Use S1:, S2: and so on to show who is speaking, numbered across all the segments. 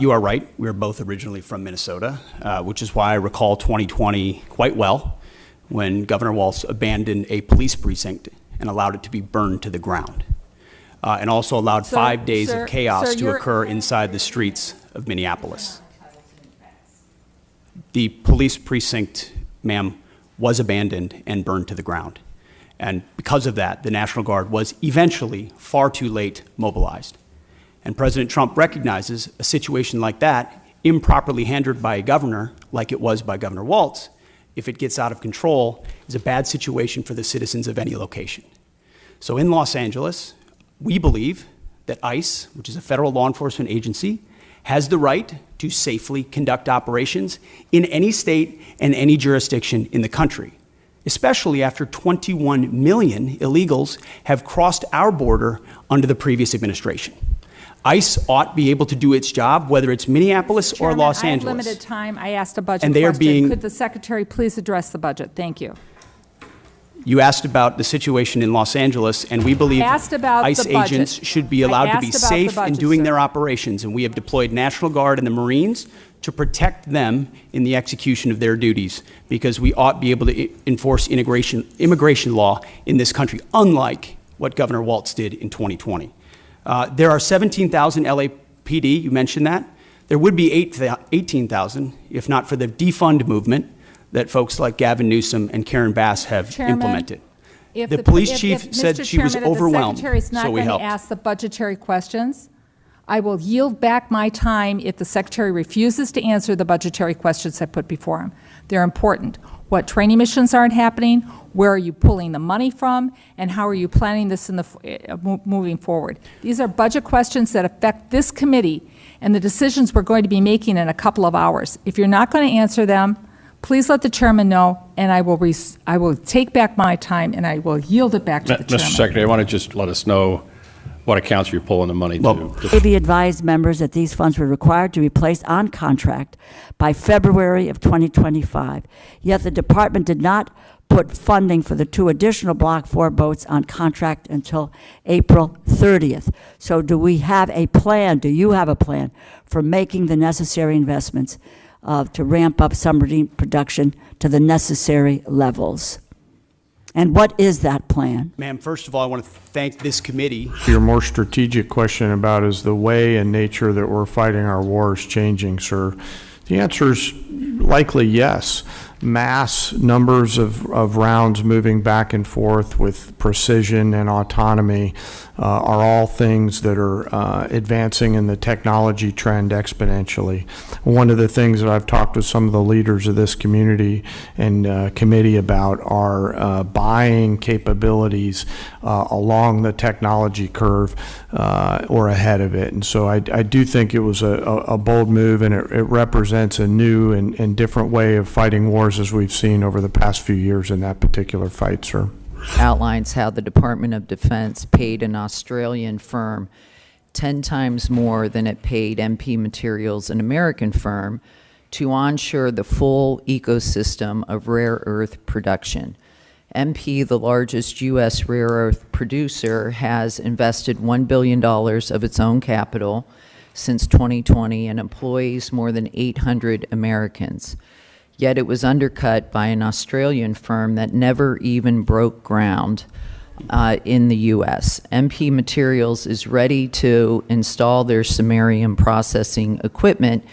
S1: You are right. We are both originally from Minnesota, which is why I recall 2020 quite well, when Governor Walz abandoned a police precinct and allowed it to be burned to the ground, and also allowed 5 days of chaos to occur inside the streets of Minneapolis. The police precinct, ma'am, was abandoned and burned to the ground. And because of that, the National Guard was eventually far too late mobilized. And President Trump recognizes a situation like that, improperly handled by a governor, like it was by Governor Walz, if it gets out of control, is a bad situation for the citizens of any location. So in Los Angeles, we believe that ICE, which is a federal law enforcement agency, has the right to safely conduct operations in any state and any jurisdiction in the country, especially after 21 million illegals have crossed our border under the previous administration. ICE ought to be able to do its job, whether it's Minneapolis or Los Angeles.
S2: I have limited time. I asked a budget
S1: and they
S2: question. Could the Secretary please address the budget? Thank you.
S1: You asked about the situation in Los Angeles, and we believe ICE agents should be allowed to be safe in doing their operations, and we have deployed National Guard and the Marines to protect them in the execution of their duties, because we ought to be able to enforce immigration law in this country, unlike what Governor Walz did in 2020. There are 17,000 LAPD, you mentioned that. There would be 18,000 if not for the defund movement that folks like Gavin Newsom and Karen Bass have implemented. The police chief said she was overwhelmed, so we helped.
S2: If the Secretary's not going to ask the budgetary questions, I will yield back my time if the Secretary refuses to answer the budgetary questions I put before him. They're important. What training missions aren't happening? Where are you pulling the money from? And how are you planning this in the moving forward? These are budget questions that affect this committee and the decisions we're going to be making in a couple of hours. If you're not going to answer them, please let the chairman know, and I will take back my time and I will yield it back to the chairman.
S3: Mr. Secretary, I want to just let us know what accounts you're pulling the money to.
S4: Navy advised members that these funds were required to be placed on contract by February of 2025. Yet the department did not put funding for the 2 additional Block 4 boats on contract until April 30th. So do we have a plan, do you have a plan for making the necessary investments to ramp up submarine production to the necessary levels? And what is that plan?
S1: Ma'am, first of all, I want to thank this committee.
S5: Your more strategic question about is the way and nature that we're fighting our wars changing, sir? The answer is likely yes. Mass numbers of rounds moving back and forth with precision and autonomy are all things that are advancing in the technology trend exponentially. One of the things that I've talked with some of the leaders of this community and committee about are buying capabilities along the technology curve or ahead of it. And so I do think it was a bold move, and it represents a new and different way of fighting wars as we've seen over the past few years in that particular fight, sir.
S6: Outlines how the Department of Defense paid an Australian firm 10 times more than it paid MP Materials, an American firm, to onshore the full ecosystem of rare earth production. MP, the largest U.S. rare earth producer, has invested $1 billion of its own capital since 2020 and employs more than 800 Americans. Yet it was undercut by an Australian firm that never even broke ground in the U.S. MP Materials is ready to install their samarium processing equipment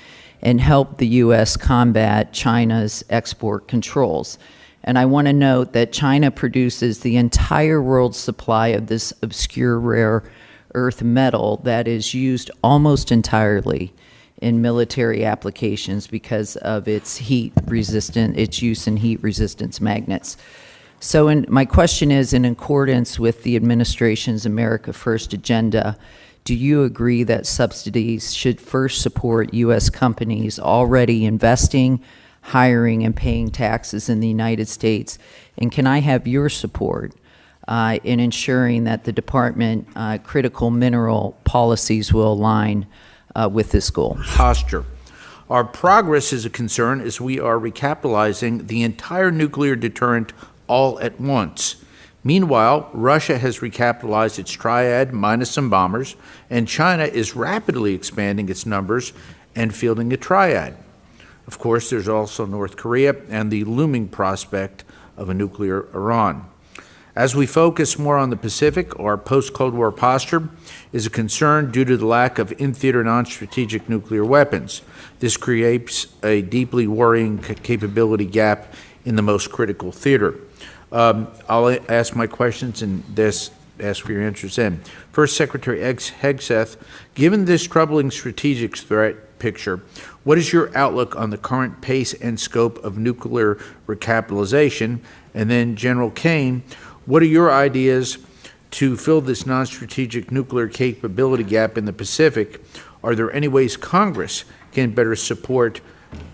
S6: and help the U.S. combat China's export controls. And I want to note that China produces the entire world's supply of this obscure rare earth metal that is used almost entirely in military applications because of its its use in heat resistance magnets. So my question is, in accordance with the administration's America First agenda, do you agree that subsidies should first support U.S. companies already investing, hiring, and paying taxes in the United States? And can I have your support in ensuring that the department critical mineral policies will align with this goal?
S7: Posture. Our progress is a concern as we are recapitalizing the entire nuclear deterrent all at once. Meanwhile, Russia has recapitalized its triad minus some bombers, and China is rapidly expanding its numbers and fielding a triad. Of course, there's also North Korea and the looming prospect of a nuclear Iran. As we focus more on the Pacific, our post-Cold War posture is a concern due to the lack of in-theater non-strategic nuclear weapons. This creates a deeply worrying capability gap in the most critical theater. I'll ask my questions and ask for your answers then. First, Secretary Hegseth, given this troubling strategic threat picture, what is your outlook on the current pace and scope of nuclear recapitalization? And then, General Caine, what are your ideas to fill this non-strategic nuclear capability gap in the Pacific? Are there any ways Congress can better support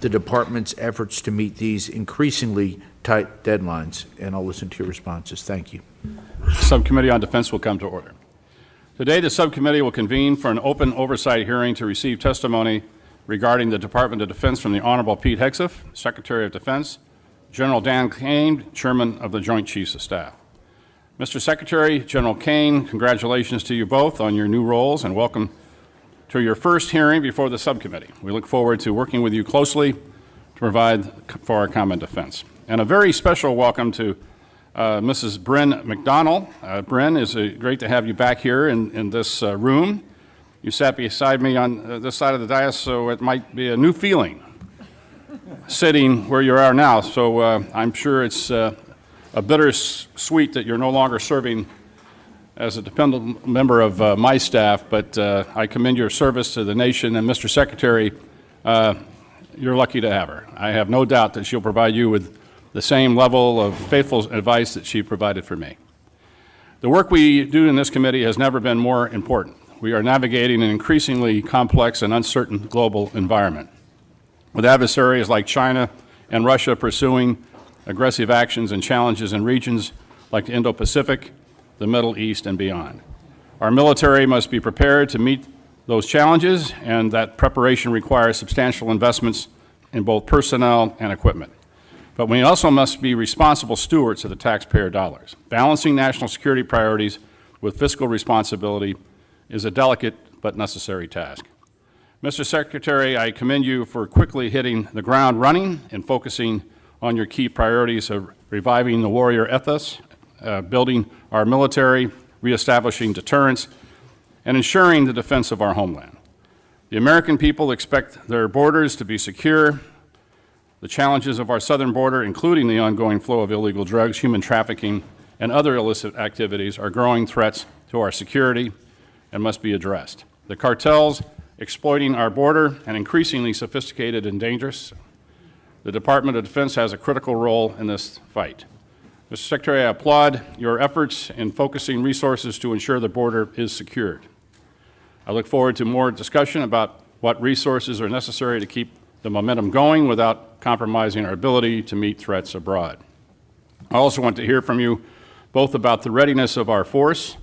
S7: the Department's efforts to meet these increasingly tight deadlines? And I'll listen to your responses. Thank you.
S3: Subcommittee on Defense will come to order. Today, the subcommittee will convene for an open oversight hearing to receive testimony regarding the Department of Defense from the Honorable Pete Hegseth, Secretary of Defense, General Dan Caine, Chairman of the Joint Chiefs of Staff. Mr. Secretary, General Caine, congratulations to you both on your new roles and welcome to your first hearing before the subcommittee. We look forward to working with you closely to provide for our common defense. And a very special welcome to Mrs. Bryn McDonnell. Bryn, it's great to have you back here in this room. You sat beside me on this side of the dais, so it might be a new feeling sitting where you are now. So I'm sure it's a bittersweet that you're no longer serving as a dependent member of my staff, but I commend your service to the nation. And Mr. Secretary, you're lucky to have her. I have no doubt that she'll provide you with the same level of faithful advice that she provided for me. The work we do in this committee has never been more important. We are navigating an increasingly complex and uncertain global environment, with adversaries like China and Russia pursuing aggressive actions and challenges in regions like the Indo-Pacific, the Middle East, and beyond. Our military must be prepared to meet those challenges, and that preparation requires substantial investments in both personnel and equipment. But we also must be responsible stewards of the taxpayer dollars. Balancing national security priorities with fiscal responsibility is a delicate but necessary task. Mr. Secretary, I commend you for quickly hitting the ground running and focusing on your key priorities of reviving the warrior ethos, building our military, reestablishing deterrence, and ensuring the defense of our homeland. The American people expect their borders to be secure. The challenges of our southern border, including the ongoing flow of illegal drugs, human trafficking, and other illicit activities, are growing threats to our security and must be addressed. The cartels exploiting our border and increasingly sophisticated and dangerous. The Department of Defense has a critical role in this fight. Mr. Secretary, I applaud your efforts in focusing resources to ensure the border is secured. I look forward to more discussion about what resources are necessary to keep the momentum going without compromising our ability to meet threats abroad. I also want to hear from you both about the readiness of our force.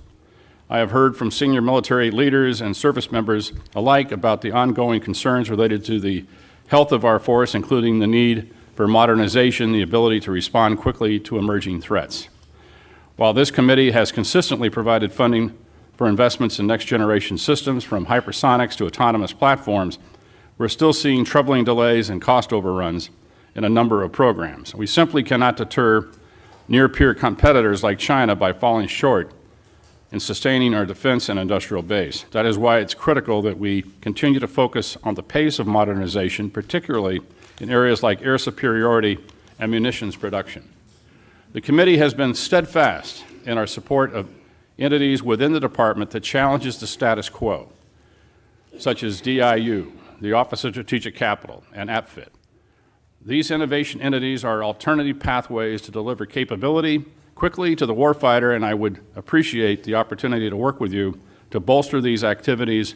S3: I have heard from senior military leaders and service members alike about the ongoing concerns related to the health of our force, including the need for modernization, the ability to respond quickly to emerging threats. While this committee has consistently provided funding for investments in next-generation systems, from hypersonics to autonomous platforms, we're still seeing troubling delays and cost overruns in a number of programs. We simply cannot deter near-peer competitors like China by falling short in sustaining our defense and industrial base. That is why it's critical that we continue to focus on the pace of modernization, particularly in areas like air superiority and munitions production. The committee has been steadfast in our support of entities within the department that challenges the status quo, such as DIU, the Office of Strategic Capital, and APFIT. These innovation entities are alternative pathways to deliver capability quickly to the warfighter, and I would appreciate the opportunity to work with you to bolster these activities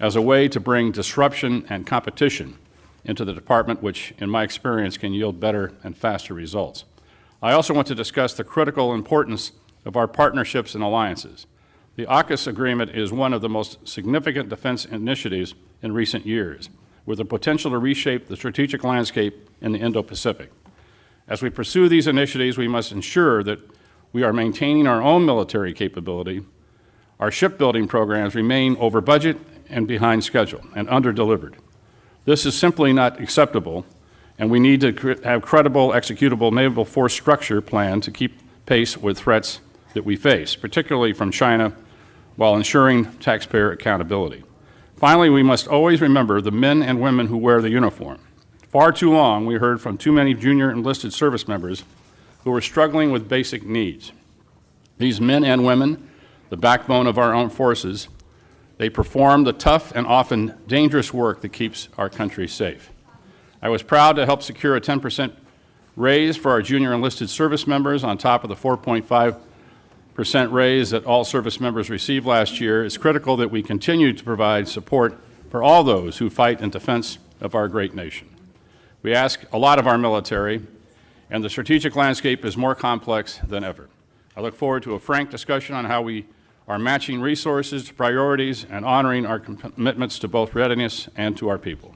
S3: as a way to bring disruption and competition into the department, which, in my experience, can yield better and faster results. I also want to discuss the critical importance of our partnerships and alliances. The AUKUS agreement is one of the most significant defense initiatives in recent years, with the potential to reshape the strategic landscape in the Indo-Pacific. As we pursue these initiatives, we must ensure that we are maintaining our own military capability. Our shipbuilding programs remain over budget and behind schedule and under-delivered. This is simply not acceptable, and we need to have credible, executable naval force structure plan to keep pace with threats that we face, particularly from China, while ensuring taxpayer accountability. Finally, we must always remember the men and women who wear the uniform. Far too long, we heard from too many junior enlisted service members who were struggling with basic needs. These men and women, the backbone of our armed forces, they perform the tough and often dangerous work that keeps our country safe. I was proud to help secure a 10% raise for our junior enlisted service members on top of the 4.5% raise that all service members received last year. It's critical that we continue to provide support for all those who fight in defense of our great nation. We ask a lot of our military, and the strategic landscape is more complex than ever. I look forward to a frank discussion on how we are matching resources to priorities and honoring our commitments to both readiness and to our people.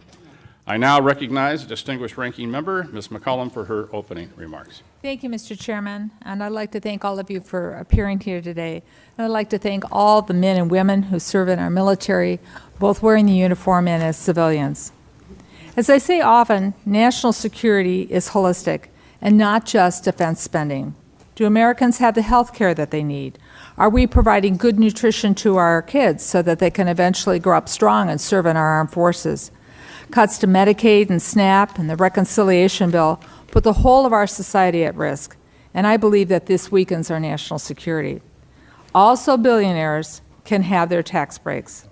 S3: I now recognize the distinguished ranking member, Ms. McCollum, for her opening remarks.
S2: Thank you, Mr. Chairman, and I'd like to thank all of you for appearing here today. And I'd like to thank all the men and women who serve in our military, both wearing the uniform and as civilians. As I say often, national security is holistic and not just defense spending. Do Americans have the health care that they need? Are we providing good nutrition to our kids so that they can eventually grow up strong and serve in our armed forces? Cuts to Medicaid and SNAP and the reconciliation bill put the whole of our society at risk, and I believe that this weakens our national security. Also, billionaires can have their tax breaks.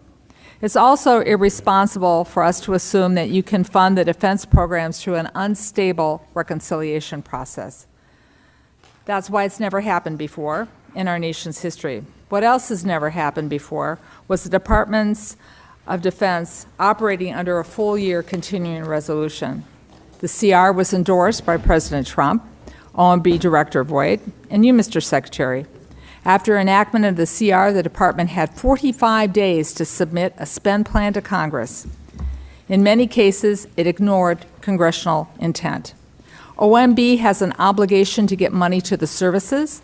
S2: It's also irresponsible for us to assume that you can fund the defense programs through an unstable reconciliation process. That's why it's never happened before in our nation's history. What else has never happened before was the Departments of Defense operating under a full-year continuing resolution. The CR was endorsed by President Trump, OMB Director Voigt, and you, Mr. Secretary. After enactment of the CR, the department had 45 days to submit a spend plan to Congress. In many cases, it ignored congressional intent. OMB has an obligation to get money to the services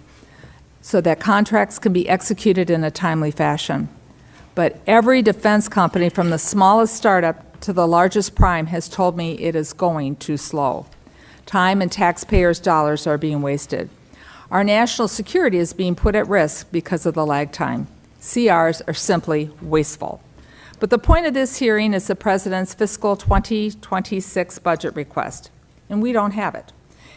S2: so that contracts can be executed in a timely fashion. But every defense company, from the smallest startup to the largest prime, has told me it is going too slow. Time and taxpayers' dollars are being wasted. Our national security is being put at risk because of the lag time. CRs are simply wasteful. But the point of this hearing is the President's fiscal 2026 budget request, and we don't have it.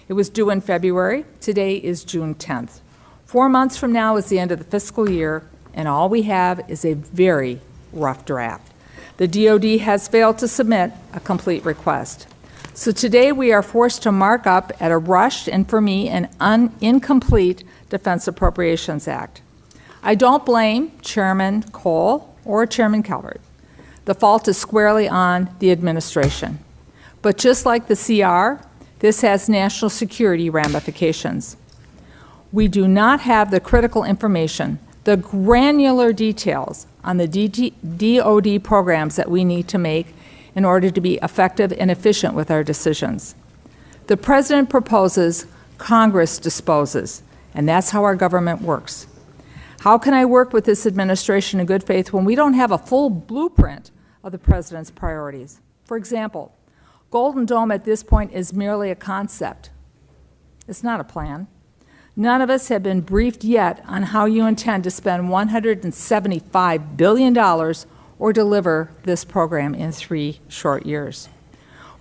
S2: It was due in February. Today is June 10th. 4 months from now is the end of the fiscal year, and all we have is a very rough draft. The DoD has failed to submit a complete request. So today we are forced to mark up at a rushed and, for me, an incomplete Defense Appropriations Act. I don't blame Chairman Cole or Chairman Calvert. The fault is squarely on the administration. But just like the CR, this has national security ramifications. We do not have the critical information, the granular details on the DoD programs that we need to make in order to be effective and efficient with our decisions. The President proposes, Congress disposes, and that's how our government works. How can I work with this administration in good faith when we don't have a full blueprint of the President's priorities? For example, Golden Dome at this point is merely a concept. It's not a plan. None of us have been briefed yet on how you intend to spend $175 billion or deliver this program in 3 short years.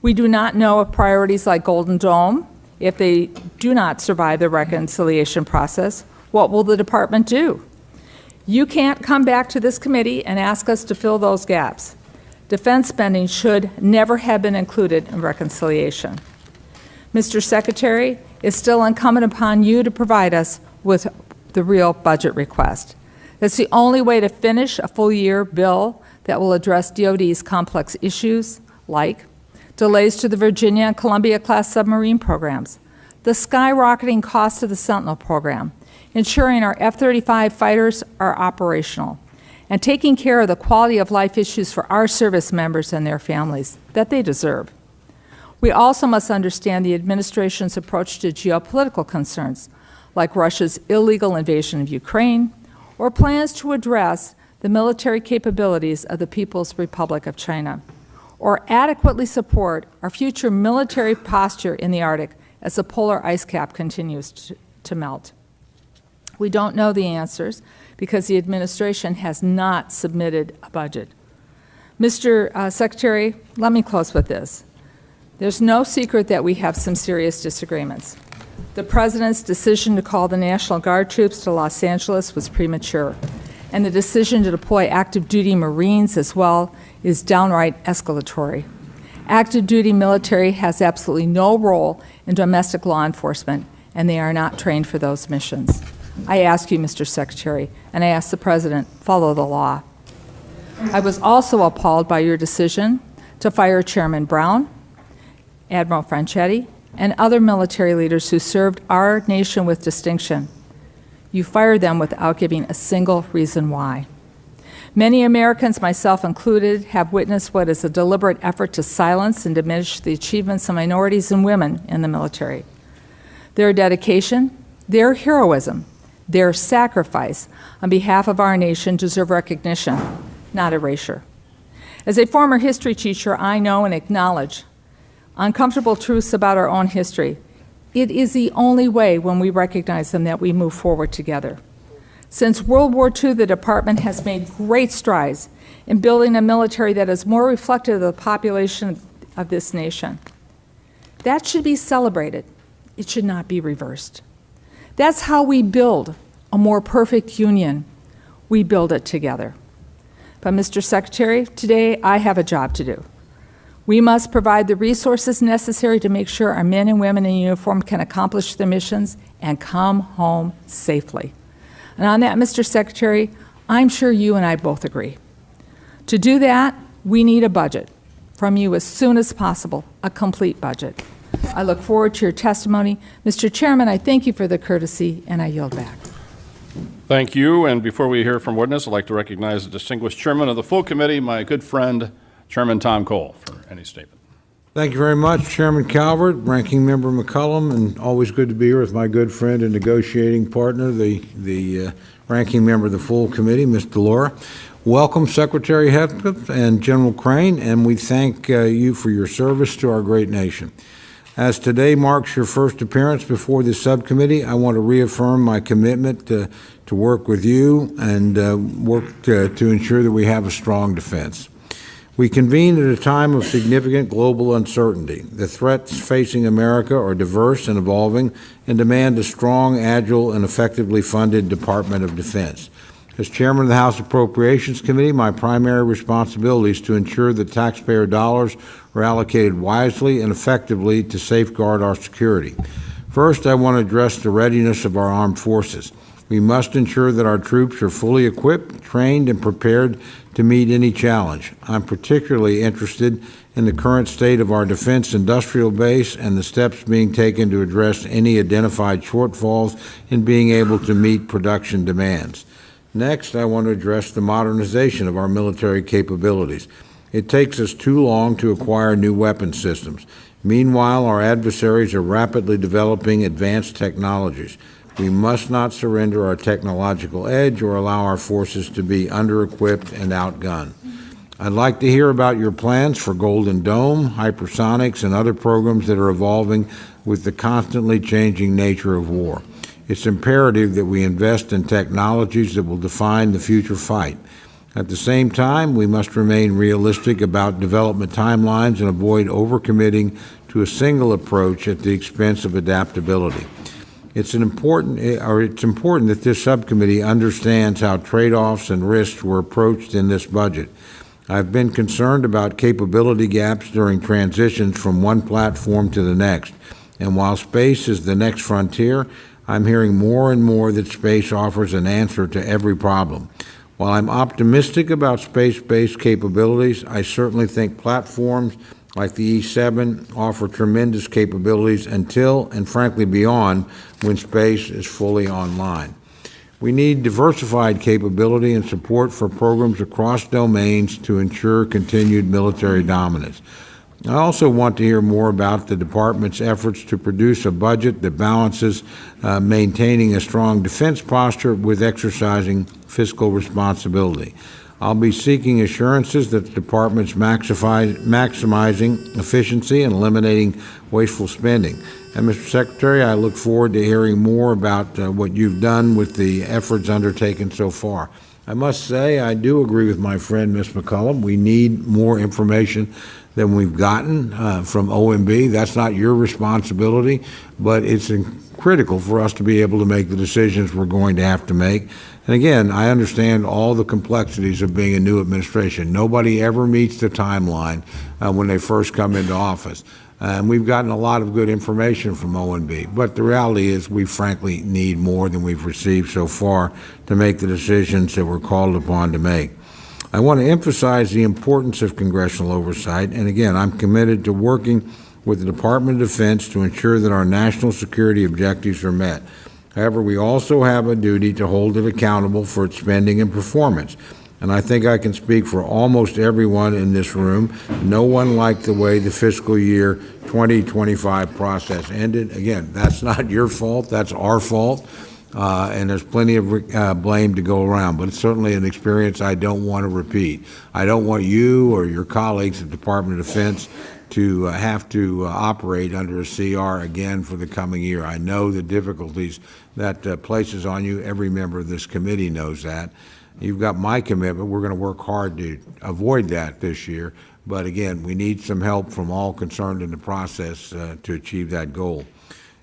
S2: We do not know if priorities like Golden Dome, if they do not survive the reconciliation process, what will the department do? You can't come back to this committee and ask us to fill those gaps. Defense spending should never have been included in reconciliation. Mr. Secretary, it's still incumbent upon you to provide us with the real budget request. That's the only way to finish a full-year bill that will address DoD's complex issues, like delays to the Virginia and Columbia-class submarine programs, the skyrocketing cost of the Sentinel program, ensuring our F-35 fighters are operational, and taking care of the quality of life issues for our service members and their families that they deserve. We also must understand the administration's approach to geopolitical concerns, like Russia's illegal invasion of Ukraine, or plans to address the military capabilities of the People's Republic of China. or adequately support our future military posture in the Arctic as the polar ice cap continues to melt? We don't know the answers because the administration has not submitted a budget. Mr. Secretary, let me close with this. There's no secret that we have some serious disagreements. The President's decision to call the National Guard troops to Los Angeles was premature, and the decision to deploy active duty Marines as well is downright escalatory. Active duty military has absolutely no role in domestic law enforcement, and they are not trained for those missions. I ask you, Mr. Secretary, and I ask the President, follow the law. I was also appalled by your decision to fire Chairman Brown, Admiral Franchetti, and other military leaders who served our nation with distinction. You fired them without giving a single reason why. Many Americans, myself included, have witnessed what is a deliberate effort to silence and diminish the achievements of minorities and women in the military. Their dedication, their heroism, their sacrifice on behalf of our nation deserve recognition, not erasure. As a former history teacher, I know and acknowledge uncomfortable truths about our own history. It is the only way, when we recognize them, that we move forward together. Since World War II, the Department has made great strides in building a military that is more reflective of the population of this nation. That should be celebrated. It should not be reversed. That's how we build a more perfect union. We build it together. But, Mr. Secretary, today I have a job to do. We must provide the resources necessary to make sure our men and women in uniform can accomplish their missions and come home safely. And on that, Mr. Secretary, I'm sure you and I both agree. To do that, we need a budget from you as soon as possible, a complete budget. I look forward to your testimony. Mr. Chairman, I thank you for the courtesy, and I yield back.
S3: Thank you. And before we hear from witness, I'd like to recognize the distinguished chairman of the full committee, my good friend, Chairman Tom Cole, for any statement.
S8: Thank you very much, Chairman Calvert, Ranking Member McCollum, and always good to be here with my good friend and negotiating partner, the Ranking Member of the full committee, Ms. Delora. Welcome, Secretary Hegseth and General Caine, and we thank you for your service to our great nation. As today marks your first appearance before the subcommittee, I want to reaffirm my commitment to work with you and work to ensure that we have a strong defense. We convene at a time of significant global uncertainty. The threats facing America are diverse and evolving and demand a strong, agile, and effectively funded Department of Defense. As Chairman of the House Appropriations Committee, my primary responsibility is to ensure that taxpayer dollars are allocated wisely and effectively to safeguard our security. First, I want to address the readiness of our armed forces. We must ensure that our troops are fully equipped, trained, and prepared to meet any challenge. I'm particularly interested in the current state of our defense industrial base and the steps being taken to address any identified shortfalls in being able to meet production demands. Next, I want to address the modernization of our military capabilities. It takes us too long to acquire new weapon systems. Meanwhile, our adversaries are rapidly developing advanced technologies. We must not surrender our technological edge or allow our forces to be under-equipped and outgunned. I'd like to hear about your plans for Golden Dome, hypersonics, and other programs that are evolving with the constantly changing nature of war. It's imperative that we invest in technologies that will define the future fight. At the same time, we must remain realistic about development timelines and avoid overcommitting to a single approach at the expense of adaptability. It's important that this subcommittee understands how trade-offs and risks were approached in this budget. I've been concerned about capability gaps during transitions from one platform to the next, and while space is the next frontier, I'm hearing more and more that space offers an answer to every problem. While I'm optimistic about space-based capabilities, I certainly think platforms like the E-7 offer tremendous capabilities until, and frankly beyond, when space is fully online. We need diversified capability and support for programs across domains to ensure continued military dominance. I also want to hear more about the Department's efforts to produce a budget that balances maintaining a strong defense posture with exercising fiscal responsibility. I'll be seeking assurances that the department's maximizing efficiency and eliminating wasteful spending. And Mr. Secretary, I look forward to hearing more about what you've done with the efforts undertaken so far. I must say, I do agree with my friend, Ms. McCollum. We need more information than we've gotten from OMB. That's not your responsibility, but it's critical for us to be able to make the decisions we're going to have to make. And again, I understand all the complexities of being a new administration. Nobody ever meets the timeline when they first come into office. And we've gotten a lot of good information from OMB, but the reality is we frankly need more than we've received so far to make the decisions that we're called upon to make. I want to emphasize the importance of congressional oversight, and again, I'm committed to working with the Department of Defense to ensure that our national security objectives are met. However, we also have a duty to hold it accountable for its spending and performance. And I think I can speak for almost everyone in this room. No one liked the way the fiscal year 2025 process ended. Again, that's not your fault, that's our fault. And there's plenty of blame to go around, but it's certainly an experience I don't want to repeat. I don't want you or your colleagues at the Department of Defense to have to operate under a CR again for the coming year. I know the difficulties that places on you. Every member of this committee knows that. You've got my commitment. We're going to work hard to avoid that this year. But again, we need some help from all concerned in the process to achieve that goal.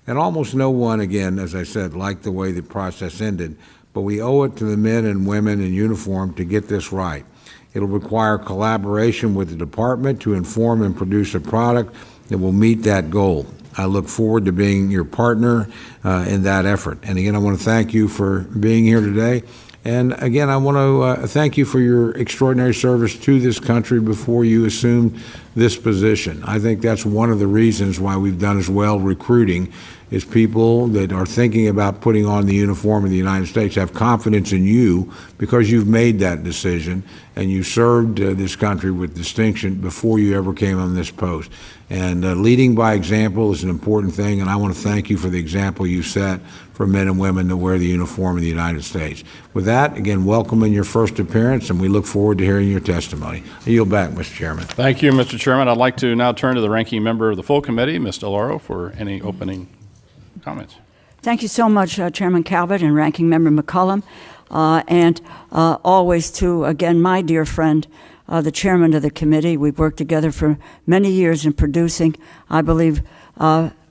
S8: And almost no one, again, as I said, liked the way the process ended, but we owe it to the men and women in uniform to get this right. It'll require collaboration with the department to inform and produce a product that will meet that goal. I look forward to being your partner in that effort. And again, I want to thank you for being here today. And again, I want to thank you for your extraordinary service to this country before you assumed this position. I think that's one of the reasons why we've done as well recruiting, is people that are thinking about putting on the uniform of the United States have confidence in you because you've made that decision and you served this country with distinction before you ever came on this post. And leading by example is an important thing, and I want to thank you for the example you set for men and women to wear the uniform of the United States. With that, again, welcome in your first appearance, and we look forward to hearing your testimony. I yield back, Mr. Chairman.
S3: Thank you, Mr. Chairman. I'd like to now turn to the ranking member of the full committee, Ms. DeLauro, for any opening comments.
S4: Thank you so much, Chairman Calvert and Ranking Member McCollum, and always to, again, my dear friend, the chairman of the committee. We've worked together for many years in producing, I believe,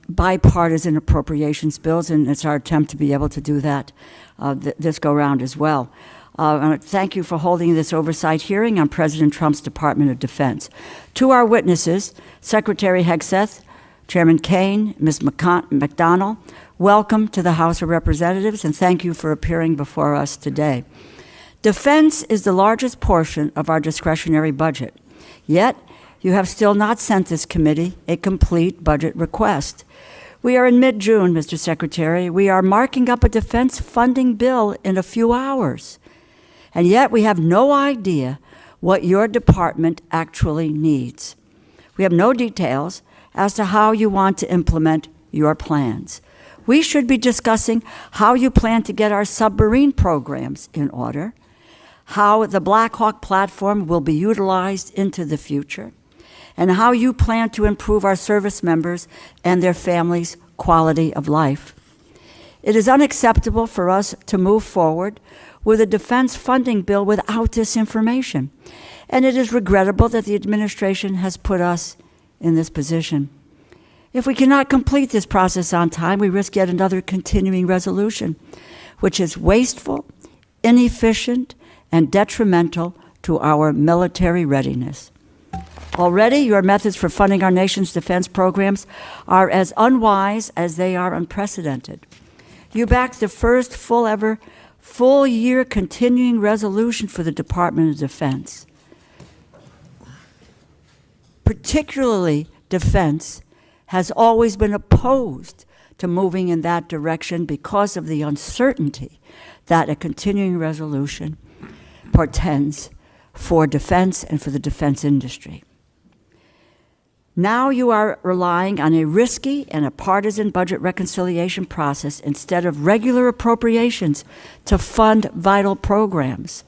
S4: bipartisan appropriations bills, and it's our attempt to be able to do that this go-round as well. Thank you for holding this oversight hearing on President Trump's Department of Defense. To our witnesses, Secretary Hegseth, Chairman Caine, Ms. McDonnell, welcome to the House of Representatives, and thank you for appearing before us today. Defense is the largest portion of our discretionary budget, yet you have still not sent this committee a complete budget request. We are in mid-June, Mr. Secretary. We are marking up a defense funding bill in a few hours, and yet we have no idea what your department actually needs. We have no details as to how you want to implement your plans. We should be discussing how you plan to get our submarine programs in order, how the Black Hawk platform will be utilized into the future, and how you plan to improve our service members and their families' quality of life. It is unacceptable for us to move forward with a defense funding bill without this information, and it is regrettable that the administration has put us in this position. If we cannot complete this process on time, we risk yet another continuing resolution, which is wasteful, inefficient, and detrimental to our military readiness. Already, your methods for funding our nation's defense programs are as unwise as they are unprecedented. You backed the first full-year continuing resolution for the Department of Defense. Particularly, defense has always been opposed to moving in that direction because of the uncertainty that a continuing resolution portends for defense and for the defense industry. Now you are relying on a risky and a partisan budget reconciliation process instead of regular appropriations to fund vital programs.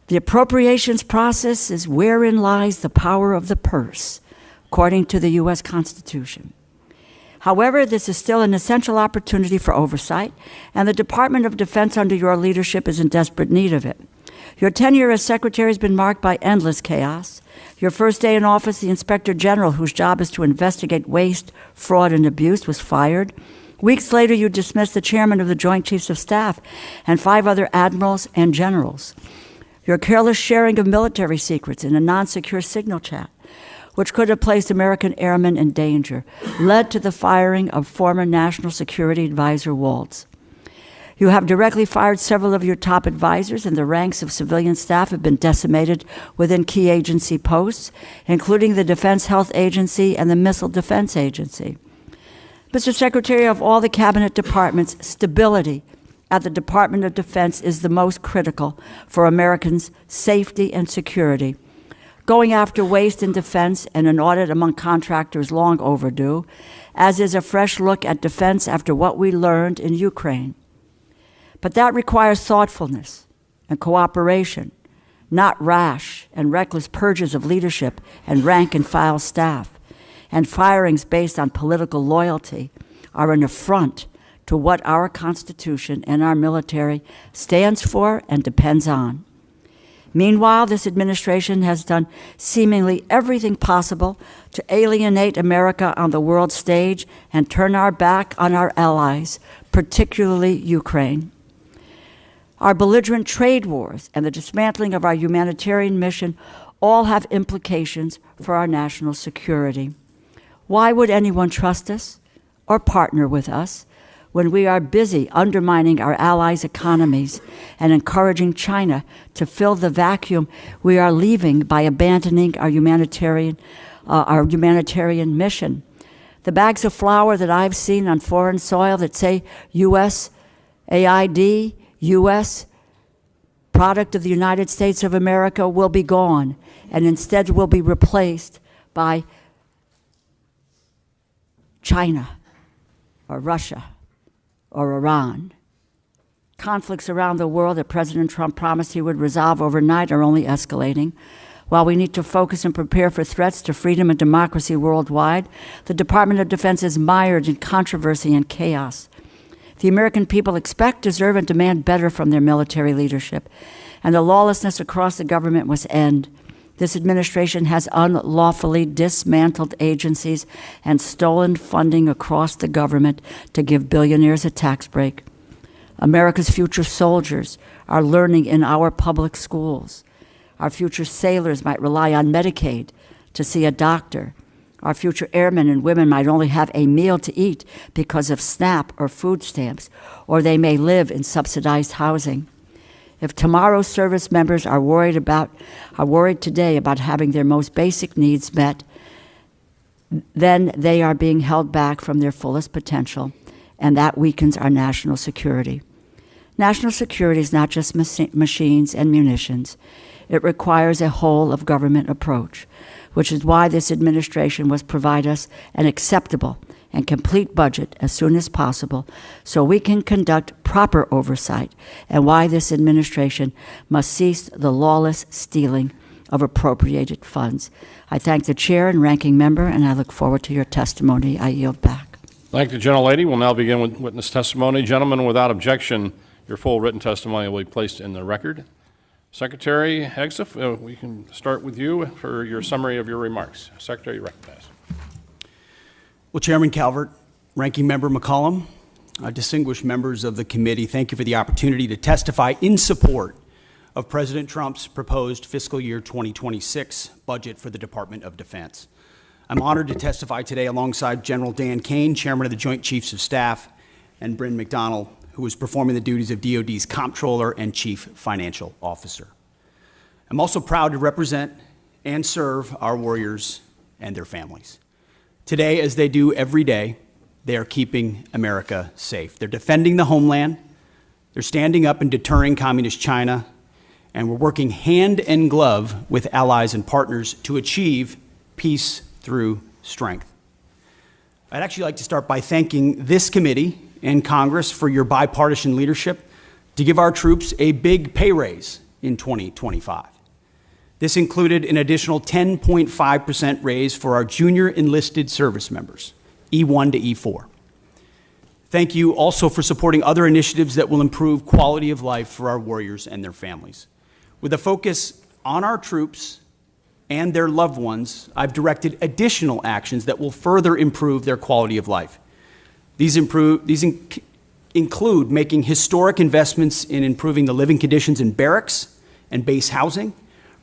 S4: The appropriations process is wherein lies the power of the purse, according to the U.S. Constitution. However, this is still an essential opportunity for oversight, and the Department of Defense under your leadership is in desperate need of it. Your tenure as Secretary has been marked by endless chaos. Your first day in office, the Inspector General, whose job is to investigate waste, fraud, and abuse, was fired. Weeks later, you dismissed the Chairman of the Joint Chiefs of Staff and 5 other admirals and generals. Your careless sharing of military secrets in a non-secure signal chat, which could have placed American airmen in danger, led to the firing of former National Security Advisor Waltz. You have directly fired several of your top advisors, and the ranks of civilian staff have been decimated within key agency posts, including the Defense Health Agency and the Missile Defense Agency. Mr. Secretary, of all the cabinet departments, stability at the Department of Defense is the most critical for Americans' safety and security. Going after waste in defense and an audit among contractors long overdue, as is a fresh look at defense after what we learned in Ukraine. But that requires thoughtfulness and cooperation, not rash and reckless purges of leadership and rank-and-file staff. And firings based on political loyalty are an affront to what our Constitution and our military stands for and depends on. Meanwhile, this administration has done seemingly everything possible to alienate America on the world stage and turn our back on our allies, particularly Ukraine. Our belligerent trade wars and the dismantling of our humanitarian mission all have implications for our national security. Why would anyone trust us or partner with us when we are busy undermining our allies' economies and encouraging China to fill the vacuum we are leaving by abandoning our humanitarian mission? The bags of flour that I've seen on foreign soil that say U.S. AID, U.S. product of the United States of America will be gone, and instead will be replaced by China or Russia or Iran. Conflicts around the world that President Trump promised he would resolve overnight are only escalating. While we need to focus and prepare for threats to freedom and democracy worldwide, the Department of Defense is mired in controversy and chaos. The American people expect, deserve, and demand better from their military leadership, and the lawlessness across the government must end. This administration has unlawfully dismantled agencies and stolen funding across the government to give billionaires a tax break. America's future soldiers are learning in our public schools. Our future sailors might rely on Medicaid to see a doctor. Our future airmen and women might only have a meal to eat because of SNAP or food stamps, or they may live in subsidized housing. If tomorrow's service members are worried today about having their most basic needs met, then they are being held back from their fullest potential, and that weakens our national security. National security is not just machines and munitions. It requires a whole-of-government approach, which is why this administration must provide us an acceptable and complete budget as soon as possible so we can conduct proper oversight, and why this administration must cease the lawless stealing of appropriated funds. I thank the Chair and Ranking Member, and I look forward to your testimony. I yield back.
S3: Thank the gentlelady. We'll now begin with witness testimony. Gentlemen, without objection, your full written testimony will be placed in the record. Secretary Hegseth, we can start with you for your summary of your remarks. Secretary, you recognize.
S1: Well, Chairman Calvert, Ranking Member McCollum, distinguished members of the committee, thank you for the opportunity to testify in support of President Trump's proposed fiscal year 2026 budget for the Department of Defense. I'm honored to testify today alongside General Dan Caine, Chairman of the Joint Chiefs of Staff, and Bryn McDonald, who is performing the duties of DoD's Comptroller and Chief Financial Officer. I'm also proud to represent and serve our warriors and their families. Today, as they do every day, they are keeping America safe. They're defending the homeland, they're standing up and deterring communist China, and we're working hand in glove with allies and partners to achieve peace through strength. I'd actually like to start by thanking this committee and Congress for your bipartisan leadership to give our troops a big pay raise in 2025. This included an additional 10.5% raise for our junior enlisted service members, E1 to E4. Thank you also for supporting other initiatives that will improve quality of life for our warriors and their families. With a focus on our troops and their loved ones, I've directed additional actions that will further improve their quality of life. These include making historic investments in improving the living conditions in barracks and base housing,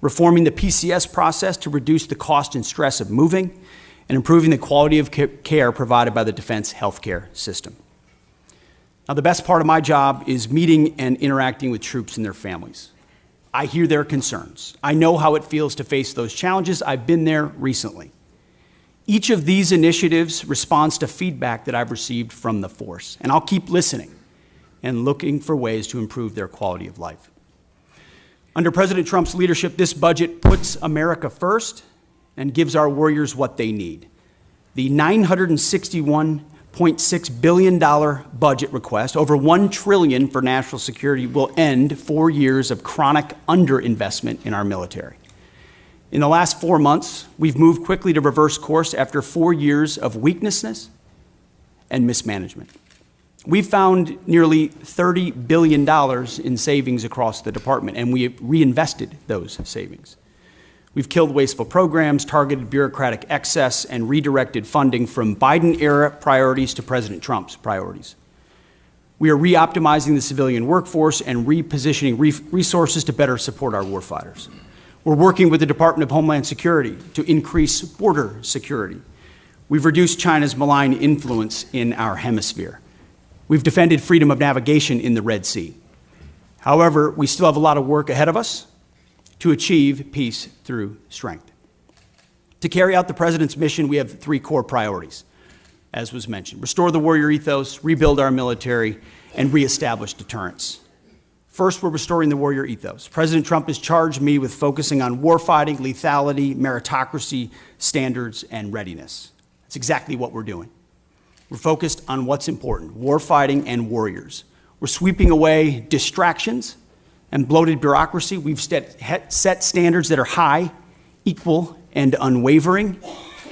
S1: reforming the PCS process to reduce the cost and stress of moving, and improving the quality of care provided by the defense healthcare system. Now, the best part of my job is meeting and interacting with troops and their families. I hear their concerns. I know how it feels to face those challenges. I've been there recently. Each of these initiatives responds to feedback that I've received from the force, and I'll keep listening and looking for ways to improve their quality of life. Under President Trump's leadership, this budget puts America first and gives our warriors what they need. The $961.6 billion budget request, over $1 trillion for national security, will end 4 years of chronic underinvestment in our military. In the last 4 months, we've moved quickly to reverse course after 4 years of weakness and mismanagement. We've found nearly $30 billion in savings across the department, and we have reinvested those savings. We've killed wasteful programs, targeted bureaucratic excess, and redirected funding from Biden-era priorities to President Trump's priorities. We are re-optimizing the civilian workforce and repositioning resources to better support our warfighters. We're working with the Department of Homeland Security to increase border security. We've reduced China's malign influence in our hemisphere. We've defended freedom of navigation in the Red Sea. However, we still have a lot of work ahead of us to achieve peace through strength. To carry out the President's mission, we have 3 core priorities, as was mentioned: restore the warrior ethos, rebuild our military, and reestablish deterrence. First, we're restoring the warrior ethos. President Trump has charged me with focusing on warfighting, lethality, meritocracy, standards, and readiness. That's exactly what we're doing. We're focused on what's important: warfighting and warriors. We're sweeping away distractions and bloated bureaucracy. We've set standards that are high, equal, and unwavering.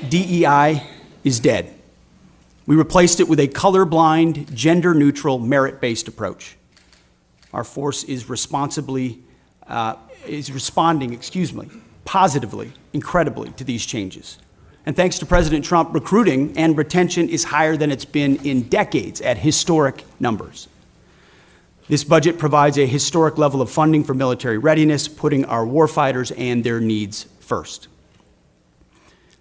S1: DEI is dead. We replaced it with a colorblind, gender-neutral, merit-based approach. Our force is responding positively, incredibly, to these changes. And thanks to President Trump, recruiting and retention is higher than it's been in decades at historic numbers. This budget provides a historic level of funding for military readiness, putting our warfighters and their needs first.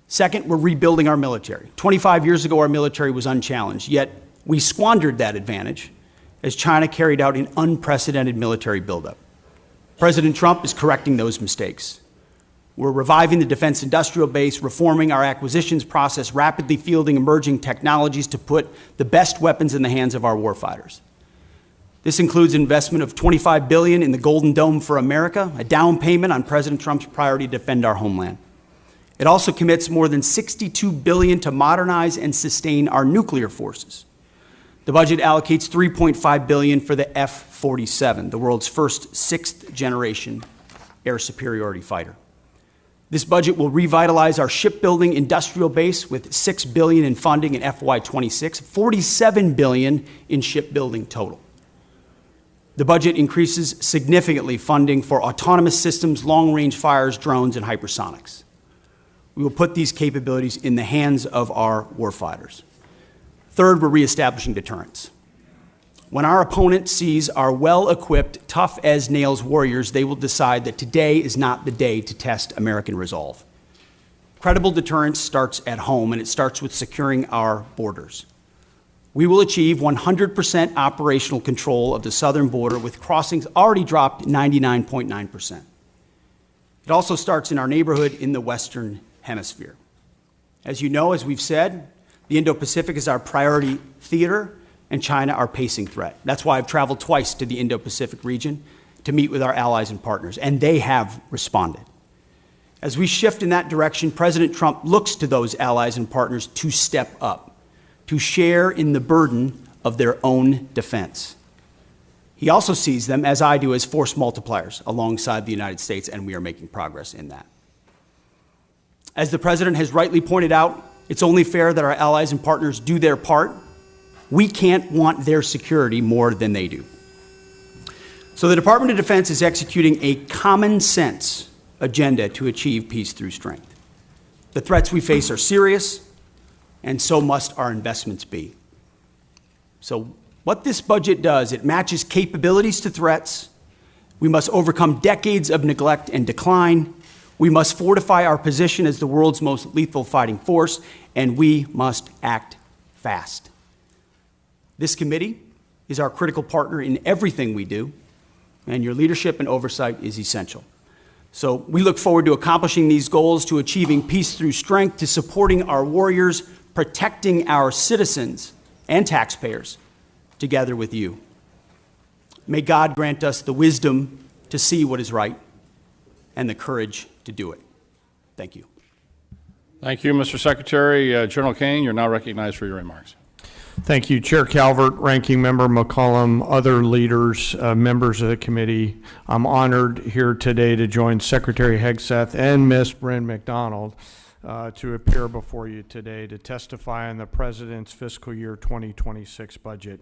S1: Second, we're rebuilding our military. 25 years ago, our military was unchallenged, yet we squandered that advantage as China carried out an unprecedented military buildup. President Trump is correcting those mistakes. We're reviving the defense industrial base, reforming our acquisitions process, rapidly fielding emerging technologies to put the best weapons in the hands of our warfighters. This includes investment of $25 billion in the Golden Dome for America, a down payment on President Trump's priority to defend our homeland. It also commits more than $62 billion to modernize and sustain our nuclear forces. The budget allocates $3.5 billion for the F-47, the world's first 6th-generation air superiority fighter. This budget will revitalize our shipbuilding industrial base with $6 billion in funding in FY26, $47 billion in shipbuilding total. The budget increases significantly funding for autonomous systems, long-range fires, drones, and hypersonics. We will put these capabilities in the hands of our warfighters. Third, we're reestablishing deterrence. When our opponent sees our well-equipped, tough-as-nails warriors, they will decide that today is not the day to test American resolve. Credible deterrence starts at home, and it starts with securing our borders. We will achieve 100% operational control of the southern border, with crossings already dropped 99.9%. It also starts in our neighborhood in the Western Hemisphere. As you know, as we've said, the Indo-Pacific is our priority theater, and China our pacing threat. That's why I've traveled twice to the Indo-Pacific region to meet with our allies and partners, and they have responded. As we shift in that direction, President Trump looks to those allies and partners to step up, to share in the burden of their own defense. He also sees them, as I do, as force multipliers alongside the United States, and we are making progress in that. As the President has rightly pointed out, it's only fair that our allies and partners do their part. We can't want their security more than they do. So the Department of Defense is executing a common sense agenda to achieve peace through strength. The threats we face are serious, and so must our investments be. So what this budget does, it matches capabilities to threats. We must overcome decades of neglect and decline. We must fortify our position as the world's most lethal fighting force, and we must act fast. This committee is our critical partner in everything we do, and your leadership and oversight is essential. So we look forward to accomplishing these goals, to achieving peace through strength, to supporting our warriors, protecting our citizens and taxpayers, together with you. May God grant us the wisdom to see what is right and the courage to do it. Thank you.
S3: Thank you, Mr. Secretary. General Caine, you're now recognized for your remarks.
S5: Thank you, Chair Calvert, Ranking Member McCollum, other leaders, members of the committee. I'm honored here today to join Secretary Hegseth and Ms. Bryn McDonald to appear before you today to testify on the President's fiscal year 2026 budget.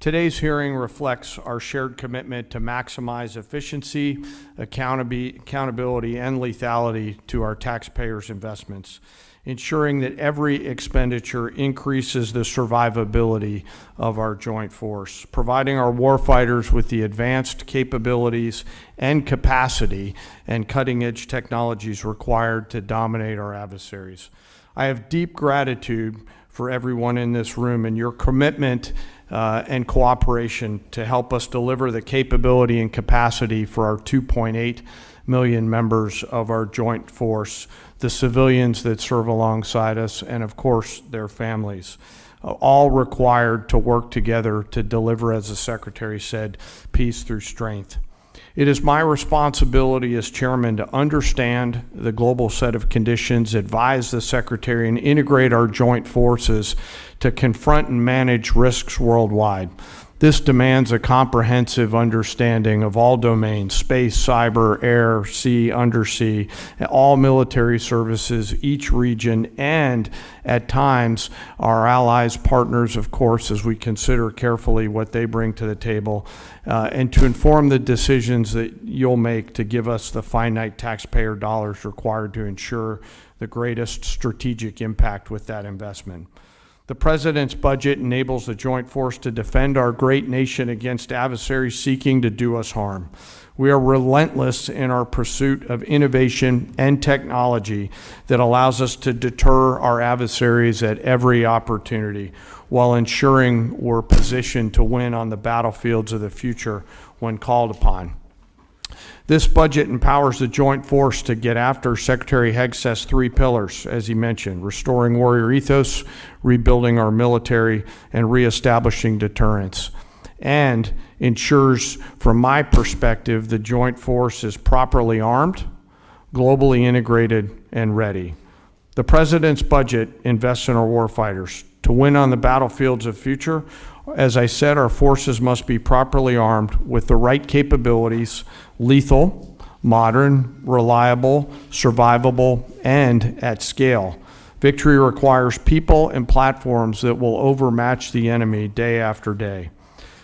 S5: Today's hearing reflects our shared commitment to maximize efficiency, accountability, and lethality to our taxpayers' investments, ensuring that every expenditure increases the survivability of our joint force, providing our warfighters with the advanced capabilities and capacity and cutting-edge technologies required to dominate our adversaries. I have deep gratitude for everyone in this room and your commitment and cooperation to help us deliver the capability and capacity for our 2.8 million members of our joint force, the civilians that serve alongside us, and of course their families, all required to work together to deliver, as the Secretary said, peace through strength. It is my responsibility as chairman to understand the global set of conditions, advise the Secretary, and integrate our joint forces to confront and manage risks worldwide. This demands a comprehensive understanding of all domains: space, cyber, air, sea, undersea, all military services, each region, and at times our allies, partners, of course, as we consider carefully what they bring to the table, and to inform the decisions that you'll make to give us the finite taxpayer dollars required to ensure the greatest strategic impact with that investment. The President's budget enables the joint force to defend our great nation against adversaries seeking to do us harm. We are relentless in our pursuit of innovation and technology that allows us to deter our adversaries at every opportunity, while ensuring we're positioned to win on the battlefields of the future when called upon. This budget empowers the joint force to get after Secretary Hegseth's three pillars, as he mentioned: restoring warrior ethos, rebuilding our military, and reestablishing deterrence, and ensures, from my perspective, the joint force is properly armed, globally integrated, and ready. The President's budget invests in our warfighters. To win on the battlefields of future, as I said, our forces must be properly armed with the right capabilities: lethal, modern, reliable, survivable, and at scale. Victory requires people and platforms that will overmatch the enemy day after day.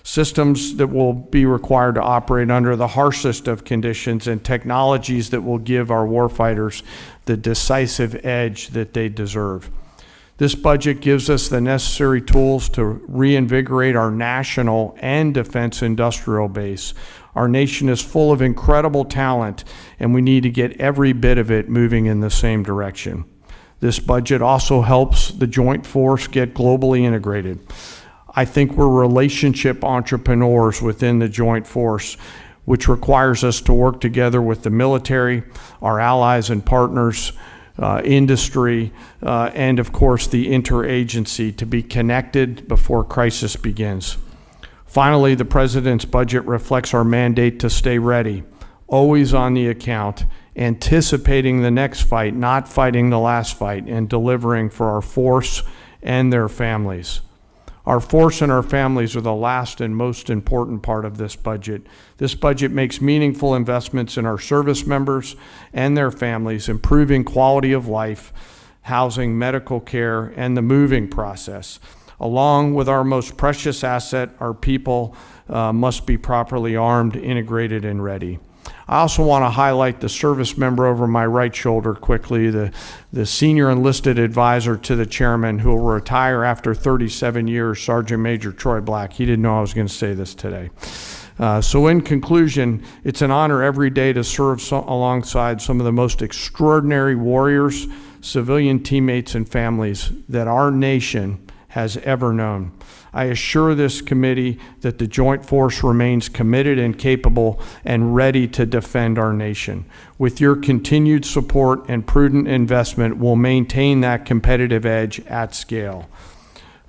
S5: Systems that will be required to operate under the harshest of conditions, and technologies that will give our warfighters the decisive edge that they deserve. This budget gives us the necessary tools to reinvigorate our national and defense industrial base. Our nation is full of incredible talent, and we need to get every bit of it moving in the same direction. This budget also helps the joint force get globally integrated. I think we're relationship entrepreneurs within the joint force, which requires us to work together with the military, our allies and partners, industry, and of course the interagency, to be connected before crisis begins. Finally, the President's budget reflects our mandate to stay ready, always on the account, anticipating the next fight, not fighting the last fight, and delivering for our force and their families. Our force and our families are the last and most important part of this budget. This budget makes meaningful investments in our service members and their families, improving quality of life, housing, medical care, and the moving process. Along with our most precious asset, our people must be properly armed, integrated, and ready. I also want to highlight the service member over my right shoulder quickly, the senior enlisted advisor to the chairman who will retire after 37 years, Sergeant Major Troy Black. He didn't know I was going to say this today. So in conclusion, it's an honor every day to serve alongside some of the most extraordinary warriors, civilian teammates, and families that our nation has ever known. I assure this committee that the Joint Force remains committed and capable and ready to defend our nation. With your continued support and prudent investment, we'll maintain that competitive edge at scale.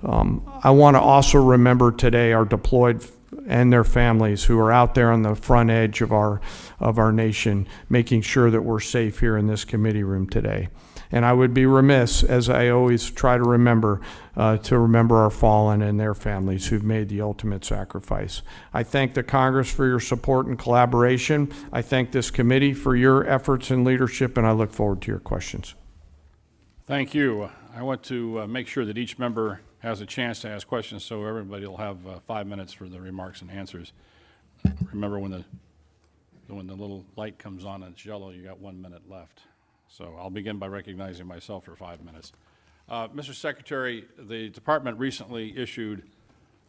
S5: I want to also remember today our deployed and their families who are out there on the front edge of our nation, making sure that we're safe here in this committee room today. And I would be remiss, as I always try to remember our fallen and their families who've made the ultimate sacrifice. I thank the Congress for your support and collaboration. I thank this committee for your efforts and leadership, and I look forward to your questions.
S3: Thank you. I want to make sure that each member has a chance to ask questions, so everybody will have 5 minutes for the remarks and answers. Remember, when the little light comes on and it's yellow, you got 1 minute left. So I'll begin by recognizing myself for 5 minutes. Mr. Secretary, the department recently issued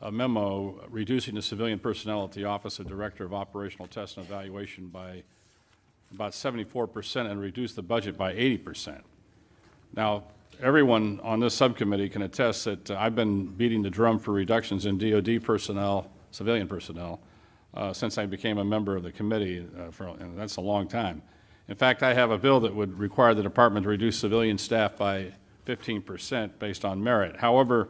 S3: a memo reducing the civilian personnel at the Office of Director of Operational Test and Evaluation by about 74% and reduced the budget by 80%. Now, everyone on this subcommittee can attest that I've been beating the drum for reductions in DoD personnel, civilian personnel, since I became a member of the committee, and that's a long time. In fact, I have a bill that would require the department to reduce civilian staff by 15% based on merit. However,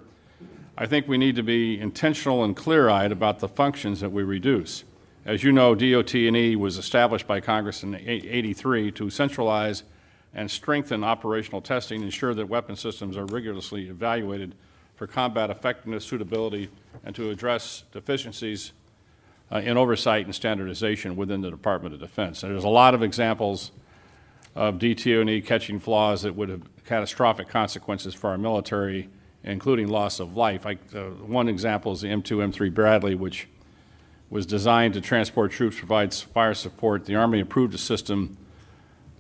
S3: I think we need to be intentional and clear-eyed about the functions that we reduce. As you know, DOT&E was established by Congress in '83 to centralize and strengthen operational testing, ensure that weapon systems are rigorously evaluated for combat effectiveness, suitability, and to address deficiencies in oversight and standardization within the Department of Defense. And there's a lot of examples of DTO&E catching flaws that would have catastrophic consequences for our military, including loss of life. One example is the M2, M3 Bradley, which was designed to transport troops, provides fire support. The Army approved a system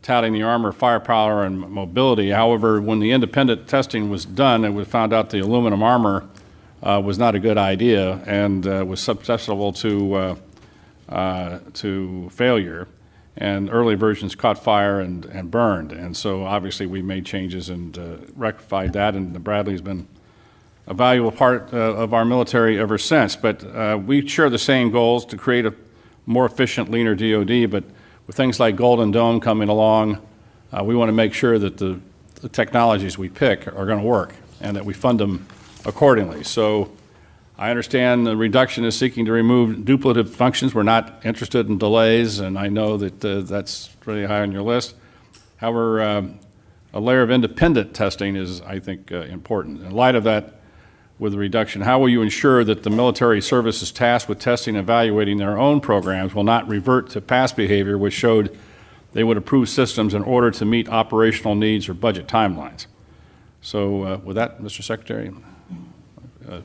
S3: touting the armor, firepower, and mobility. However, when the independent testing was done, it was found out the aluminum armor was not a good idea and was susceptible to failure. And early versions caught fire and burned. And so obviously we made changes and rectified that, and the Bradley's been a valuable part of our military ever since. But we share the same goals to create a more efficient, leaner DoD, but with things like Golden Dome coming along, we want to make sure that the technologies we pick are going to work and that we fund them accordingly. So I understand the reduction is seeking to remove duplicative functions. We're not interested in delays, and I know that that's really high on your list. However, a layer of independent testing is, I think, important. In light of that, with the reduction, how will you ensure that the military services tasked with testing and evaluating their own programs will not revert to past behavior which showed they would approve systems in order to meet operational needs or budget timelines? So with that, Mr. Secretary,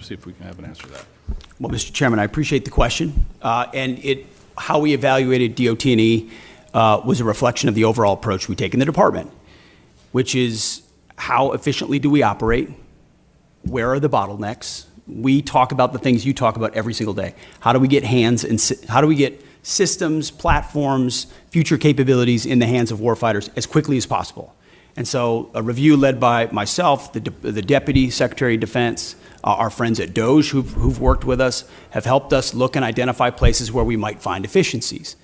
S3: see if we can have an answer to that.
S1: Well, Mr. Chairman, I appreciate the question. And how we evaluated DOT&E was a reflection of the overall approach we take in the department, which is how efficiently do we operate? Where are the bottlenecks? We talk about the things you talk about every single day. How do we get how do we get systems, platforms, future capabilities in the hands of warfighters as quickly as possible? And so a review led by myself, the Deputy Secretary of Defense, our friends at DOJ who've worked with us have helped us look and identify places where we might find efficiencies.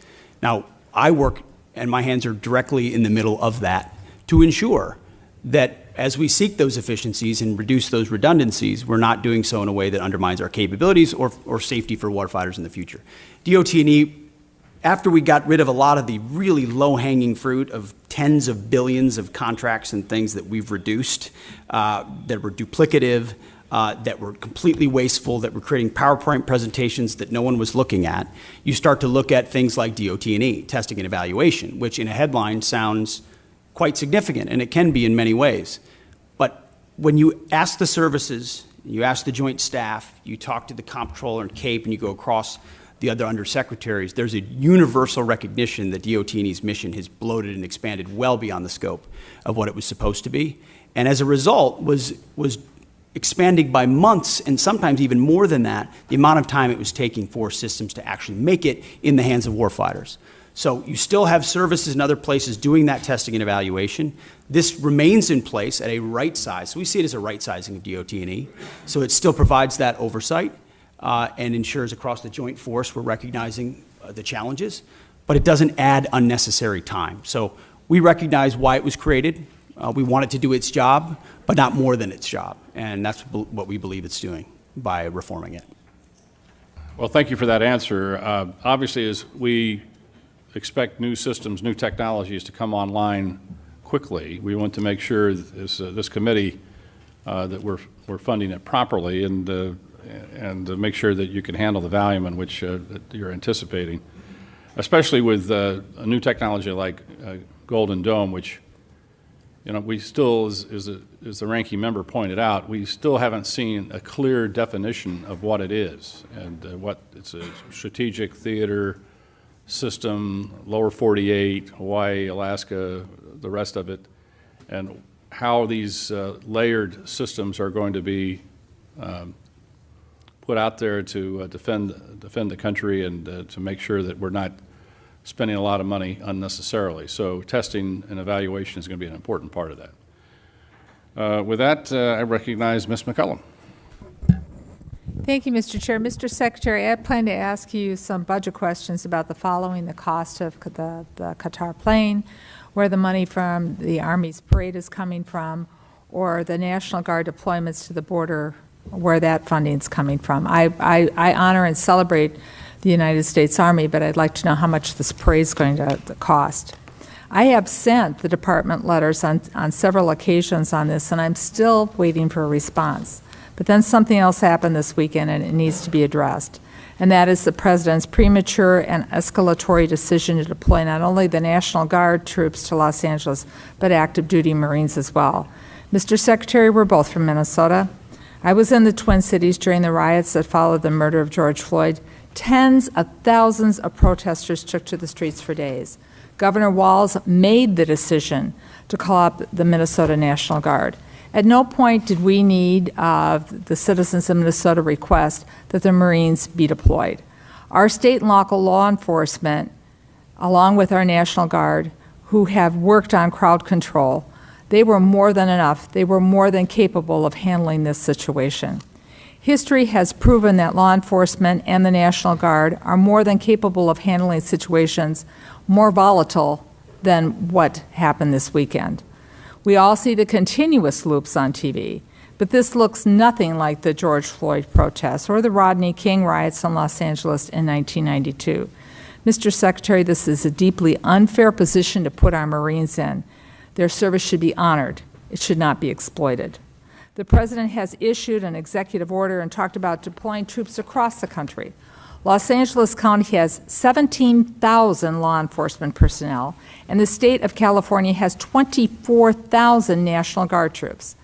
S1: Now, I work, and my hands are directly in the middle of that, to ensure that as we seek those efficiencies and reduce those redundancies, we're not doing so in a way that undermines our capabilities or safety for warfighters in the future. DOT&E, after we got rid of a lot of the really low-hanging fruit of tens of billions of contracts and things that we've reduced that were duplicative, that were completely wasteful, that were creating PowerPoint presentations that no one was looking at, you start to look at things like DOT&E, testing and evaluation, which in a headline sounds quite significant, and it can be in many ways. But when you ask the services, you ask the joint staff, you talk to the comptroller and CAPE, and you go across the other undersecretaries, there's a universal recognition that DOT&E's mission has bloated and expanded well beyond the scope of what it was supposed to be. And as a result, was expanding by months, and sometimes even more than that, the amount of time it was taking for systems to actually make it in the hands of warfighters. So you still have services in other places doing that testing and evaluation. This remains in place at a right size. So we see it as a right sizing of DOT&E. So it still provides that oversight and ensures across the joint force we're recognizing the challenges, but it doesn't add unnecessary time. So we recognize why it was created. We want it to do its job, but not more than its job. And that's what we believe it's doing by reforming it.
S3: Well, thank you for that answer. Obviously, as we expect new systems, new technologies to come online quickly, we want to make sure this committee that we're funding it properly and to make sure that you can handle the volume in which that you're anticipating, especially with a new technology like Golden Dome, which we still, as the ranking member pointed out, we still haven't seen a clear definition of what it is and what it's a strategic theater system, lower 48, Hawaii, Alaska, the rest of it, and how these layered systems are going to be put out there to defend the country and to make sure that we're not spending a lot of money unnecessarily. So testing and evaluation is going to be an important part of that. With that, I recognize Ms. McCollum.
S2: Thank you, Mr. Chair. Mr. Secretary, I plan to ask you some budget questions about the following: the cost of the Qatar plane, where the money from the Army's parade is coming from, or the National Guard deployments to the border, where that funding is coming from. I honor and celebrate the United States Army, but I'd like to know how much this parade is going to cost. I have sent the department letters on several occasions on this, and I'm still waiting for a response. But then something else happened this weekend, and it needs to be addressed, and that is the President's premature and escalatory decision to deploy not only the National Guard troops to Los Angeles, but active duty Marines as well. Mr. Secretary, we're both from Minnesota. I was in the Twin Cities during the riots that followed the murder of George Floyd. Tens of thousands of protesters took to the streets for days. Governor Walz made the decision to call up the Minnesota National Guard. At no point did we need the citizens of Minnesota request that the Marines be deployed. Our state and local law enforcement, along with our National Guard, who have worked on crowd control, they were more than enough. They were more than capable of handling this situation. History has proven that law enforcement and the National Guard are more than capable of handling situations more volatile than what happened this weekend. We all see the continuous loops on TV, but this looks nothing like the George Floyd protests or the Rodney King riots in Los Angeles in 1992. Mr. Secretary, this is a deeply unfair position to put our Marines in. Their service should be honored. It should not be exploited. The President has issued an executive order and talked about deploying troops across the country. Los Angeles County has 17,000 law enforcement personnel, and the state of California has 24,000 National Guard troops.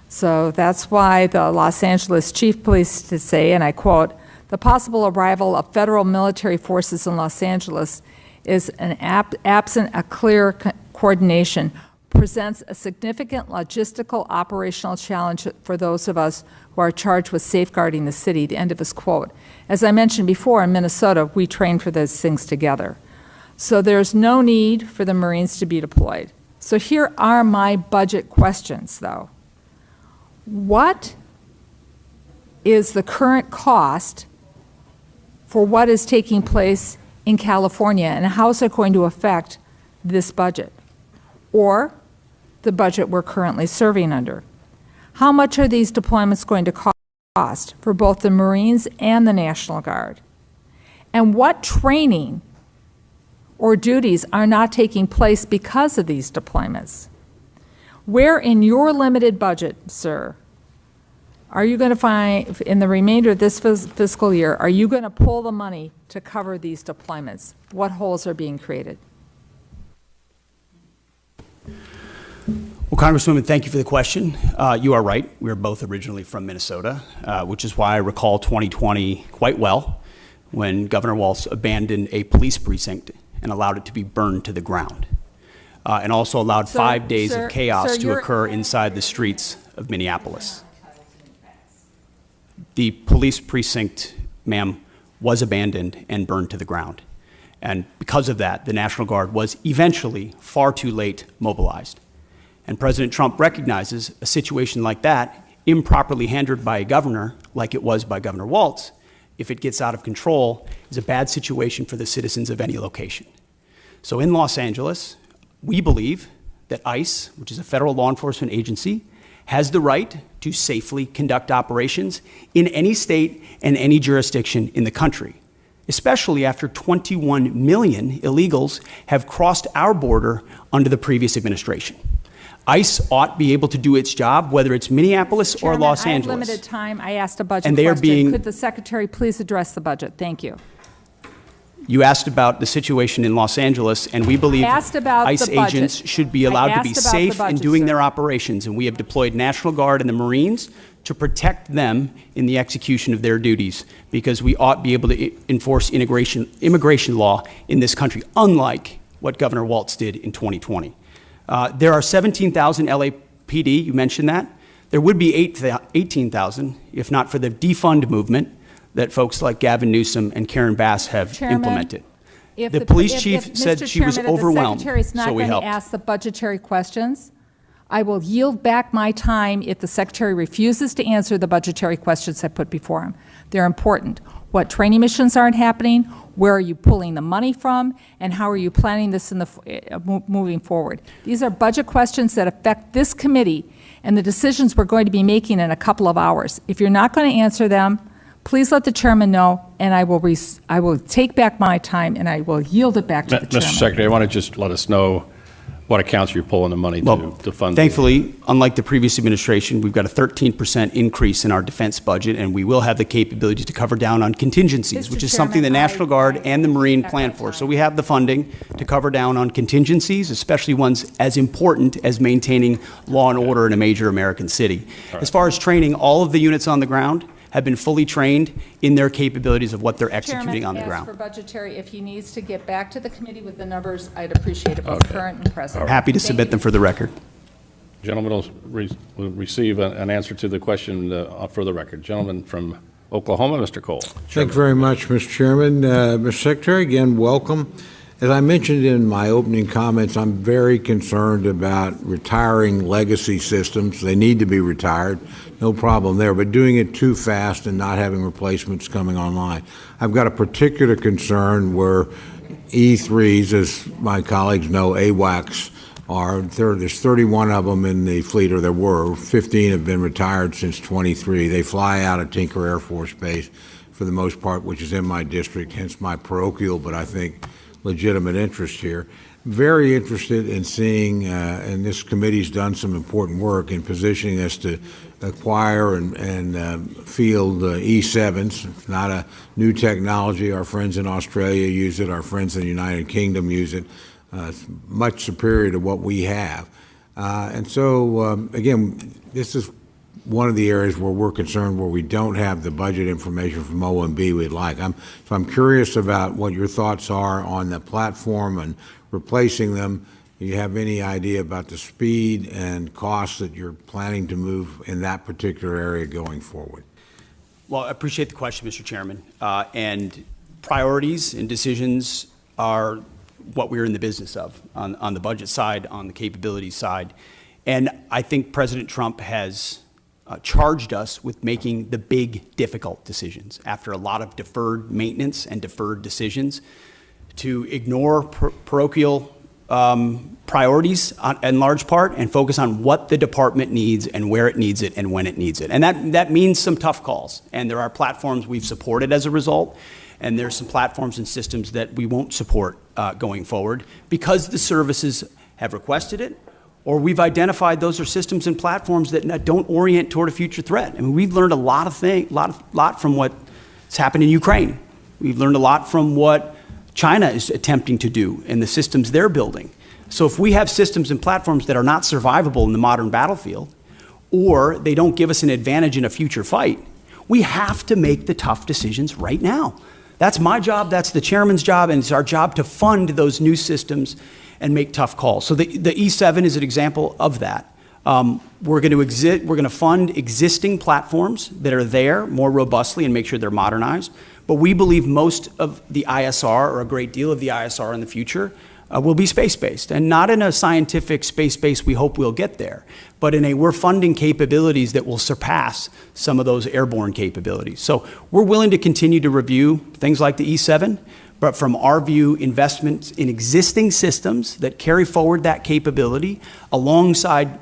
S2: So that's why the Los Angeles Chief of Police to say, and I quote, "The possible arrival of federal military forces in Los Angeles is absent a clear coordination, presents a significant logistical operational challenge for those of us who are charged with safeguarding the city," the end of his quote. As I mentioned before, in Minnesota, we train for those things together. So there's no need for the Marines to be deployed. So here are my budget questions, though. What is the current cost for what is taking place in California, and how is it going to affect this budget? Or the budget we're currently serving under? How much are these deployments going to cost for both the Marines and the National Guard? And what training or duties are not taking place because of these deployments? Where in your limited budget, sir, Are you going to find, in the remainder of this fiscal year, are you going to pull the money to cover these deployments? What holes are being created?
S1: Well, Congresswoman, thank you for the question. You are right. We are both originally from Minnesota, which is why I recall 2020 quite well, when Governor Walz abandoned a police precinct and allowed it to be burned to the ground, and also allowed 5 days of chaos to occur inside the streets of Minneapolis. The police precinct, ma'am, was abandoned and burned to the ground. And because of that, the National Guard was eventually far too late mobilized. And President Trump recognizes a situation like that, improperly handled by a governor, like it was by Governor Walz, if it gets out of control, is a bad situation for the citizens of any location. So in Los Angeles, we believe that ICE, which is a federal law enforcement agency, has the right to safely conduct operations in any state and any jurisdiction in the country, especially after 21 million illegals have crossed our border under the previous administration. ICE ought to be able to do its job, whether it's Minneapolis or Los Angeles.
S2: I have limited time. I asked a budget
S1: And they are
S2: question. Could the Secretary please address the budget? Thank you.
S1: You asked about the situation in Los Angeles, and we believe ICE agents should be allowed to be safe in doing their operations, and we have deployed National Guard and the Marines to protect them in the execution of their duties, because we ought to be able to enforce immigration law in this country, unlike what Governor Walz did in 2020. There are 17,000 LAPD, you mentioned that. There would be 18,000 if not for the defund movement that folks like Gavin Newsom and Karen Bass have implemented. The police chief said she was overwhelmed, so we helped.
S2: If the Secretary is not going to ask the budgetary questions, I will yield back my time if the Secretary refuses to answer the budgetary questions I put before him. They're important. What training missions aren't happening? Where are you pulling the money from? And how are you planning this in the moving forward? These are budget questions that affect this committee and the decisions we're going to be making in a couple of hours. If you're not going to answer them, please let the chairman know, and I will take back my time and I will yield it back to the chairman.
S3: Mr. Secretary, I want to just let us know what accounts you're pulling the money to fund.
S1: Thankfully, unlike the previous administration, we've got a 13% increase in our defense budget, and we will have the capability to cover down on contingencies, which is something the National Guard and the Marine plan for. So we have the funding to cover down on contingencies, especially ones as important as maintaining law and order in a major American city. As far as training, all of the units on the ground have been fully trained in their capabilities of what they're executing on the ground.
S2: For budgetary, if he needs to get back to the committee with the numbers, I'd appreciate it, both current and present.
S1: Happy to submit them for the record.
S3: Gentlemen will receive an answer to the question for the record. Gentleman from Oklahoma, Mr. Cole.
S8: Thank you very much, Mr. Chairman. Mr. Secretary, again, welcome. As I mentioned in my opening comments, I'm very concerned about retiring legacy systems. They need to be retired, no problem there, but doing it too fast and not having replacements coming online. I've got a particular concern where E3s, as my colleagues know, AWACS are. There's 31 of them in the fleet, or there were. 15 have been retired since 23. They fly out of Tinker Air Force Base for the most part, which is in my district, hence my parochial, but I think legitimate interest here. Very interested in seeing, and this committee's done some important work in positioning us to acquire and field E7s. It's not a new technology. Our friends in Australia use it. Our friends in the United Kingdom use it. It's much superior to what we have. And so, again, this is one of the areas where we're concerned, where we don't have the budget information from OMB we'd like. So I'm curious about what your thoughts are on the platform and replacing them. Do you have any idea about the speed and costs that you're planning to move in that particular area going forward?
S1: Well, I appreciate the question, Mr. Chairman. And priorities and decisions are what we're in the business of on the budget side, on the capability side. And I think President Trump has charged us with making the big, difficult decisions after a lot of deferred maintenance and deferred decisions, to ignore parochial priorities in large part and focus on what the department needs and where it needs it and when it needs it. And that means some tough calls. And there are platforms we've supported as a result, and there's some platforms and systems that we won't support going forward because the services have requested it Or we've identified those are systems and platforms that don't orient toward a future threat. I mean, we've learned a lot from what's happened in Ukraine. We've learned a lot from what China is attempting to do and the systems they're building. So if we have systems and platforms that are not survivable in the modern battlefield, or they don't give us an advantage in a future fight, we have to make the tough decisions right now. That's my job, that's the chairman's job, and it's our job to fund those new systems and make tough calls. So the E7 is an example of that. We're going to fund existing platforms that are there more robustly and make sure they're modernized. But we believe most of the ISR, or a great deal of the ISR in the future, will be space-based, and not in a scientific space-based, we hope we'll get there, but in we're funding capabilities that will surpass some of those airborne capabilities. So we're willing to continue to review things like the E7, but from our view, investments in existing systems that carry forward that capability alongside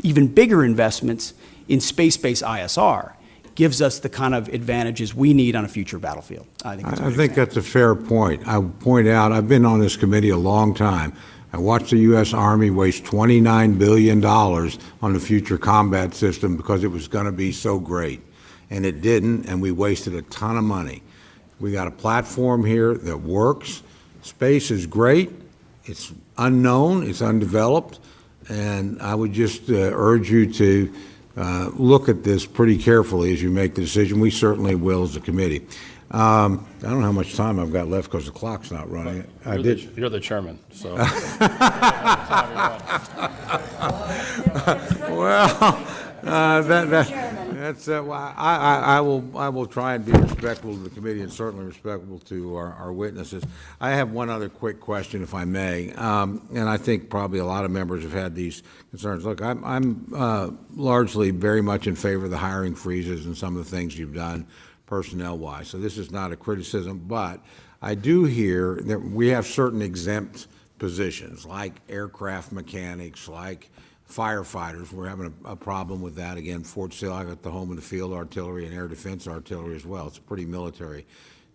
S1: even bigger investments in space-based ISR gives us the kind of advantages we need on a future battlefield. I think
S8: that's a fair point. I point out, I've been on this committee a long time. I watched the U.S. Army waste $29 billion on the future combat system because it was going to be so great. And it didn't, and we wasted a ton of money. We got a platform here that works. Space is great. It's unknown. It's undeveloped. And I would just urge you to look at this pretty carefully as you make the decision. We certainly will as a committee. I don't know how much time I've got left because the clock's not running.
S3: You're the chairman, so.
S8: Well, I will try and be respectful to the committee and certainly respectful to our witnesses. I have one other quick question, if I may, and I think probably a lot of members have had these concerns. Look, I'm largely very much in favor of the hiring freezes and some of the things you've done personnel-wise. So this is not a criticism, but I do hear that we have certain exempt positions, like aircraft mechanics, like firefighters. We're having a problem with that. Again, Fort Sill, I got the home and the field artillery and air defense artillery as well. It's a pretty military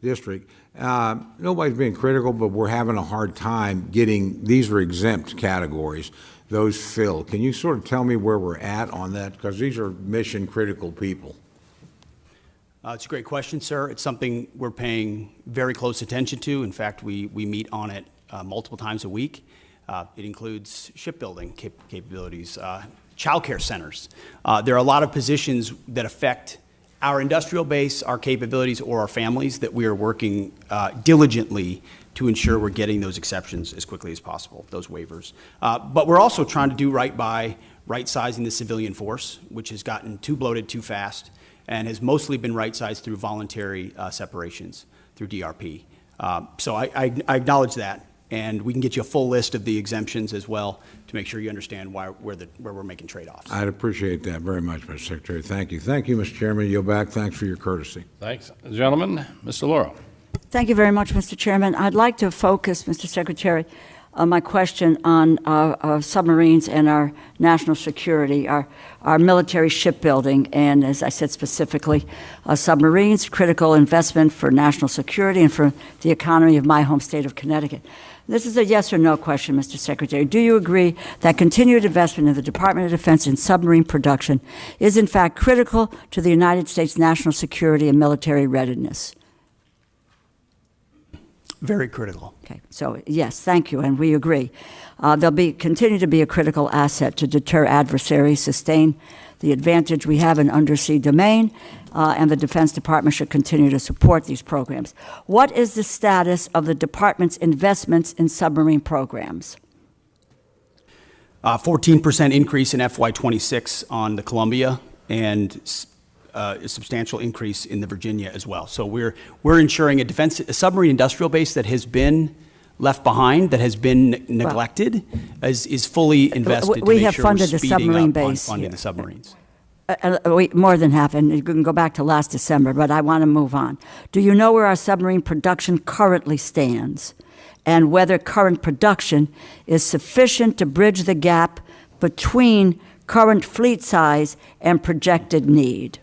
S8: district. Nobody's being critical, but we're having a hard time getting, these are exempt categories, those filled. Can you sort of tell me where we're at on that? Because these are mission critical people.
S1: It's a great question, sir. It's something we're paying very close attention to. In fact, we meet on it multiple times a week. It includes shipbuilding capabilities, child care centers. There are a lot of positions that affect our industrial base, our capabilities, or our families that we are working diligently to ensure we're getting those exceptions as quickly as possible, those waivers. But we're also trying to do right by right-sizing the civilian force, which has gotten too bloated too fast and has mostly been right-sized through voluntary separations through DRP. So I acknowledge that. And we can get you a full list of the exemptions as well to make sure you understand where we're making trade-offs.
S8: I'd appreciate that very much, Mr. Secretary. Thank you. Thank you, Mr. Chairman. Yield back. Thanks for your courtesy.
S3: Thanks. Gentlemen, Mr. Lauro.
S4: Thank you very much, Mr. Chairman. I'd like to focus, Mr. Secretary, my question on submarines and our national security, our military shipbuilding, and as I said specifically, submarines, critical investment for national security and for the economy of my home state of Connecticut. This is a yes or no question, Mr. Secretary. Do you agree that continued investment in the Department of Defense in submarine production is in fact critical to the United States national security and military readiness?
S1: Very critical.
S4: Okay, so yes, thank you, and we agree. They'll continue to be a critical asset to deter adversaries, sustain the advantage we have in undersea domain, and the Defense Department should continue to support these programs. What is the status of the Department's investments in submarine programs?
S1: 14% increase in FY26 on the Columbia, and a substantial increase in the Virginia as well. So we're ensuring a submarine industrial base that has been left behind, that has been neglected, is fully invested.
S4: We
S1: to
S4: have
S1: make sure
S4: funded
S1: we're
S4: the submarine
S1: on
S4: base
S1: funding
S4: here.
S1: the submarines.
S4: More than half, and you can go back to last December, but I want to move on. Do you know where our submarine production currently stands, and whether current production is sufficient to bridge the gap between current fleet size and projected need?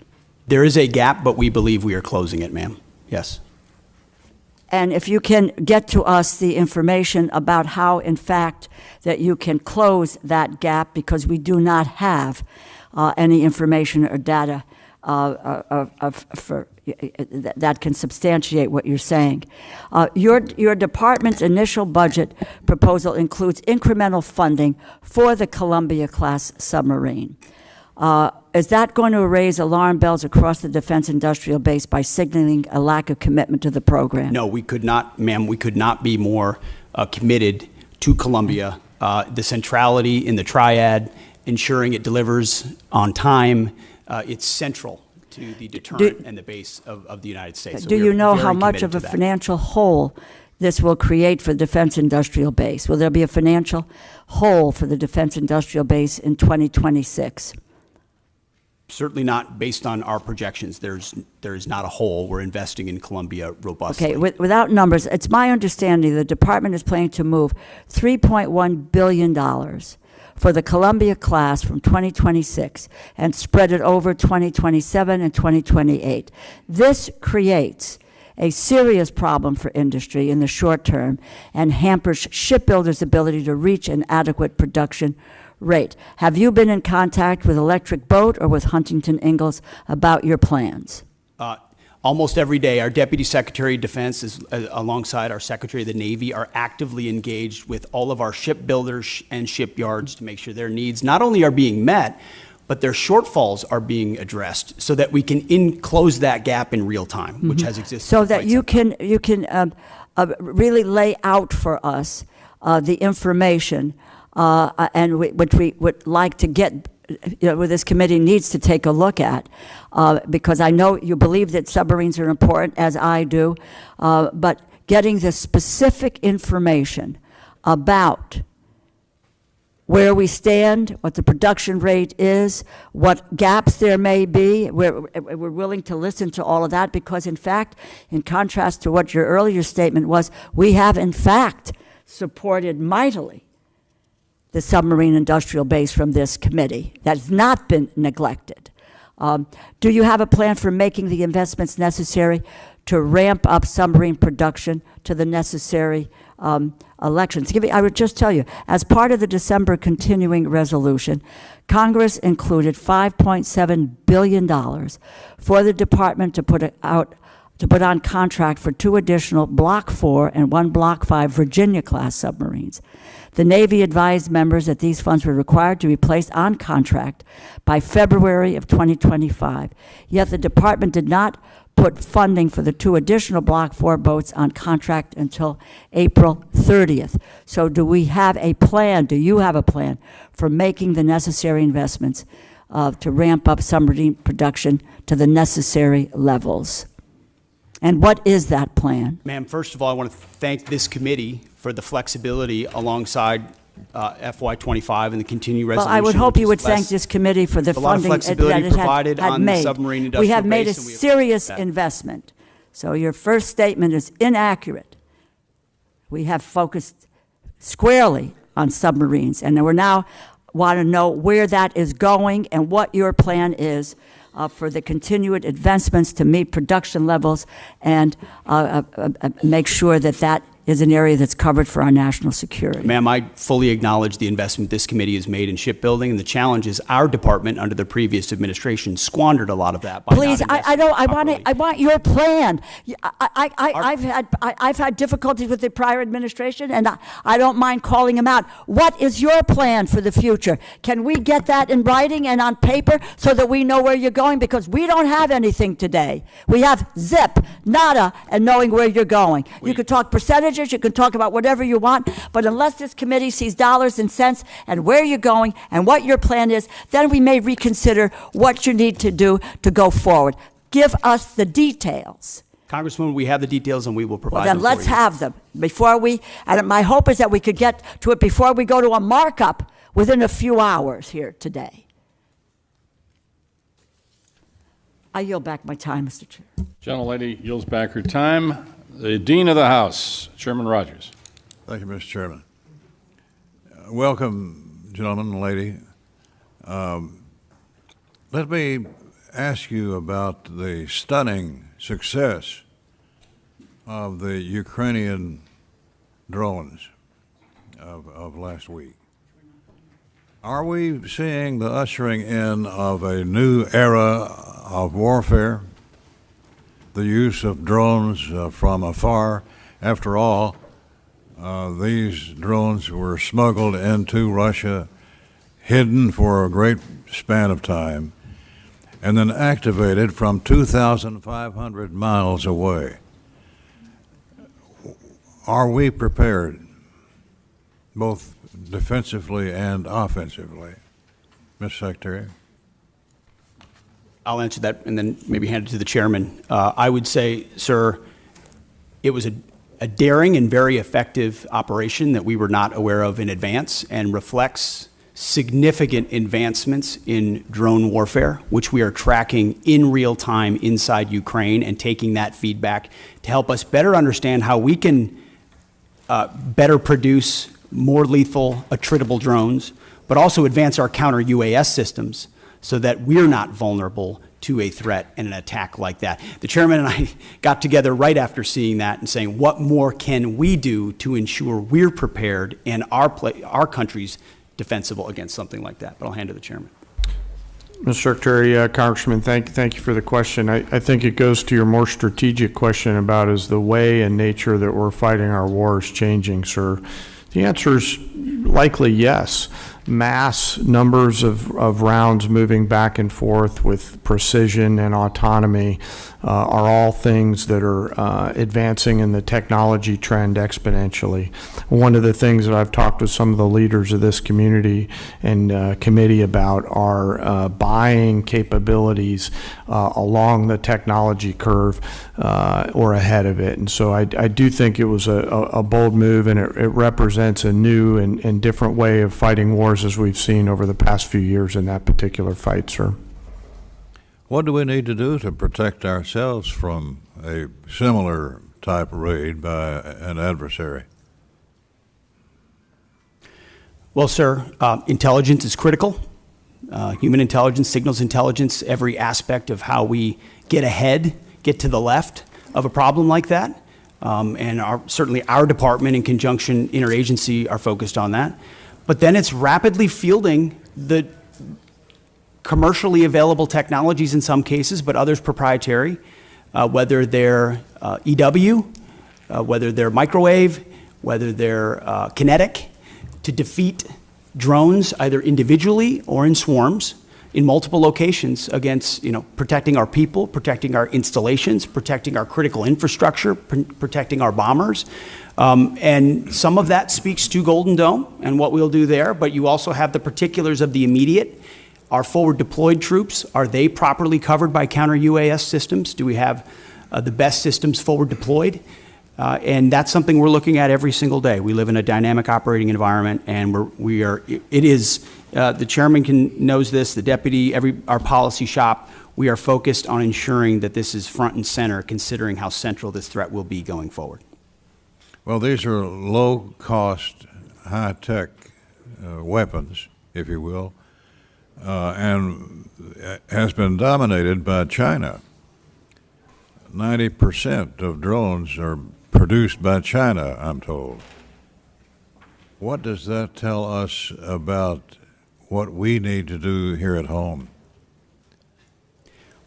S1: There is a gap, but we believe we are closing it, ma'am. Yes.
S4: And if you can get to us the information about how, in fact, that you can close that gap, because we do not have any information or data that can substantiate what you're saying. Your department's initial budget proposal includes incremental funding for the Columbia-class submarine. Is that going to raise alarm bells across the defense industrial base by signaling a lack of commitment to the program?
S1: No, we could not, ma'am, we could not be more committed to Columbia. The centrality in the triad, ensuring it delivers on time, it's central to the deterrent and the base of the United States. So
S4: do you know how much
S1: committed
S4: of a
S1: to that.
S4: financial hole this will create for the defense industrial base? Will there be a financial hole for the defense industrial base in 2026?
S1: Certainly not based on our projections. There is not a hole. We're investing in Columbia robustly.
S4: Okay, without numbers, it's my understanding the department is planning to move $3.1 billion for the Columbia class from 2026 and spread it over 2027 and 2028. This creates a serious problem for industry in the short term and hampers shipbuilders' ability to reach an adequate production rate. Have you been in contact with Electric Boat or with Huntington Ingalls about your plans?
S1: Almost every day, our Deputy Secretary of Defense, alongside our Secretary of the Navy, are actively engaged with all of our shipbuilders and shipyards to make sure their needs not only are being met, but their shortfalls are being addressed so that we can close that gap in real time, which has existed.
S4: So
S1: for
S4: that
S1: quite
S4: you
S1: some
S4: can really lay out for us the information and which we would like to get, where this committee needs to take a look at, because I know you believe that submarines are important, as I do, but getting the specific information about where we stand, what the production rate is, what gaps there may be. We're willing to listen to all of that because, in fact, in contrast to what your earlier statement was, we have, in fact, supported mightily the submarine industrial base from this committee. That's not been neglected. Do you have a plan for making the investments necessary to ramp up submarine production to the necessary elections? I would just tell you, as part of the December continuing resolution, Congress included $5.7 billion for the department to put on contract for 2 additional Block 4 and 1 Block 5 Virginia-class submarines. The Navy advised members that these funds were required to be placed on contract by February of 2025, yet the department did not put funding for the 2 additional Block 4 boats on contract until April 30th. So do we have a plan, do you have a plan for making the necessary investments to ramp up submarine production to the necessary levels? And what is that plan?
S1: Ma'am, first of all, I want to thank this committee for the flexibility alongside FY25 and the continued resolution.
S4: Well, I would hope
S1: which
S4: you
S1: is
S4: would thank this committee for the
S1: a lot of
S4: funding that
S1: flexibility
S4: it
S1: provided
S4: had
S1: on the
S4: made.
S1: submarine industrial
S4: We have made a
S1: base, and we have-
S4: serious
S1: that.
S4: investment. So your first statement is inaccurate. We have focused squarely on submarines, and we now want to know where that is going and what your plan is for the continued advancements to meet production levels and make sure that that is an area that's covered for our national security.
S1: Ma'am, I fully acknowledge the investment this committee has made in shipbuilding, and the challenge is our department under the previous administration squandered a lot of that by
S4: Please,
S1: not
S4: I don't.
S1: investing
S4: I want your plan.
S1: properly.
S4: I've had difficulties with the prior administration, and I don't mind calling them out. What is your plan for the future? Can we get that in writing and on paper so that we know where you're going? Because we don't have anything today. We have zip, nada, and knowing where you're going. You could talk percentages, you can talk about whatever you want, but unless this committee sees dollars and cents and where you're going and what your plan is, then we may reconsider what you need to do to go forward. Give us the details.
S1: Congresswoman, we have the details and we will provide
S4: Well, then
S1: them
S4: let's
S1: for you.
S4: have them before we, and my hope is that we could get to it before we go to a markup within a few hours here today. I yield back my time, Mr. Chair.
S3: Gentlelady yields back her time. The Dean of the House, Chairman Rogers.
S9: Thank you, Mr. Chairman. Welcome, gentlemen and lady. Let me ask you about the stunning success of the Ukrainian drones of last week. Are we seeing the ushering in of a new era of warfare? The use of drones from afar. After all, these drones were smuggled into Russia, hidden for a great span of time, and then activated from 2,500 miles away. Are we prepared, both defensively and offensively? Mr. Secretary?
S1: I'll answer that and then maybe hand it to the chairman. I would say, sir, it was a daring and very effective operation that we were not aware of in advance and reflects significant advancements in drone warfare, which we are tracking in real time inside Ukraine and taking that feedback to help us better understand how we can better produce more lethal, attritable drones, but also advance our counter-UAS systems so that we're not vulnerable to a threat and an attack like that. The chairman and I got together right after seeing that and saying, what more can we do to ensure we're prepared and our country's defensible against something like that? But I'll hand to the chairman.
S5: Mr. Secretary, Congressman, thank you for the question. I think it goes to your more strategic question about is the way and nature that we're fighting our wars changing, sir? The answer is likely yes. Mass numbers of rounds moving back and forth with precision and autonomy are all things that are advancing in the technology trend exponentially. One of the things that I've talked with some of the leaders of this community and committee about are buying capabilities along the technology curve or ahead of it. And so I do think it was a bold move, and it represents a new and different way of fighting wars as we've seen over the past few years in that particular fight, sir.
S9: What do we need to do to protect ourselves from a similar type raid by an adversary?
S1: Well, sir, intelligence is critical. Human intelligence, signals intelligence, every aspect of how we get ahead, get to the left of a problem like that. And certainly our department in conjunction, interagency, are focused on that. But then it's rapidly fielding the commercially available technologies in some cases, but others proprietary, whether they're EW, whether they're microwave, whether they're kinetic, to defeat drones either individually or in swarms in multiple locations against, protecting our people, protecting our installations, protecting our critical infrastructure, protecting our bombers. And some of that speaks to Golden Dome and what we'll do there, but you also have the particulars of the immediate. Our forward deployed troops, are they properly covered by counter-UAS systems? Do we have the best systems forward deployed? And that's something we're looking at every single day. We live in a dynamic operating environment, and the chairman knows this, the deputy, our policy shop, we are focused on ensuring that this is front and center, considering how central this threat will be going forward.
S9: Well, these are low-cost, high-tech weapons, if you will, and has been dominated by China. 90% of drones are produced by China, I'm told. What does that tell us about what we need to do here at home?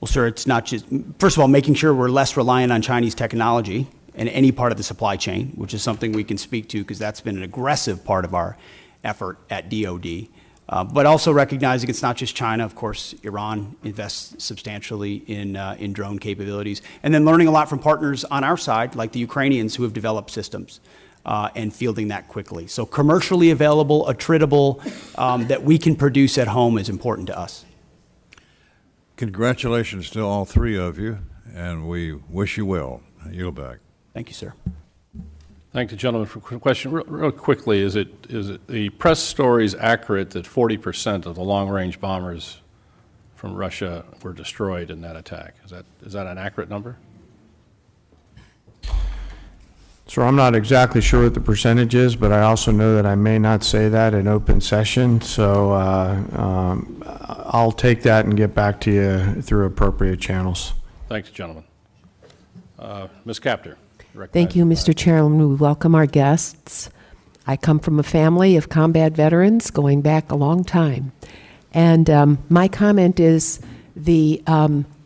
S1: Well, sir, it's not just, first of all, making sure we're less reliant on Chinese technology in any part of the supply chain, which is something we can speak to because that's been an aggressive part of our effort at DOD. But also recognizing it's not just China. Of course, Iran invests substantially in drone capabilities. And then learning a lot from partners on our side, like the Ukrainians who have developed systems and fielding that quickly. So commercially available, attritable, that we can produce at home is important to us.
S9: Congratulations to all three of you, and we wish you well. I yield back.
S1: Thank you, sir.
S3: Thank the gentleman for the question. Real quickly, is it the press stories accurate that 40% of the long-range bombers from Russia were destroyed in that attack? Is that an accurate number?
S5: So I'm not exactly sure what the percentage is, but I also know that I may not say that in open session. So I'll take that and get back to you through appropriate channels.
S3: Thanks, gentlemen. Ms. Capter.
S10: Thank you, Mr. Chairman. We welcome our guests. I come from a family of combat veterans going back a long time. And my comment is the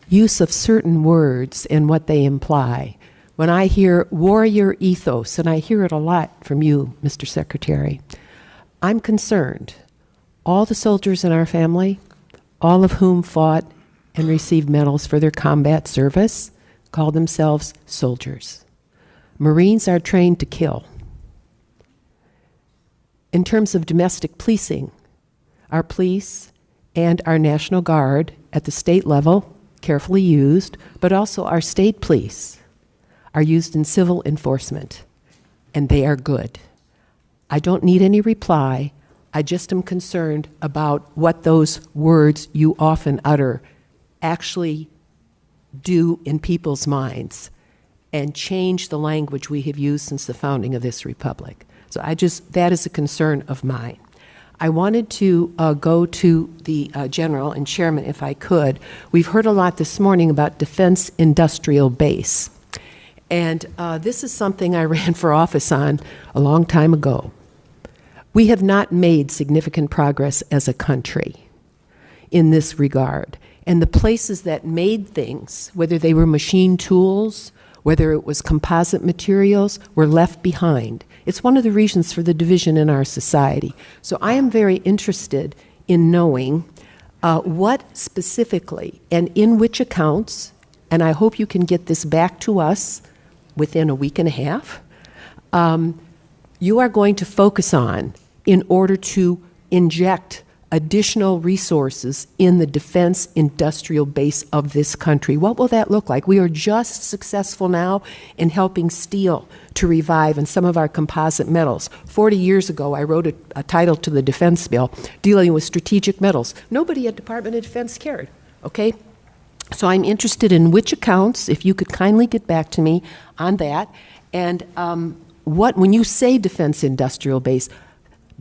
S10: use of certain words and what they imply. When I hear warrior ethos, and I hear it a lot from you, Mr. Secretary, I'm concerned. All the soldiers in our family, all of whom fought and received medals for their combat service, call themselves soldiers. Marines are trained to kill. In terms of domestic policing, our police and our National Guard at the state level, carefully used, but also our state police are used in civil enforcement, and they are good. I don't need any reply. I just am concerned about what those words you often utter actually do in people's minds and change the language we have used since the founding of this republic. So that is a concern of mine. I wanted to go to the General and Chairman, if I could. We've heard a lot this morning about Defense Industrial Base. And this is something I ran for office on a long time ago. We have not made significant progress as a country in this regard. And the places that made things, whether they were machine tools, whether it was composite materials, were left behind. It's one of the reasons for the division in our society. So I am very interested in knowing what specifically and in which accounts, and I hope you can get this back to us within a week and a half, you are going to focus on in order to inject additional resources in the defense industrial base of this country. What will that look like? We are just successful now in helping steel to revive and some of our composite metals. 40 years ago, I wrote a title to the defense bill dealing with strategic metals. Nobody at Department of Defense cared, okay? So I'm interested in which accounts, if you could kindly get back to me on that, and when you say defense industrial base,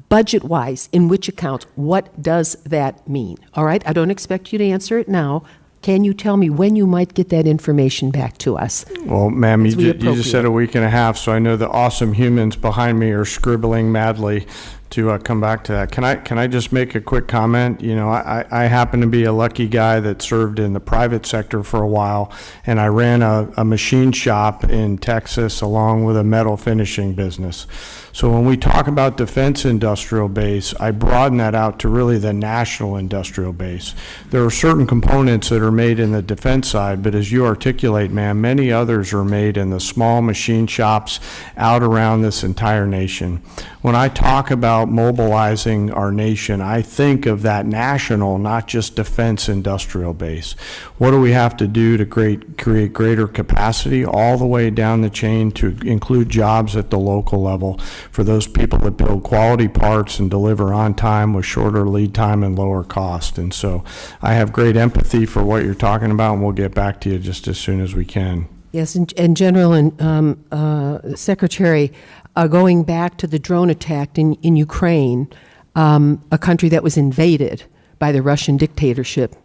S10: budget-wise, in which accounts, what does that mean? All right, I don't expect you to answer it now. Can you tell me when you might get that information back to us?
S5: Well, ma'am, you just said a week and a half, so I know the awesome humans behind me are scribbling madly to come back to that. Can I just make a quick comment? You know, I happen to be a lucky guy that served in the private sector for a while, and I ran a machine shop in Texas along with a metal finishing business. So when we talk about defense industrial base, I broaden that out to really the national industrial base. There are certain components that are made in the defense side, but as you articulate, ma'am, many others are made in the small machine shops out around this entire nation. When I talk about mobilizing our nation, I think of that national, not just defense industrial base. What do we have to do to create greater capacity all the way down the chain to include jobs at the local level for those people that build quality parts and deliver on time with shorter lead time and lower cost? And so I have great empathy for what you're talking about, and we'll get back to you just as soon as we can.
S10: Yes, and General and Secretary, going back to the drone attack in Ukraine, a country that was invaded by the Russian dictatorship,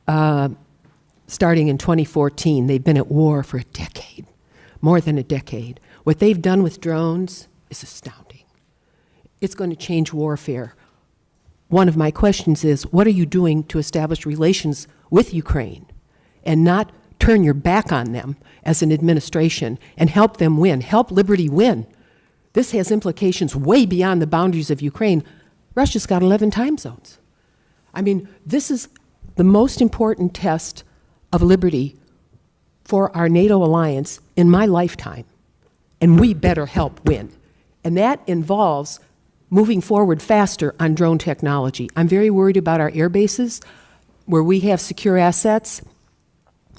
S10: starting in 2014. They've been at war for a decade, more than a decade. What they've done with drones is astounding. It's going to change warfare. One of my questions is, what are you doing to establish relations with Ukraine and not turn your back on them as an administration and help them win, help liberty win? This has implications way beyond the boundaries of Ukraine. Russia's got 11 time zones. I mean, this is the most important test of liberty for our NATO alliance in my lifetime, and we better help win. And that involves moving forward faster on drone technology. I'm very worried about our air bases where we have secure assets.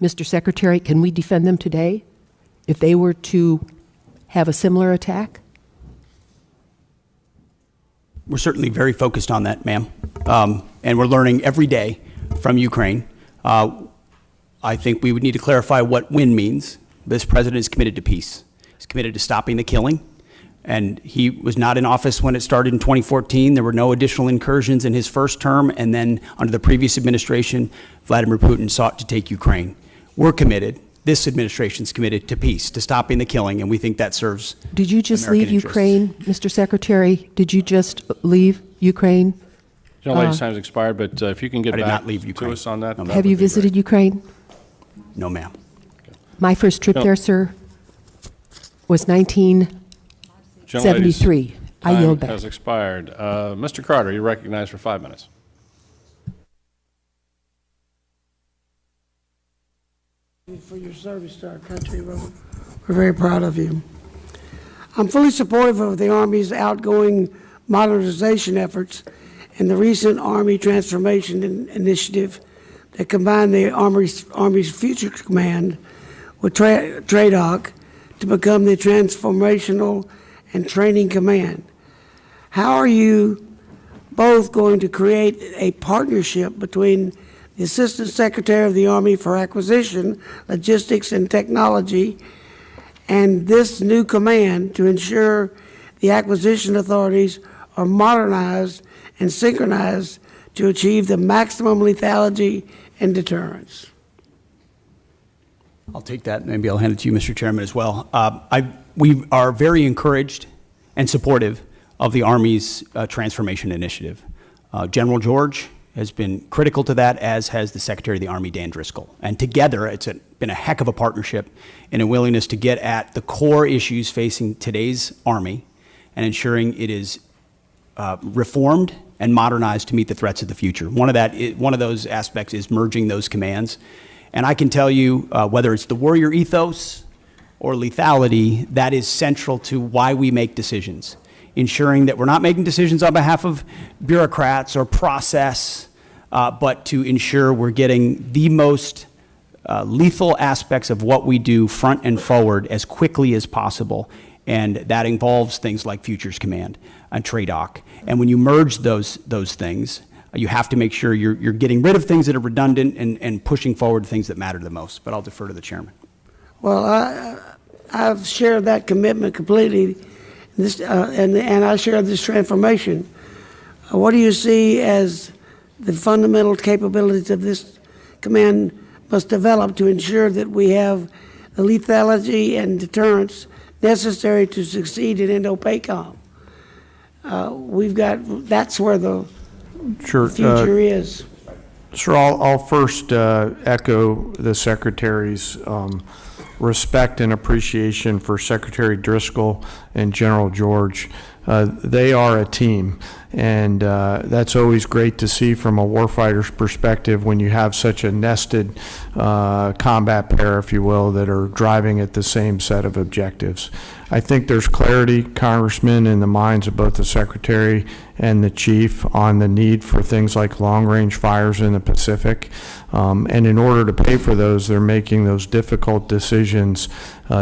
S10: Mr. Secretary, can we defend them today if they were to have a similar attack?
S1: We're certainly very focused on that, ma'am. And we're learning every day from Ukraine. I think we would need to clarify what win means. This president is committed to peace. He's committed to stopping the killing. And he was not in office when it started in 2014. There were no additional incursions in his first term. And then under the previous administration, Vladimir Putin sought to take Ukraine. We're committed. this administration's committed to peace, to stopping the killing, and we think that serves
S10: Did you just
S1: American
S10: leave
S1: interests.
S10: Ukraine, Mr. Secretary? Did you just leave Ukraine?
S3: Young lady's time has expired, but if you can get
S1: I did
S3: back
S1: not leave
S3: to
S1: Ukraine.
S3: us on that.
S1: No,
S3: that
S10: Have
S3: would
S10: you
S3: be great.
S10: visited Ukraine?
S1: No, ma'am.
S10: My first trip
S3: No.
S10: there, sir, was
S3: Young lady's
S10: 1973. I
S3: time
S10: yield back.
S3: has expired. Mr. Carter, you're recognized for 5 minutes.
S11: For your service to our country. We're very proud of you. I'm fully supportive of the Army's outgoing modernization efforts and the recent Army Transformation Initiative that combined the Army's Future Command with TRADOC to become the Transformational and Training Command. How are you both going to create a partnership between the Assistant Secretary of the Army for Acquisition, Logistics, and Technology, and this new command to ensure the acquisition authorities are modernized and synchronized to achieve the maximum lethality and deterrence?
S1: I'll take that. Maybe I'll hand it to you, Mr. Chairman, as well. We are very encouraged and supportive of the Army's transformation initiative. General George has been critical to that, as has the Secretary of the Army, Dan Driscoll. And together, it's been a heck of a partnership and a willingness to get at the core issues facing today's Army and ensuring it is reformed and modernized to meet the threats of the future. One of those aspects is merging those commands. And I can tell you, whether it's the warrior ethos or lethality, that is central to why we make decisions. Ensuring that we're not making decisions on behalf of bureaucrats or process, but to ensure we're getting the most lethal aspects of what we do front and forward as quickly as possible. And that involves things like Futures Command and TRADOC. And when you merge those things, you have to make sure you're getting rid of things that are redundant and pushing forward things that matter the most. But I'll defer to the chairman.
S11: Well, I've shared that commitment completely, and I share this transformation. What do you see as the fundamental capabilities of this command must develop to ensure that we have the lethality and deterrence necessary to succeed in Indo-PACOM? That's where the
S5: Sure.
S11: future is.
S5: Sir, I'll first echo the Secretary's respect and appreciation for Secretary Driscoll and General George. They are a team, and that's always great to see from a warfighter's perspective when you have such a nested combat pair, if you will, that are driving at the same set of objectives. I think there's clarity, Congressman, in the minds of both the Secretary and the Chief on the need for things like long-range fires in the Pacific. And in order to pay for those, they're making those difficult decisions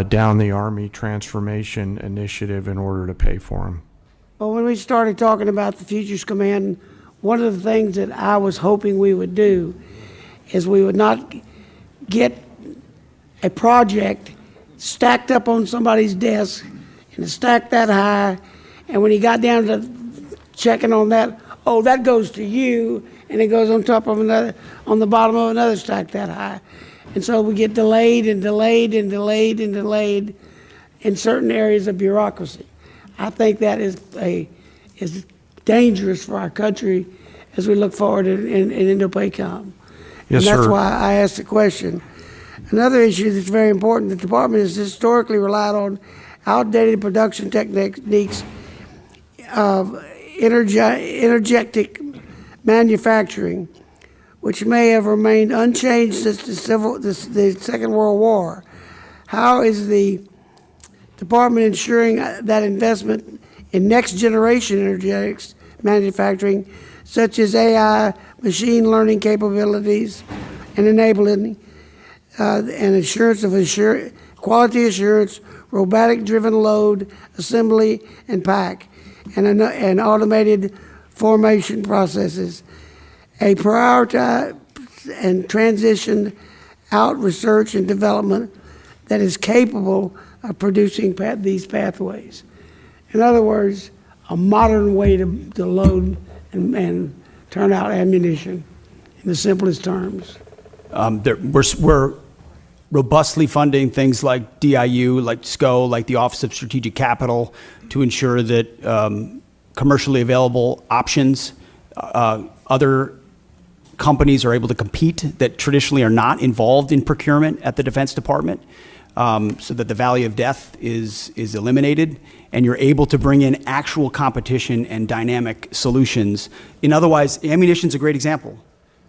S5: down the Army Transformation Initiative in order to pay for them.
S11: Well, when we started talking about the Futures Command, one of the things that I was hoping we would do is we would not get a project stacked up on somebody's desk and stacked that high, and when he got down to checking on that, oh, that goes to you, and it goes on top of another, on the bottom of another stack that high. And so we get delayed and delayed and delayed and delayed in certain areas of bureaucracy. I think that is dangerous for our country as we look forward in Indo-PACOM.
S5: Yes,
S11: and that's
S5: sir.
S11: why I asked the question. Another issue that's very important, the department has historically relied on outdated production techniques of energetic manufacturing, which may have remained unchanged since the Second World War. How is the department ensuring that investment in next-generation energetics manufacturing, such as AI, machine learning capabilities, and enabling and assurance of quality assurance, robotic-driven load, assembly, and pack, and automated formation processes, a prioritize and transition out research and development that is capable of producing these pathways. In other words, a modern way to load and turn out ammunition in the simplest terms.
S1: We're robustly funding things like DIU, like SCO, like the Office of Strategic Capital, to ensure that commercially available options, other companies are able to compete that traditionally are not involved in procurement at the Defense Department, so that the valley of death is eliminated, and you're able to bring in actual competition and dynamic solutions. Otherwise, ammunition's a great example.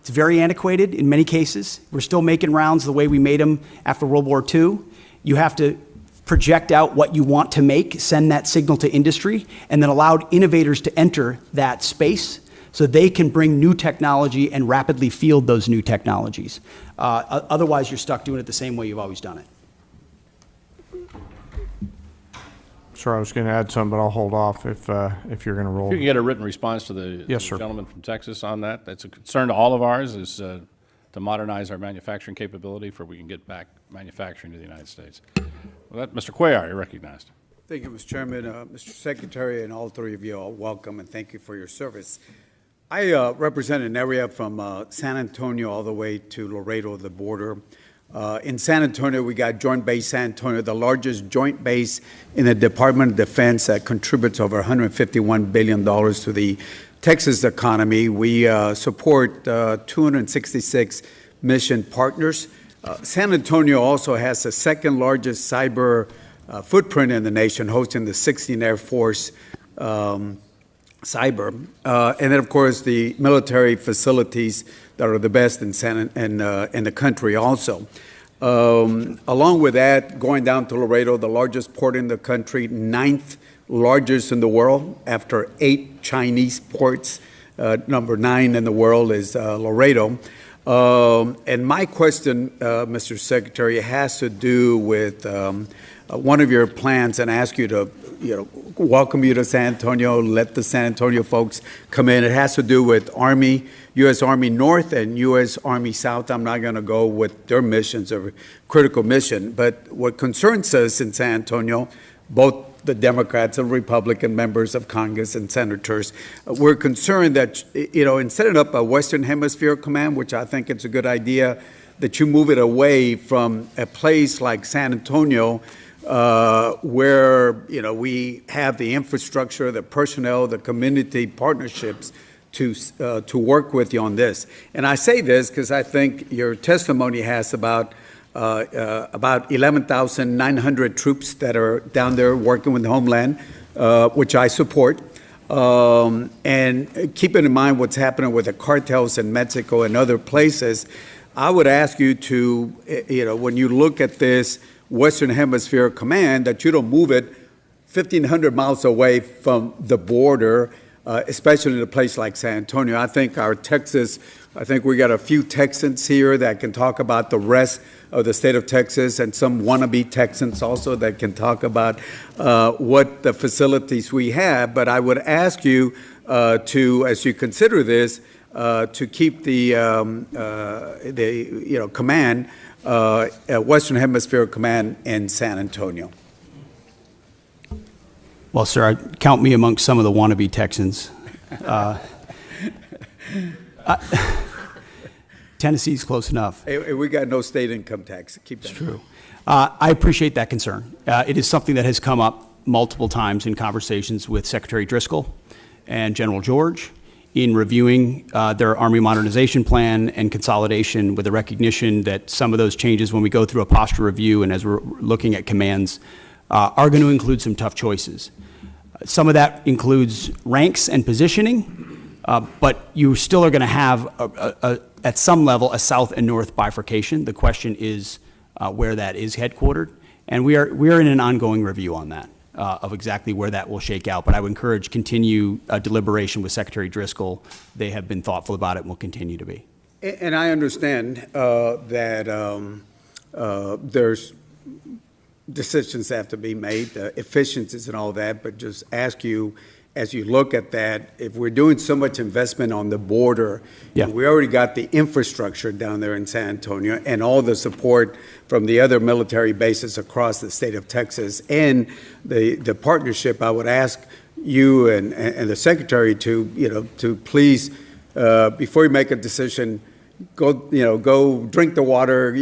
S1: It's very antiquated in many cases. We're still making rounds the way we made them after World War II. You have to project out what you want to make, send that signal to industry, and then allow innovators to enter that space so they can bring new technology and rapidly field those new technologies. Otherwise, you're stuck doing it the same way you've always done it.
S5: Sorry, I was going to add something, but I'll hold off if you're going to roll.
S3: If you can get a written response to the
S5: Yes, sir.
S3: gentleman from Texas on that. That's a concern to all of ours, is to modernize our manufacturing capability for we can get back manufacturing to the United States. Well, Mr. Cuellar, you're recognized.
S12: Thank you, Mr. Chairman. Mr. Secretary, and all three of you are welcome, and thank you for your service. I represent an area from San Antonio all the way to Laredo, the border. In San Antonio, we got Joint Base San Antonio, the largest joint base in the Department of Defense that contributes over $151 billion to the Texas economy. We support 266 mission partners. San Antonio also has the second largest cyber footprint in the nation, hosting the 16th Air Force cyber. And then, of course, the military facilities that are the best in the country also. Along with that, going down to Laredo, the largest port in the country, 9th largest in the world after 8 Chinese ports. Number 9 in the world is Laredo. And my question, Mr. Secretary, has to do with one of your plans, and ask you to welcome you to San Antonio, let the San Antonio folks come in. It has to do with Army, U.S. Army North and U.S. Army South. I'm not going to go with their missions or critical mission, but what concerns us in San Antonio, both the Democrats and Republican members of Congress and senators, we're concerned that, in setting up a Western Hemisphere Command, which I think it's a good idea, that you move it away from a place like San Antonio, where we have the infrastructure, the personnel, the community partnerships to work with you on this. And I say this because I think your testimony has about 11,900 troops that are down there working with the Homeland, which I support. And keeping in mind what's happening with the cartels in Mexico and other places, I would ask you to, when you look at this Western Hemisphere Command, that you don't move it 1,500 miles away from the border, especially in a place like San Antonio. I think we got a few Texans here that can talk about the rest of the state of Texas, and some wannabe Texans also that can talk about what the facilities we have. But I would ask you to, as you consider this, to keep the command, Western Hemisphere Command in San Antonio.
S1: Well, sir, count me amongst some of the wannabe Texans. Tennessee's close enough.
S12: Hey, we got no state income tax. Keep that.
S1: It's true. I appreciate that concern. It is something that has come up multiple times in conversations with Secretary Driscoll and General George in reviewing their Army modernization plan and consolidation, with the recognition that some of those changes, when we go through a posture review and as we're looking at commands, are going to include some tough choices. Some of that includes ranks and positioning, but you still are going to have, at some level, a south and north bifurcation. The question is where that is headquartered, and we are in an ongoing review on that, of exactly where that will shake out. But I would encourage continue deliberation with Secretary Driscoll. They have been thoughtful about it and will continue to be.
S12: And I understand that there's decisions have to be made, efficiencies and all that, but just ask you, as you look at that, if we're doing so much investment on the border, and we already got the infrastructure down there in San Antonio and all the support from the other military bases across the state of Texas and the partnership, I would ask you and the Secretary to please, before you make a decision, go drink the water,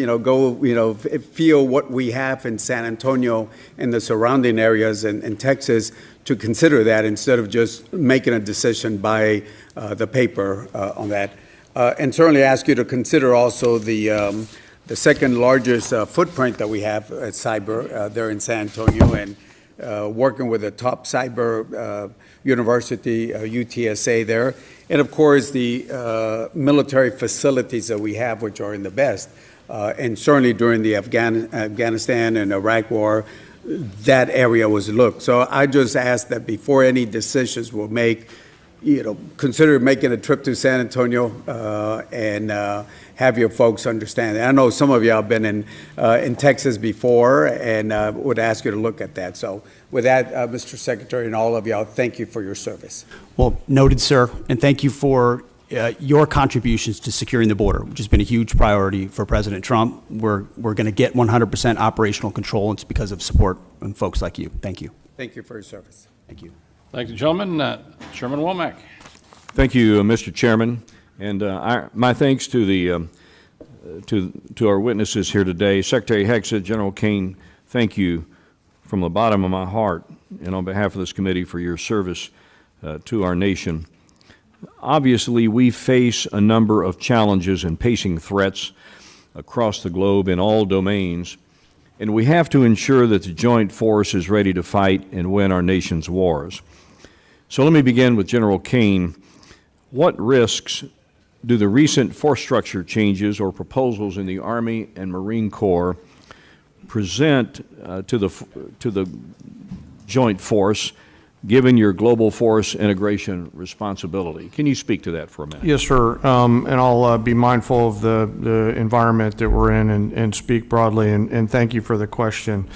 S12: feel what we have in San Antonio and the surrounding areas in Texas, to consider that instead of just making a decision by the paper on that. And certainly ask you to consider also the second largest footprint that we have at cyber there in San Antonio, and working with the top cyber university, UTSA there. And of course, the military facilities that we have, which are in the best. And certainly during the Afghanistan and Iraq war, that area was looked. So I just ask that before any decisions were made, consider making a trip to San Antonio and have your folks understand. I know some of y'all have been in Texas before, and would ask you to look at that. So with that, Mr. Secretary, and all of y'all, thank you for your service.
S1: Well, noted, sir, and thank you for your contributions to securing the border, which has been a huge priority for President Trump. We're going to get 100% operational control. It's because of support from folks like you. Thank you.
S12: Thank you for your service.
S1: Thank you.
S3: Thank you, gentlemen. Chairman Womack.
S13: Thank you, Mr. Chairman, and my thanks to the to our witnesses here today. Secretary Hegseth, General Caine, thank you from the bottom of my heart and on behalf of this committee for your service to our nation. Obviously, we face a number of challenges and pacing threats across the globe in all domains, and we have to ensure that the joint force is ready to fight and win our nation's wars. So let me begin with General Caine. What risks do the recent force structure changes or proposals in the Army and Marine Corps present to the joint force, given your global force integration responsibility? Can you speak to that for a minute?
S5: Yes, sir. And I'll be mindful of the environment that we're in and speak broadly, and thank you for the question.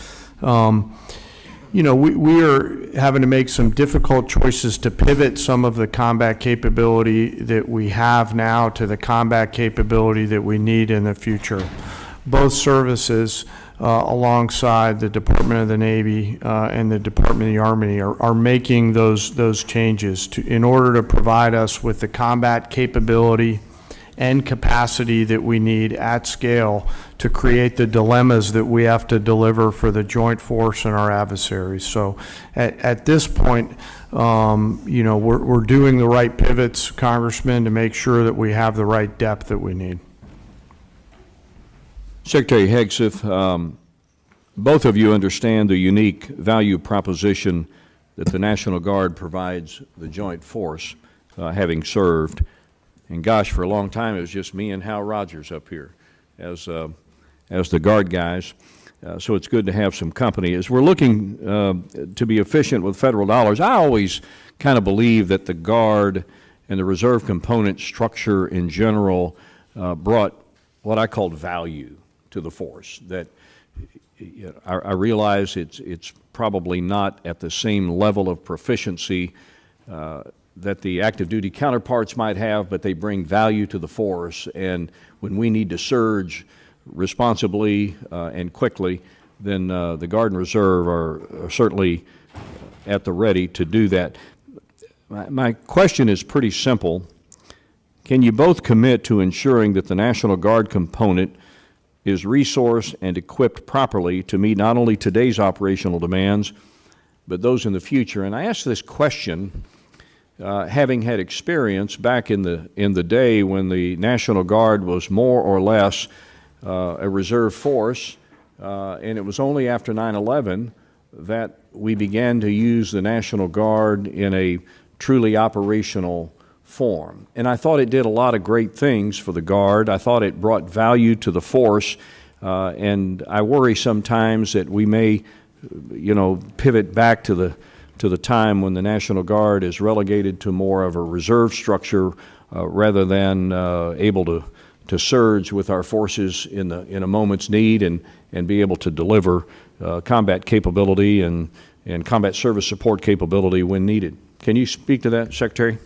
S5: We are having to make some difficult choices to pivot some of the combat capability that we have now to the combat capability that we need in the future. Both services, alongside the Department of the Navy and the Department of the Army, are making those changes in order to provide us with the combat capability and capacity that we need at scale to create the dilemmas that we have to deliver for the joint force and our adversaries. So at this point, we're doing the right pivots, Congressman, to make sure that we have the right depth that we need.
S13: Secretary Hegseth, both of you understand the unique value proposition that the National Guard provides the joint force, having served. And gosh, for a long time, it was just me and Hal Rogers up here as the Guard guys. So it's good to have some company. As we're looking to be efficient with federal dollars, I always kind of believe that the Guard and the reserve component structure in general brought what I called value to the force. That I realize it's probably not at the same level of proficiency that the active duty counterparts might have, but they bring value to the force. And when we need to surge responsibly and quickly, then the Guard and Reserve are certainly at the ready to do that. My question is pretty simple. Can you both commit to ensuring that the National Guard component is resourced and equipped properly to meet not only today's operational demands, but those in the future? And I ask this question having had experience back in the day when the National Guard was more or less a reserve force, and it was only after 9/11 that we began to use the National Guard in a truly operational form. And I thought it did a lot of great things for the Guard. I thought it brought value to the force, and I worry sometimes that we may, pivot back to the time when the National Guard is relegated to more of a reserve structure rather than able to surge with our forces in a moment's need and be able to deliver combat capability and combat service support capability when needed. Can you speak to that, Secretary?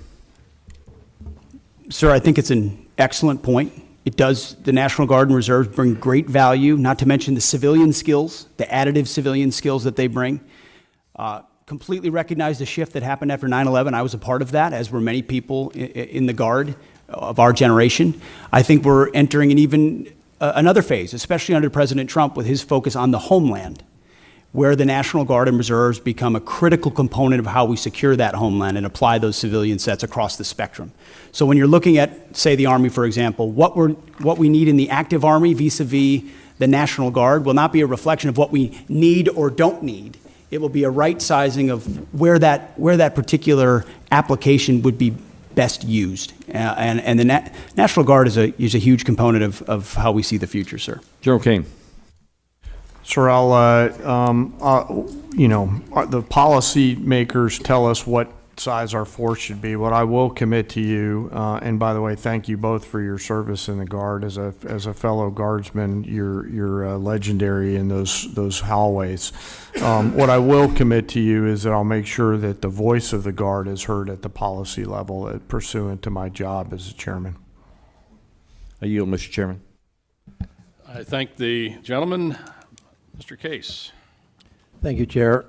S1: Sir, I think it's an excellent point. It does, the National Guard and Reserves bring great value, not to mention the civilian skills, the additive civilian skills that they bring. Completely recognize the shift that happened after 9/11. I was a part of that, as were many people in the Guard. of our generation. I think we're entering an even another phase, especially under President Trump with his focus on the homeland, where the National Guard and Reserves become a critical component of how we secure that homeland and apply those civilian sets across the spectrum. So when you're looking at, say, the Army, for example, what we need in the active Army vis-a-vis the National Guard will not be a reflection of what we need or don't need. It will be a right sizing of where that particular application would be best used. And the National Guard is a huge component of how we see the future, sir.
S13: General Caine.
S5: Sir, the policy makers tell us what size our force should be. What I will commit to you, and by the way, thank you both for your service in the Guard. As a fellow Guardsman, you're legendary in those hallways. What I will commit to you is that I'll make sure that the voice of the Guard is heard at the policy level, pursuant to my job as a chairman.
S13: I yield, Mr. Chairman.
S3: I thank the gentleman. Mr. Case.
S14: Thank you, Chair.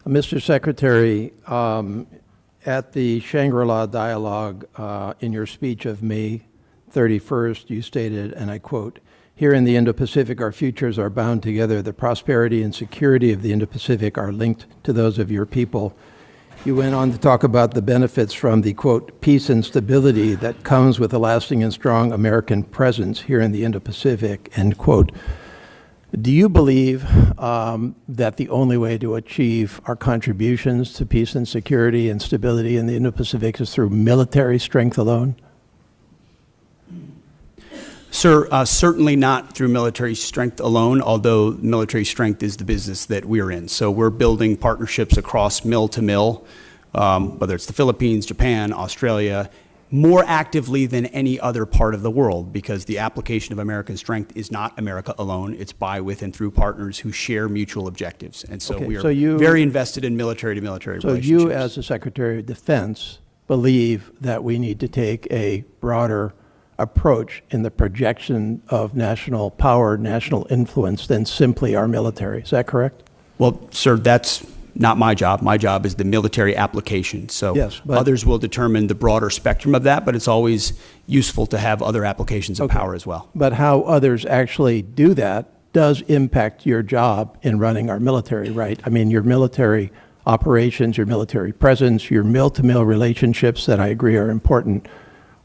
S14: Mr. Secretary, at the Shangri-La Dialogue in your speech of May 31st, you stated, and I quote, "Here in the Indo-Pacific, our futures are bound together. The prosperity and security of the Indo-Pacific are linked to those of your people." You went on to talk about the benefits from the, quote, "peace and stability that comes with a lasting and strong American presence here in the Indo-Pacific," end quote. Do you believe that the only way to achieve our contributions to peace and security and stability in the Indo-Pacific is through military strength alone?
S1: Sir, certainly not through military strength alone, although military strength is the business that we're in. So we're building partnerships across mill to mill, whether it's the Philippines, Japan, Australia, more actively than any other part of the world, because the application of American strength is not America alone. It's by, with, and through partners who share mutual objectives. And so we are very invested in military-to-military relationships.
S14: So you, as the Secretary of Defense, believe that we need to take a broader approach in the projection of national power, national influence than simply our military. Is that correct?
S1: Well, sir, that's not my job. My job is the military application. So
S14: yes,
S1: others will determine the broader spectrum of that, but it's always useful to have other applications of power as well.
S14: But how others actually do that does impact your job in running our military, right? I mean, your military operations, your military presence, your mill-to-mill relationships that I agree are important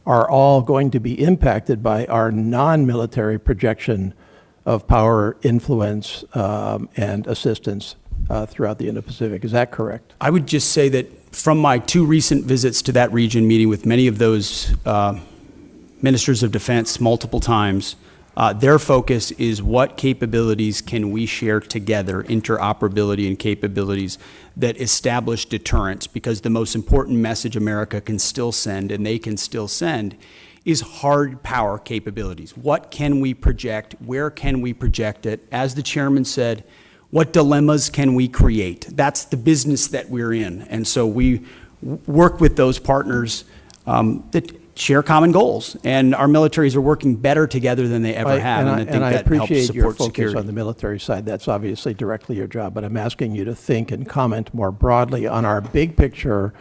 S14: are all going to be impacted by our non-military projection of power, influence, and assistance throughout the Indo-Pacific. Is that correct?
S1: I would just say that from my 2 recent visits to that region, meeting with many of those ministers of defense multiple times, their focus is what capabilities can we share together, interoperability and capabilities that establish deterrence, because the most important message America can still send, and they can still send, is hard power capabilities. What can we project? Where can we project it? As the chairman said, what dilemmas can we create? That's the business that we're in. And so we work with those partners that share common goals. And our militaries are working better together than they ever have. And I think that helps
S14: appreciate your
S1: support
S14: focus
S1: security.
S14: on the military side. That's obviously directly your job. But I'm asking you to think and comment more broadly on our big picture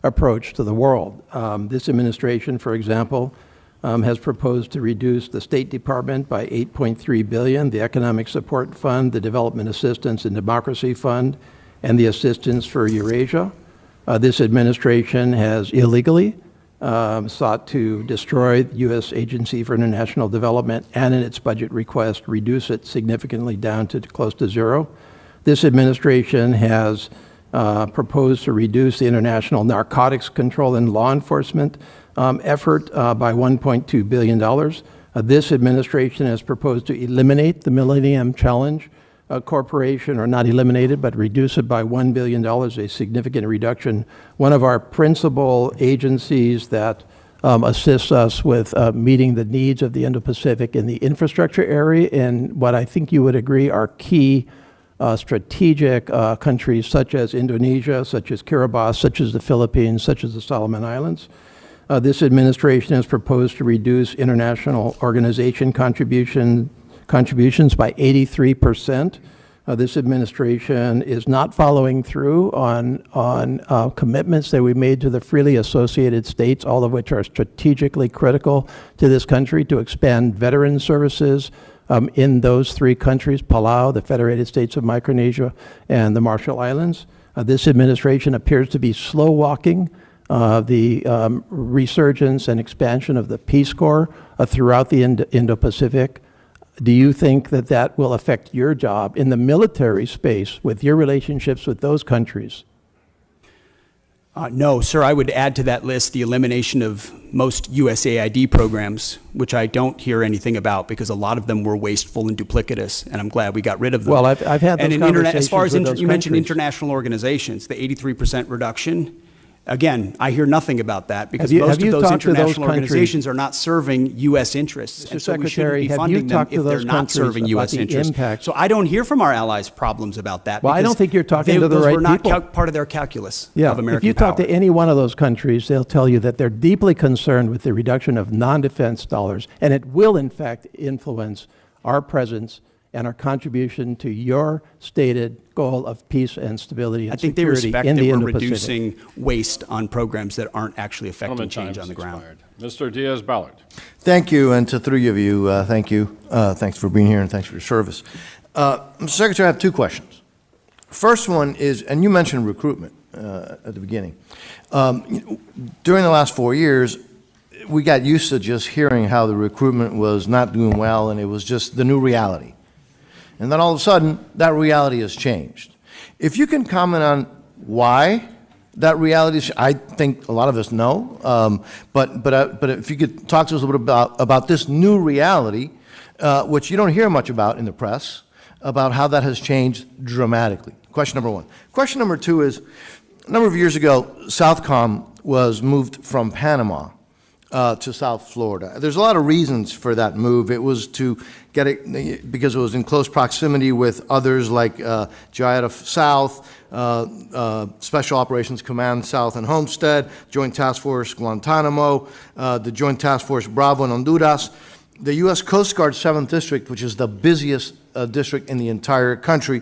S14: approach to the world. This administration, for example, has proposed to reduce the State Department by $8.3 billion, the Economic Support Fund, the Development Assistance and Democracy Fund, and the Assistance for Eurasia. This administration has illegally sought to destroy the U.S. Agency for International Development, and in its budget request, reduce it significantly down to close to zero. This administration has proposed to reduce the international narcotics control and law enforcement effort by $1.2 billion. This administration has proposed to eliminate the Millennium Challenge Corporation, or not eliminate it, but reduce it by $1 billion, a significant reduction. One of our principal agencies that assists us with meeting the needs of the Indo-Pacific in the infrastructure area, and what I think you would agree are key strategic countries such as Indonesia, such as Kiribati, such as the Philippines, such as the Solomon Islands. This administration has proposed to reduce international organization contributions by 83%. This administration is not following through on commitments that we made to the freely associated states, all of which are strategically critical to this country, to expand veteran services in those three countries, Palau, the Federated States of Micronesia, and the Marshall Islands. This administration appears to be slow walking the resurgence and expansion of the Peace Corps throughout the Indo-Pacific. Do you think that that will affect your job in the military space with your relationships with those countries?
S1: No, sir. I would add to that list the elimination of most USAID programs, which I don't hear anything about because a lot of them were wasteful and duplicitous, and I'm glad we got rid of them.
S14: Well, I've had those conversations
S1: as far as
S14: with those
S1: you mentioned
S14: countries.
S1: international organizations, the 83% reduction. Again, I hear nothing about that because
S14: Have
S1: most
S14: you
S1: of those
S14: talked to those
S1: international
S14: countries?
S1: organizations are not serving U.S. interests,
S14: Mr.
S1: and so we shouldn't
S14: Secretary,
S1: be
S14: have you
S1: funding them
S14: talked to
S1: if they're
S14: those
S1: not
S14: countries
S1: serving
S14: about
S1: U.S.
S14: the
S1: interests.
S14: impact?
S1: So I don't hear from our allies problems about that.
S14: Well, I don't
S1: because
S14: think you're talking to the
S1: those
S14: right
S1: were not
S14: people.
S1: part of their calculus
S14: Yeah,
S1: of American
S14: if you
S1: power.
S14: talk to any one of those countries, they'll tell you that they're deeply concerned with the reduction of non-defense dollars, and it will, in fact, influence our presence and our contribution to your stated goal of peace and stability and
S1: I think they
S14: security
S1: respect
S14: in
S1: that
S14: the
S1: we're
S14: Indo-Pacific.
S1: reducing waste on programs that aren't actually affecting
S3: Gentleman,
S1: change
S3: time
S1: on the
S3: has
S1: ground.
S3: expired. Mr. Diaz-Balart.
S15: Thank you, and to three of you, thank you. Thanks for being here, and thanks for your service. Mr. Secretary, I have two questions. First one is, and you mentioned recruitment at the beginning. During the last 4 years, we got used to just hearing how the recruitment was not doing well, and it was just the new reality. And then all of a sudden, that reality has changed. If you can comment on why that reality is, I think a lot of us know, but if you could talk to us a little bit about this new reality, which you don't hear much about in the press, about how that has changed dramatically. Question number one. Question number two is, a number of years ago, Southcom was moved from Panama to South Florida. There's a lot of reasons for that move. It was to get it because it was in close proximity with others like GIATA South, Special Operations Command South and Homestead, Joint Task Force Guantanamo, the Joint Task Force Bravo in Honduras, the U.S. Coast Guard 7th District, which is the busiest district in the entire country,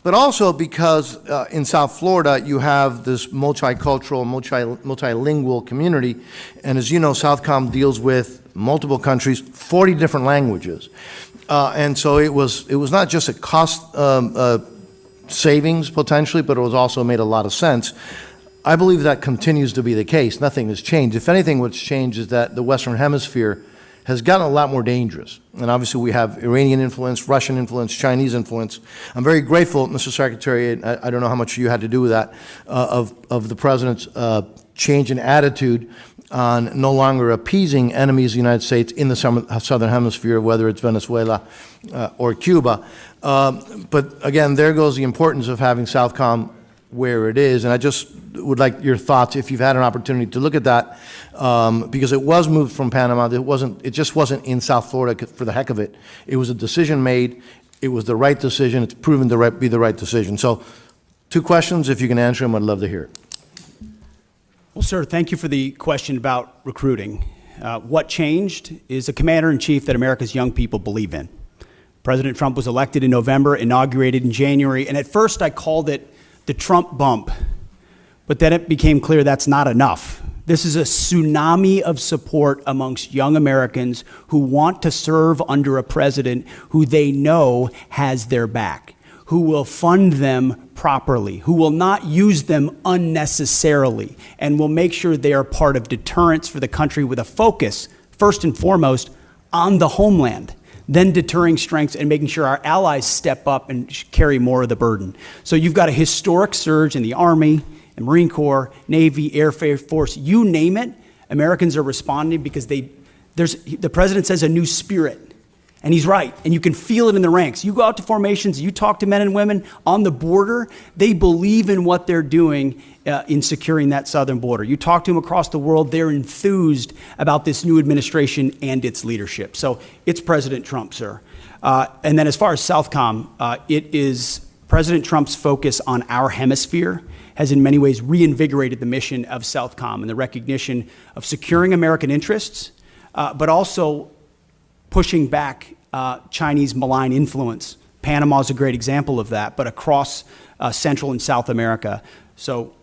S15: but also because in South Florida you have this multicultural, multilingual community, and as you know, Southcom deals with multiple countries, 40 different languages, and so it was not just a cost savings potentially, but it was also made a lot of sense. I believe that continues to be the case. Nothing has changed. If anything, what's changed is that the Western Hemisphere has gotten a lot more dangerous. And obviously we have Iranian influence, Russian influence, Chinese influence. I'm very grateful, Mr. Secretary, and I don't know how much you had to do with that, of the President's change in attitude on no longer appeasing enemies of the United States in the Southern Hemisphere, whether it's Venezuela or Cuba. But again, there goes the importance of having Southcom where it is, and I just would like your thoughts if you've had an opportunity to look at that, because it was moved from Panama. It just wasn't in South Florida for the heck of it. It was a decision made. It was the right decision. It's proven to be the right decision. So, two questions. If you can answer them, I'd love to hear it.
S1: Well, sir, thank you for the question about recruiting. What changed is a commander-in-chief that America's young people believe in. President Trump was elected in November, inaugurated in January, and at first I called it the Trump bump, but then it became clear that's not enough. This is a tsunami of support amongst young Americans who want to serve under a president who they know has their back, who will fund them properly, who will not use them unnecessarily, and will make sure they are part of deterrence for the country with a focus, first and foremost, on the homeland, then deterring strengths and making sure our allies step up and carry more of the burden. So you've got a historic surge in the Army, the Marine Corps, Navy, Air Force, you name it. Americans are responding because the president says a new spirit. And he's right, and you can feel it in the ranks. You go out to formations, you talk to men and women on the border, they believe in what they're doing in securing that southern border. You talk to them across the world, they're enthused about this new administration and its leadership. So it's President Trump, sir. And then as far as Southcom, it is President Trump's focus on our hemisphere has in many ways reinvigorated the mission of Southcom and the recognition of securing American interests, but also pushing back Chinese malign influence Panama's a great example of that, but across Central and South America. So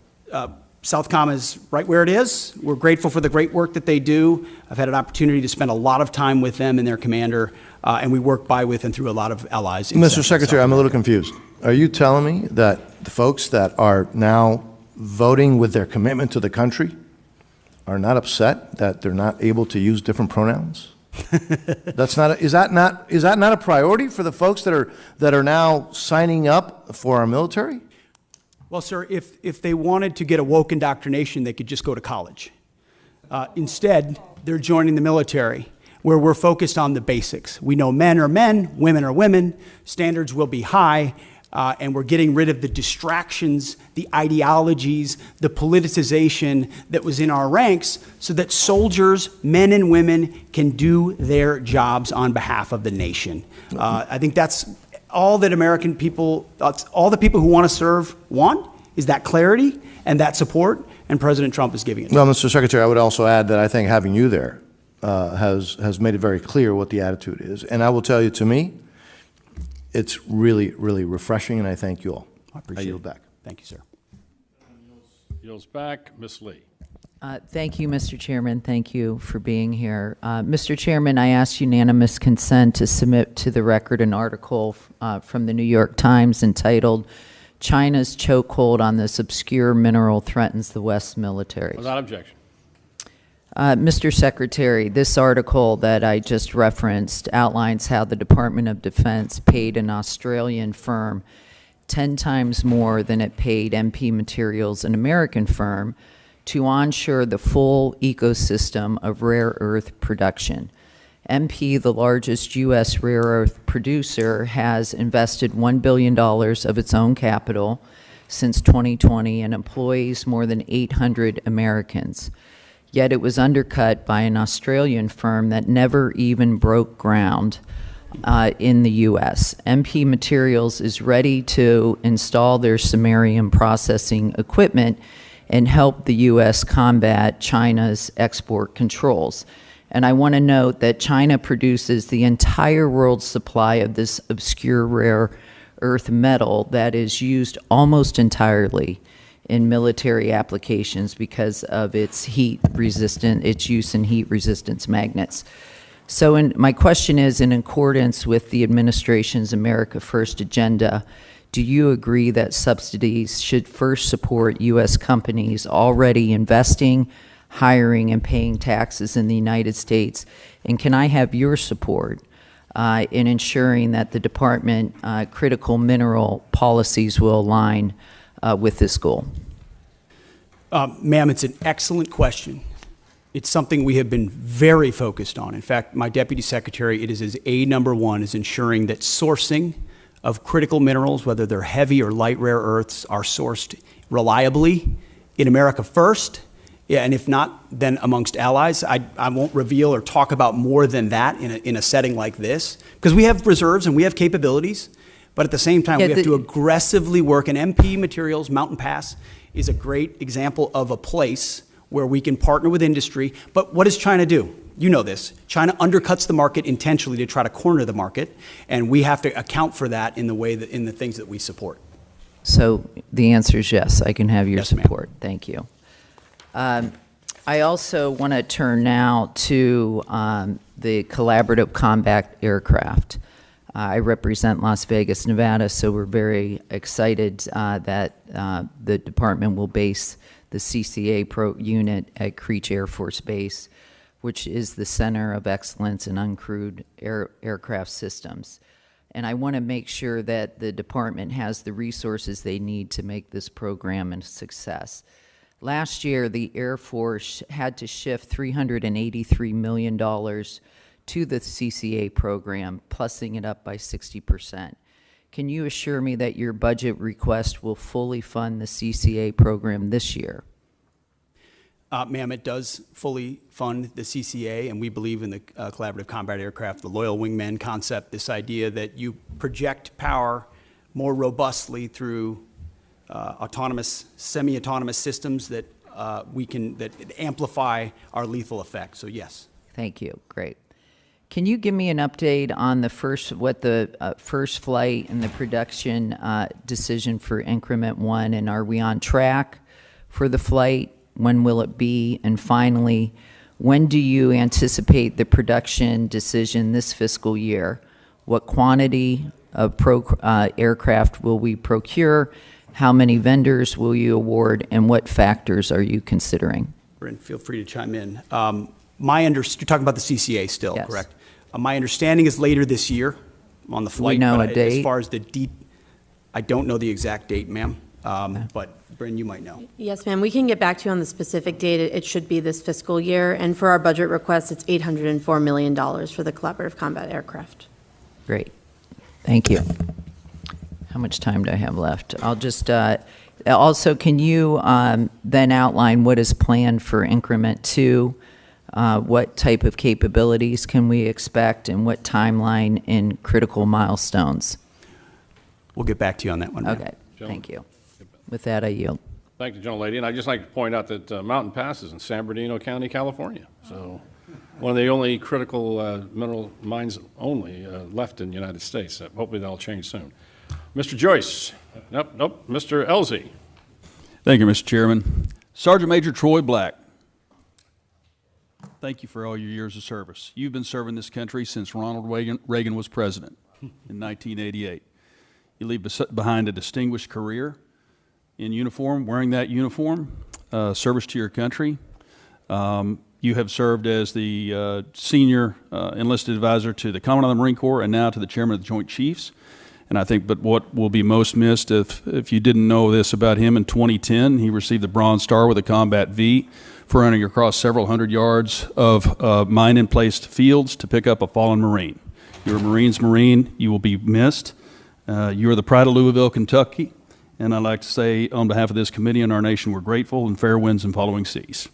S1: Southcom is right where it is. We're grateful for the great work that they do. I've had an opportunity to spend a lot of time with them and their commander, and we work by, with, and through a lot of allies.
S15: Mr. Secretary, I'm a little confused. Are you telling me that the folks that are now voting with their commitment to the country are not upset that they're not able to use different pronouns? Is that not a priority for the folks that are now signing up for our military?
S1: Well, sir, if they wanted to get a woke indoctrination, they could just go to college. Instead, they're joining the military, where we're focused on the basics. We know men are men, women are women, standards will be high, and we're getting rid of the distractions, the ideologies, the politicization that was in our ranks, so that soldiers, men and women, can do their jobs on behalf of the nation. I think that's all that American people, all the people who want to serve want, is that clarity and that support, and President Trump is giving it.
S15: Well, Mr. Secretary, I would also add that I think having you there has made it very clear what the attitude is. And I will tell you, to me, it's really, really refreshing, and I thank you all.
S1: I appreciate it.
S15: I yield back.
S1: Thank you, sir.
S3: Yields back. Ms. Lee.
S6: Thank you, Mr. Chairman. Thank you for being here. Mr. Chairman, I ask unanimous consent to submit to the record an article from the New York Times entitled, "China's Chokehold on This Obscure Mineral Threatens the West Military."
S3: Without objection.
S6: Mr. Secretary, this article that I just referenced outlines how the Department of Defense paid an Australian firm 10 times more than it paid MP Materials, an American firm, to onshore the full ecosystem of rare earth production. MP, the largest U.S. rare earth producer, has invested $1 billion of its own capital since 2020 and employs more than 800 Americans. Yet it was undercut by an Australian firm that never even broke ground in the U.S. MP Materials is ready to install their samarium processing equipment and help the U.S. combat China's export controls. And I want to note that China produces the entire world's supply of this obscure rare earth metal that is used almost entirely in military applications because of its use in heat resistance magnets. So my question is, in accordance with the administration's America First agenda, do you agree that subsidies should first support U.S. companies already investing, hiring, and paying taxes in the United States? And can I have your support in ensuring that the department critical mineral policies will align with this goal?
S1: Ma'am, it's an excellent question. It's something we have been very focused on. In fact, my deputy secretary, it is his number one, is ensuring that sourcing of critical minerals, whether they're heavy or light rare earths, are sourced reliably in America first, and if not, then amongst allies. I won't reveal or talk about more than that in a setting like this, because we have reserves and we have capabilities, but at the same time, we have to aggressively work. And MP Materials, Mountain Pass, is a great example of a place where we can partner with industry. But what does China do? You know this. China undercuts the market intentionally to try to corner the market, and we have to account for that in the way that, in the things that we support.
S6: So the answer is yes, I can have your support. Thank you. I also want to turn now to the collaborative combat aircraft. I represent Las Vegas, Nevada, so we're very excited that the department will base the CCA unit at Creech Air Force Base, which is the center of excellence in uncrewed aircraft systems. And I want to make sure that the department has the resources they need to make this program a success. Last year, the Air Force had to shift $383 million to the CCA program, plussing it up by 60%. Can you assure me that your budget request will fully fund the CCA program this year?
S1: Ma'am, it does fully fund the CCA, and we believe in the collaborative combat aircraft, the loyal wingman concept, this idea that you project power more robustly through autonomous, semi-autonomous systems that that amplify our lethal effect. So yes.
S6: Thank you. Great. Can you give me an update on the first flight and the production decision for increment 1, and are we on track for the flight? When will it be? And finally, when do you anticipate the production decision this fiscal year? What quantity of aircraft will we procure? How many vendors will you award? And what factors are you considering?
S1: Bryn, feel free to chime in. You're talking about the CCA still,
S6: Yes.
S1: correct? My understanding is later this year on the flight.
S6: know
S1: but
S6: a date?
S1: As far as I don't know the exact date, ma'am. But Bryn, you might know.
S16: Yes, ma'am. We can get back to you on the specific date. It should be this fiscal year. And for our budget request, it's $804 million for the collaborative combat aircraft.
S6: Great. Thank you. How much time do I have left? I'll just, also, can you then outline what is planned for increment 2? What type of capabilities can we expect, and what timeline in critical milestones?
S1: We'll get back to you on that one, ma'am.
S6: Okay, thank you. With that, I yield.
S3: Thank you, gentlelady. And I'd just like to point out that Mountain Pass is in San Bernardino County, California. So one of the only critical mineral mines only left in the United States. Hopefully that'll change soon. Mr. Joyce. Nope. Mr. Elzey.
S17: Thank you, Mr. Chairman. Sergeant Major Troy Black, thank you for all your years of service. You've been serving this country since Ronald Reagan was president in 1988. You leave behind a distinguished career in uniform, wearing that uniform, service to your country. You have served as the senior enlisted advisor to the Commandant of the Marine Corps and now to the Chairman of the Joint Chiefs. And I think, but what will be most missed, if you didn't know this about him, in 2010, he received the Bronze Star with a Combat V for running across several hundred yards of mine-in-placed fields to pick up a fallen Marine. You're a Marine's Marine. You will be missed. You are the pride of Louisville, Kentucky. And I'd like to say, on behalf of this committee and our nation, we're grateful, and fair winds and following seas.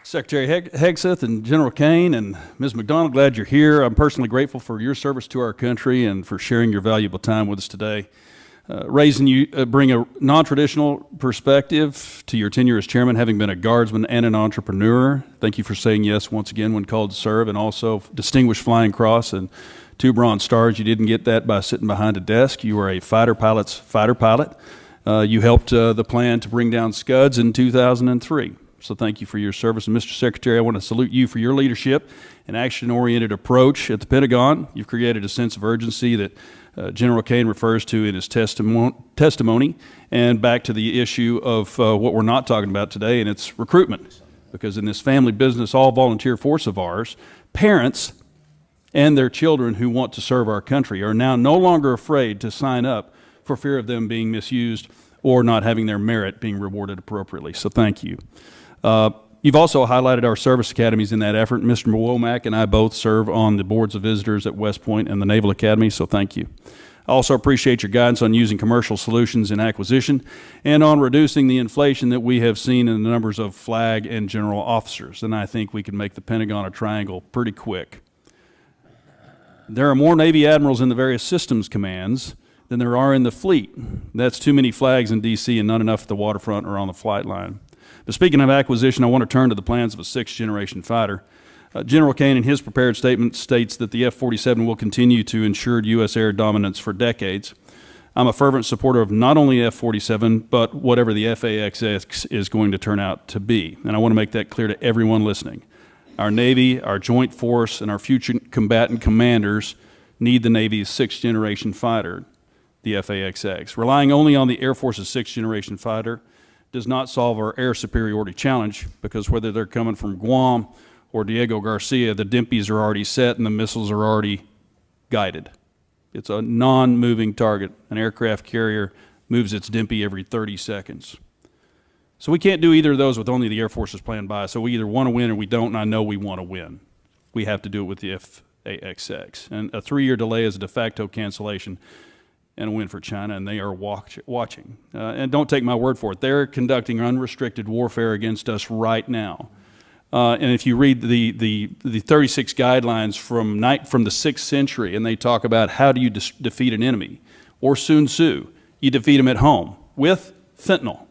S17: Secretary Hegseth and General Caine and Ms. McDonald, glad you're here. I'm personally grateful for your service to our country and for sharing your valuable time with us today. Bring a non-traditional perspective to your tenure as chairman, having been a guardsman and an entrepreneur. Thank you for saying yes once again when called to serve, and also Distinguished Flying Cross and 2 Bronze Stars. You didn't get that by sitting behind a desk. You were a fighter pilot's fighter pilot. You helped the plan to bring down Scuds in 2003. So thank you for your service. And Mr. Secretary, I want to salute you for your leadership and action-oriented approach at the Pentagon. You've created a sense of urgency that General Caine refers to in his testimony, and back to the issue of what we're not talking about today, and it's recruitment. Because in this family business, all volunteer force of ours, parents and their children who want to serve our country are now no longer afraid to sign up for fear of them being misused or not having their merit being rewarded appropriately. So thank you. You've also highlighted our service academies in that effort. Mr. Womack and I both serve on the boards of visitors at West Point and the Naval Academy, so thank you. I also appreciate your guidance on using commercial solutions in acquisition and on reducing the inflation that we have seen in the numbers of flag and general officers. And I think we can make the Pentagon a triangle pretty quick. There are more Navy admirals in the various systems commands than there are in the fleet. That's too many flags in D.C. and not enough at the waterfront or on the flight line. But speaking of acquisition, I want to turn to the plans of a 6th-generation fighter. General Caine, in his prepared statement, states that the F-47 will continue to ensure U.S. air dominance for decades. I'm a fervent supporter of not only F-47, but whatever the FAXX is going to turn out to be. And I want to make that clear to everyone listening. Our Navy, our Joint Force, and our future combatant commanders need the Navy's 6th-generation fighter, the FAXX. Relying only on the Air Force's 6th-generation fighter does not solve our air superiority challenge, because whether they're coming from Guam or Diego Garcia, the DIMPs are already set and the missiles are already guided. It's a non-moving target. An aircraft carrier moves its DIMP every 30 seconds. So we can't do either of those with only the Air Force's plan by. So we either want to win or we don't, and I know we want to win. We have to do it with the FAXX. And a 3-year delay is a de facto cancellation and a win for China, and they are watching. And don't take my word for it. They're conducting unrestricted warfare against us right now. And if you read the 36 guidelines from the 6th century, and they talk about how do you defeat an enemy, or Sun Tzu, you defeat them at home with fentanyl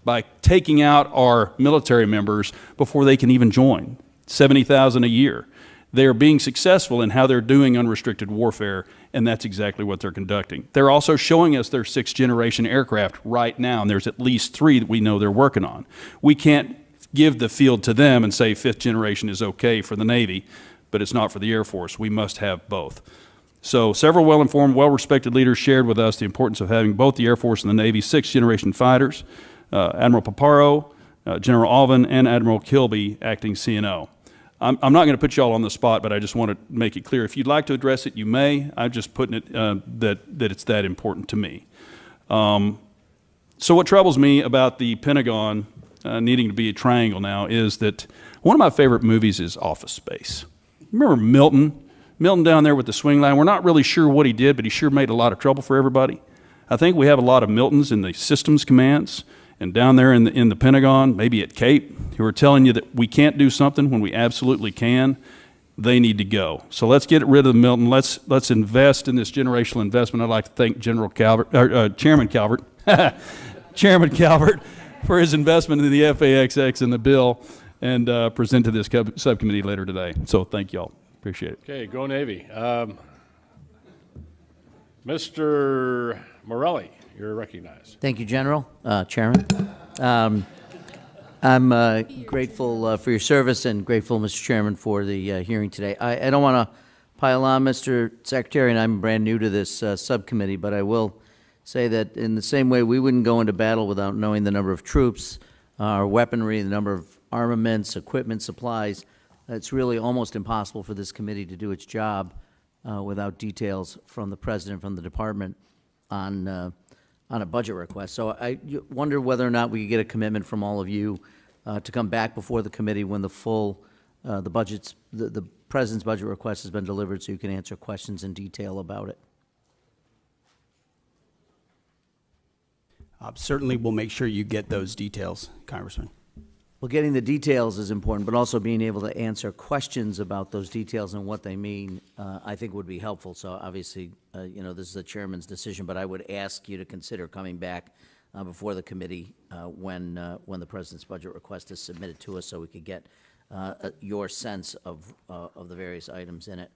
S17: by taking out our military members before they can even join, 70,000 a year. They are being successful in how they're doing unrestricted warfare, and that's exactly what they're conducting. They're also showing us their 6th-generation aircraft right now, and there's at least 3 that we know they're working on. We can't give the field to them and say 5th generation is okay for the Navy, but it's not for the Air Force. We must have both. So several well-informed, well-respected leaders shared with us the importance of having both the Air Force and the Navy 6th-generation fighters, Admiral Paparo, General Alvin, and Admiral Kilby, acting CNO. I'm not going to put you all on the spot, but I just want to make it clear. If you'd like to address it, you may. I'm just putting it that it's that important to me. So what troubles me about the Pentagon needing to be a triangle now is that one of my favorite movies is Office Space. Remember Milton? Milton down there with the swing line. We're not really sure what he did, but he sure made a lot of trouble for everybody. I think we have a lot of Miltons in the systems commands and down there in the Pentagon, maybe at Cape, who are telling you that we can't do something when we absolutely can. They need to go. So let's get rid of the Milton. Let's invest in this generational investment. I'd like to thank Chairman Calvert, Chairman Calvert, for his investment in the FAXX and the bill, and present to this subcommittee later today. So thank you all. Appreciate it.
S3: Okay, go Navy. Mr. Morelli, you're recognized.
S18: Thank you, General, Chairman. I'm grateful for your service and grateful, Mr. Chairman, for the hearing today. I don't want to pile on, Mr. Secretary, and I'm brand new to this subcommittee, but I will say that in the same way we wouldn't go into battle without knowing the number of troops, our weaponry, the number of armaments, equipment, supplies. It's really almost impossible for this committee to do its job without details from the President, from the Department on a budget request. So I wonder whether or not we could get a commitment from all of you to come back before the committee when the full, the President's budget request has been delivered so you can answer questions in detail about it.
S1: Certainly, we'll make sure you get those details, Congressman.
S18: Well, getting the details is important, but also being able to answer questions about those details and what they mean, I think would be helpful. So obviously, you know, this is the chairman's decision, but I would ask you to consider coming back before the committee when the President's budget request is submitted to us so we could get your sense of the various items in it.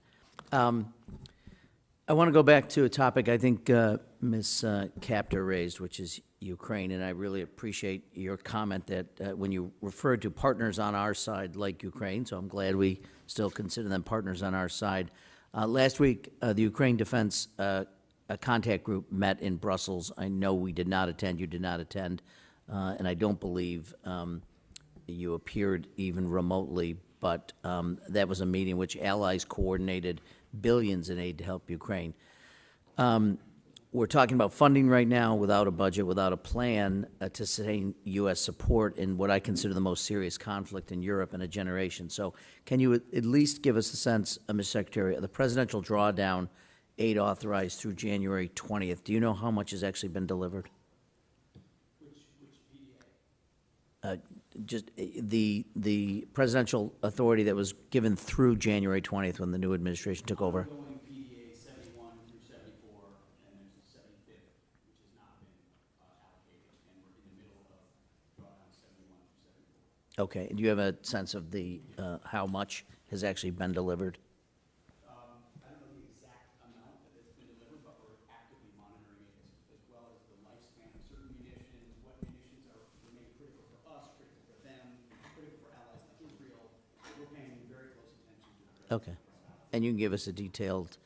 S18: I want to go back to a topic I think Ms. Kaptur raised, which is Ukraine, and I really appreciate your comment that when you referred to partners on our side like Ukraine, so I'm glad we still consider them partners on our side. Last week, the Ukraine Defense Contact Group met in Brussels. I know we did not attend, you did not attend, and I don't believe you appeared even remotely, but that was a meeting which allies coordinated billions in aid to help Ukraine. We're talking about funding right now without a budget, without a plan to sustain U.S. support in what I consider the most serious conflict in Europe in a generation. So can you at least give us a sense, Mr. Secretary, of the presidential drawdown aid authorized through January 20th? Do you know how much has actually been delivered? Just the presidential authority that was given through January 20th when the new administration took over. Okay, and do you have a sense of the how much has actually been delivered?
S1: I don't know the exact amount that has been delivered, but we're actively monitoring it as well as the lifespan of certain munitions, what munitions remain critical for us, critical for them, critical for allies like Israel. We're paying very close attention to that.
S18: Okay, and you can give us a detailed,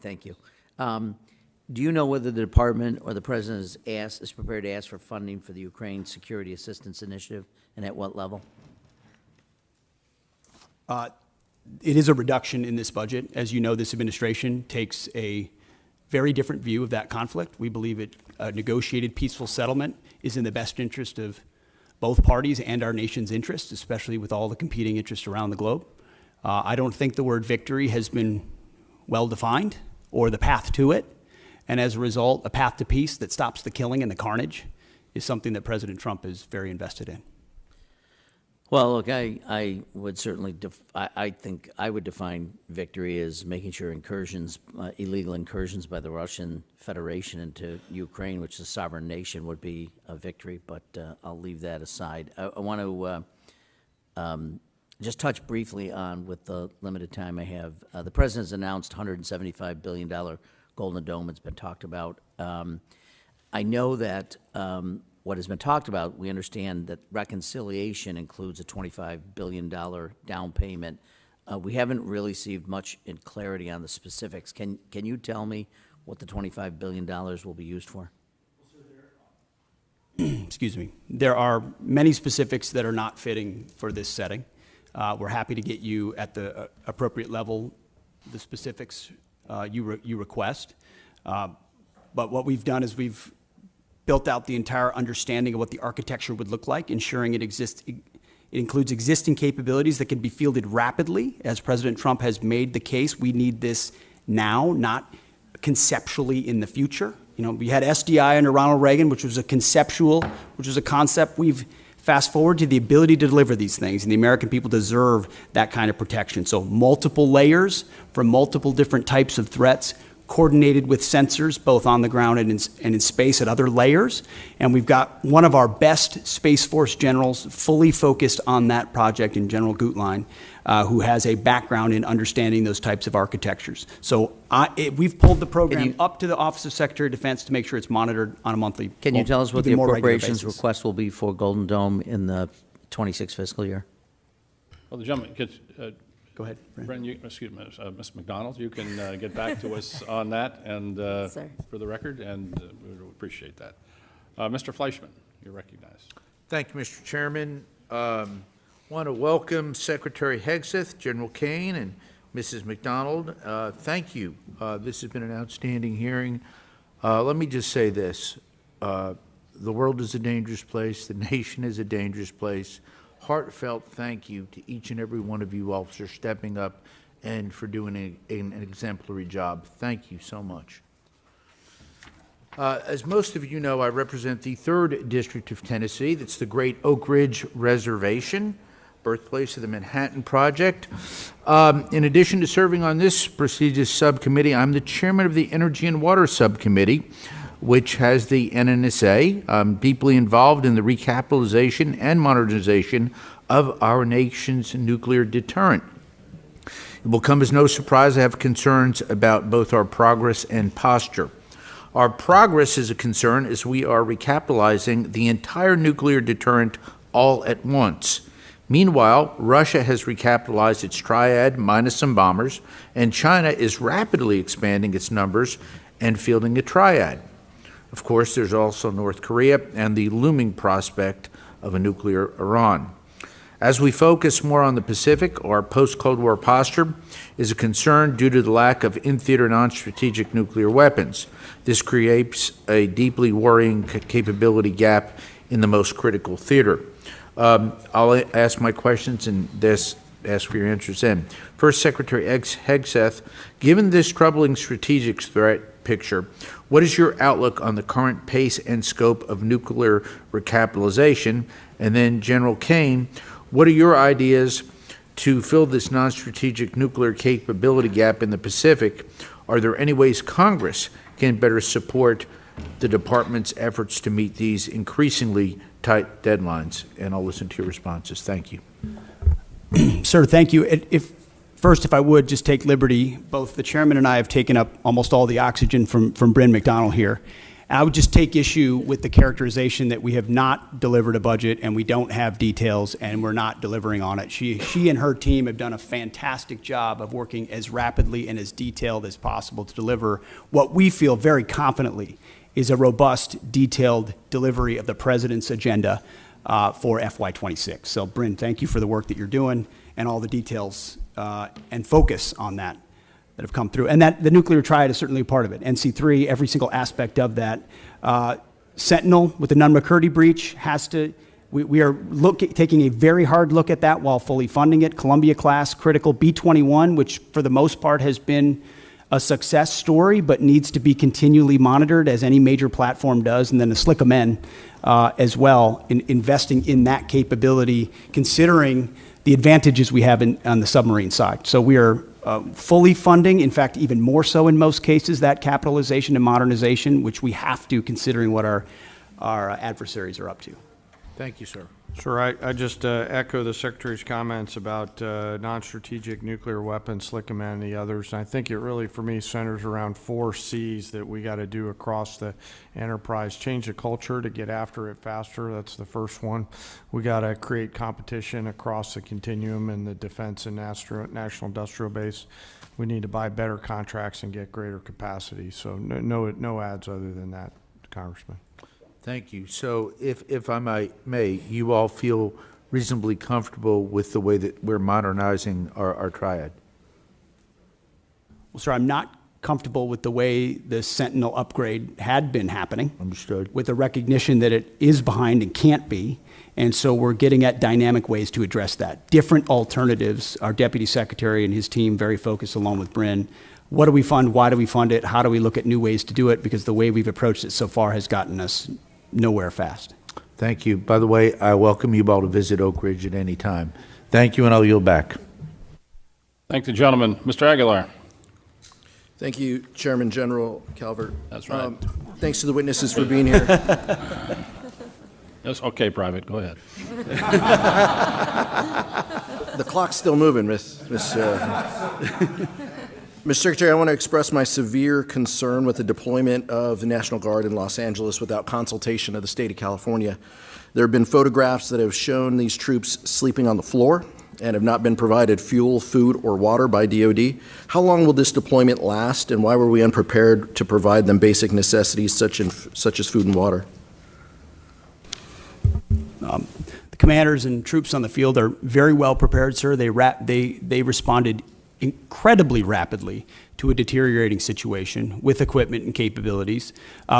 S18: thank you. Do you know whether the department or the president is prepared to ask for funding for the Ukraine Security Assistance Initiative, and at what level?
S1: It is a reduction in this budget. As you know, this administration takes a very different view of that conflict. We believe a negotiated peaceful settlement is in the best interest of both parties and our nation's interests, especially with all the competing interests around the globe. I don't think the word victory has been well defined or the path to it. And as a result, a path to peace that stops the killing and the carnage is something that President Trump is very invested in.
S18: Well, look, I would certainly, I think I would define victory as making sure incursions, illegal incursions by the Russian Federation into Ukraine, which is a sovereign nation, would be a victory, but I'll leave that aside. I want to just touch briefly on, with the limited time I have, the President has announced $175 billion Golden Dome. It's been talked about. I know that what has been talked about, we understand that reconciliation includes a $25 billion down payment. We haven't really received much in clarity on the specifics. Can you tell me what the $25 billion will be used for?
S1: Excuse me. There are many specifics that are not fitting for this setting. We're happy to get you at the appropriate level the specifics you request. But what we've done is we've built out the entire understanding of what the architecture would look like, ensuring it includes existing capabilities that can be fielded rapidly. As President Trump has made the case, we need this now, not conceptually in the future. You know, we had SDI under Ronald Reagan, which was a concept. We've fast forward to the ability to deliver these things, and the American people deserve that kind of protection. So multiple layers from multiple different types of threats, coordinated with sensors, both on the ground and in space at other layers. And we've got one of our best Space Force generals fully focused on that project in General Gutlein, who has a background in understanding those types of architectures. So we've pulled the program up to the Office of Secretary of Defense to make sure it's monitored on a monthly basis.
S18: Can you tell us what the appropriations request will be for Golden Dome in the 26 fiscal year?
S3: Well, the gentleman gets...
S1: Go ahead,
S3: Bren, excuse me, Ms. McDonald, you can get back to us on that and for the record, and we would appreciate that. Mr. Fleischman, you're recognized.
S7: Thank you, Mr. Chairman. Want to welcome Secretary Hegseth, General Caine, and Mrs. McDonald. Thank you. This has been an outstanding hearing. Let me just say this. The world is a dangerous place. The nation is a dangerous place. Heartfelt thank you to each and every one of you officers stepping up and for doing an exemplary job. Thank you so much. As most of you know, I represent the 3rd District of Tennessee. That's the Great Oak Ridge Reservation, birthplace of the Manhattan Project. In addition to serving on this prestigious subcommittee, I'm the chairman of the Energy and Water Subcommittee, which has the NNSA. I'm deeply involved in the recapitalization and modernization of our nation's nuclear deterrent. It will come as no surprise I have concerns about both our progress and posture. Our progress is a concern as we are recapitalizing the entire nuclear deterrent all at once. Meanwhile, Russia has recapitalized its triad minus some bombers, and China is rapidly expanding its numbers and fielding a triad. Of course, there's also North Korea and the looming prospect of a nuclear Iran. As we focus more on the Pacific, our post-Cold War posture is a concern due to the lack of in-theater non-strategic nuclear weapons. This creates a deeply worrying capability gap in the most critical theater. I'll ask my questions and ask for your answers then. First, Secretary Hegseth, given this troubling strategic threat picture, what is your outlook on the current pace and scope of nuclear recapitalization? And then, General Caine, what are your ideas to fill this non-strategic nuclear capability gap in the Pacific? Are there any ways Congress can better support the Department's efforts to meet these increasingly tight deadlines? And I'll listen to your responses. Thank you.
S1: Sir, thank you. First, if I would just take liberty, both the chairman and I have taken up almost all the oxygen from Bren McDonald here. I would just take issue with the characterization that we have not delivered a budget and we don't have details and we're not delivering on it. She and her team have done a fantastic job of working as rapidly and as detailed as possible to deliver what we feel very confidently is a robust, detailed delivery of the president's agenda for FY26. So, Bryn, thank you for the work that you're doing and all the details and focus on that have come through. And that the nuclear triad is certainly a part of it. NC3, every single aspect of that. Sentinel with the Nunn-McCurdy breach has to, we are taking a very hard look at that while fully funding it. Columbia class, critical. B-21, which for the most part has been a success story, but needs to be continually monitored, as any major platform does, and then the SLCMN as well, in investing in that capability, considering the advantages we have on the submarine side. So we are fully funding, in fact, even more so in most cases, that capitalization and modernization, which we have to, considering what our adversaries are up to.
S7: Thank you, sir.
S5: Sure, I just echo the Secretary's comments about non-strategic nuclear weapons, SLCMN, and the others. And I think it really, for me, centers around 4 C's that we got to do across the enterprise. Change the culture to get after it faster. That's the first one. We got to create competition across the continuum in the defense and national industrial base. We need to buy better contracts and get greater capacity. So no ads other than that, Congressman.
S7: Thank you. So if I may, you all feel reasonably comfortable with the way that we're modernizing our triad?
S1: Well, sir, I'm not comfortable with the way the Sentinel upgrade had been happening.
S7: Understood.
S1: With a recognition that it is behind and can't be. And so we're getting at dynamic ways to address that. Different alternatives. Our Deputy Secretary and his team very focused, along with Bryn. What do we fund? Why do we fund it? How do we look at new ways to do it? Because the way we've approached it so far has gotten us nowhere fast.
S7: Thank you. By the way, I welcome you all to visit Oak Ridge at any time. Thank you, and I'll yield back.
S3: Thank the gentleman. Mr. Aguilar.
S19: Thank you, Chairman General Calvert.
S3: That's right.
S19: Thanks to the witnesses for being here.
S3: Yes, okay, Private, go ahead.
S19: The clock's still moving, Mr. Secretary, I want to express my severe concern with the deployment of the National Guard in Los Angeles without consultation of the state of California. There have been photographs that have shown these troops sleeping on the floor and have not been provided fuel, food, or water by DOD. How long will this deployment last, and why were we unprepared to provide them basic necessities such as food and water?
S1: The commanders and troops on the field are very well prepared, sir. They responded incredibly rapidly to a deteriorating situation with equipment and capabilities.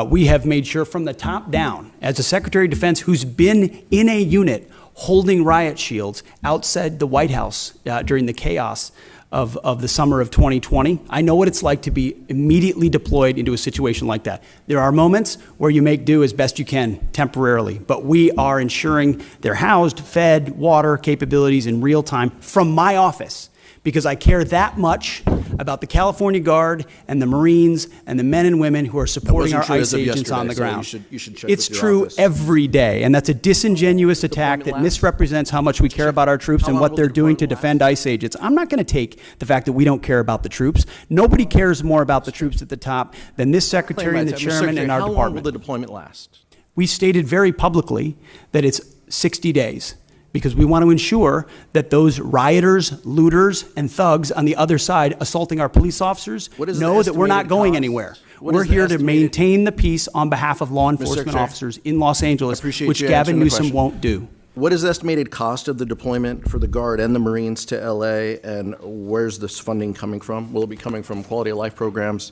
S1: We have made sure from the top down, as a Secretary of Defense who's been in a unit holding riot shields outside the White House during the chaos of the summer of 2020, I know what it's like to be immediately deployed into a situation like that. There are moments where you make do as best you can temporarily, but we are ensuring they're housed, fed, water capabilities in real time from my office, because I care that much about the California Guard and the Marines and the men and women who are supporting our ICE agents on the ground.
S19: You should check
S1: it's
S19: with your
S1: true
S19: office.
S1: Every day, and that's a disingenuous attack that misrepresents how much we care about our troops and what they're doing to defend ICE agents. I'm not going to take the fact that we don't care about the troops. Nobody cares more about the troops at the top than this Secretary and the Chairman and our department.
S19: How long will the deployment last?
S1: We stated very publicly that it's 60 days. Because we want to ensure that those rioters, looters, and thugs on the other side assaulting our police officers know that we're not going anywhere. We're here to maintain the peace on behalf of law enforcement officers in Los Angeles, which Gavin Newsom won't do.
S19: What is the estimated cost of the deployment for the Guard and the Marines to L.A., and where's this funding coming from? Will it be coming from quality of life programs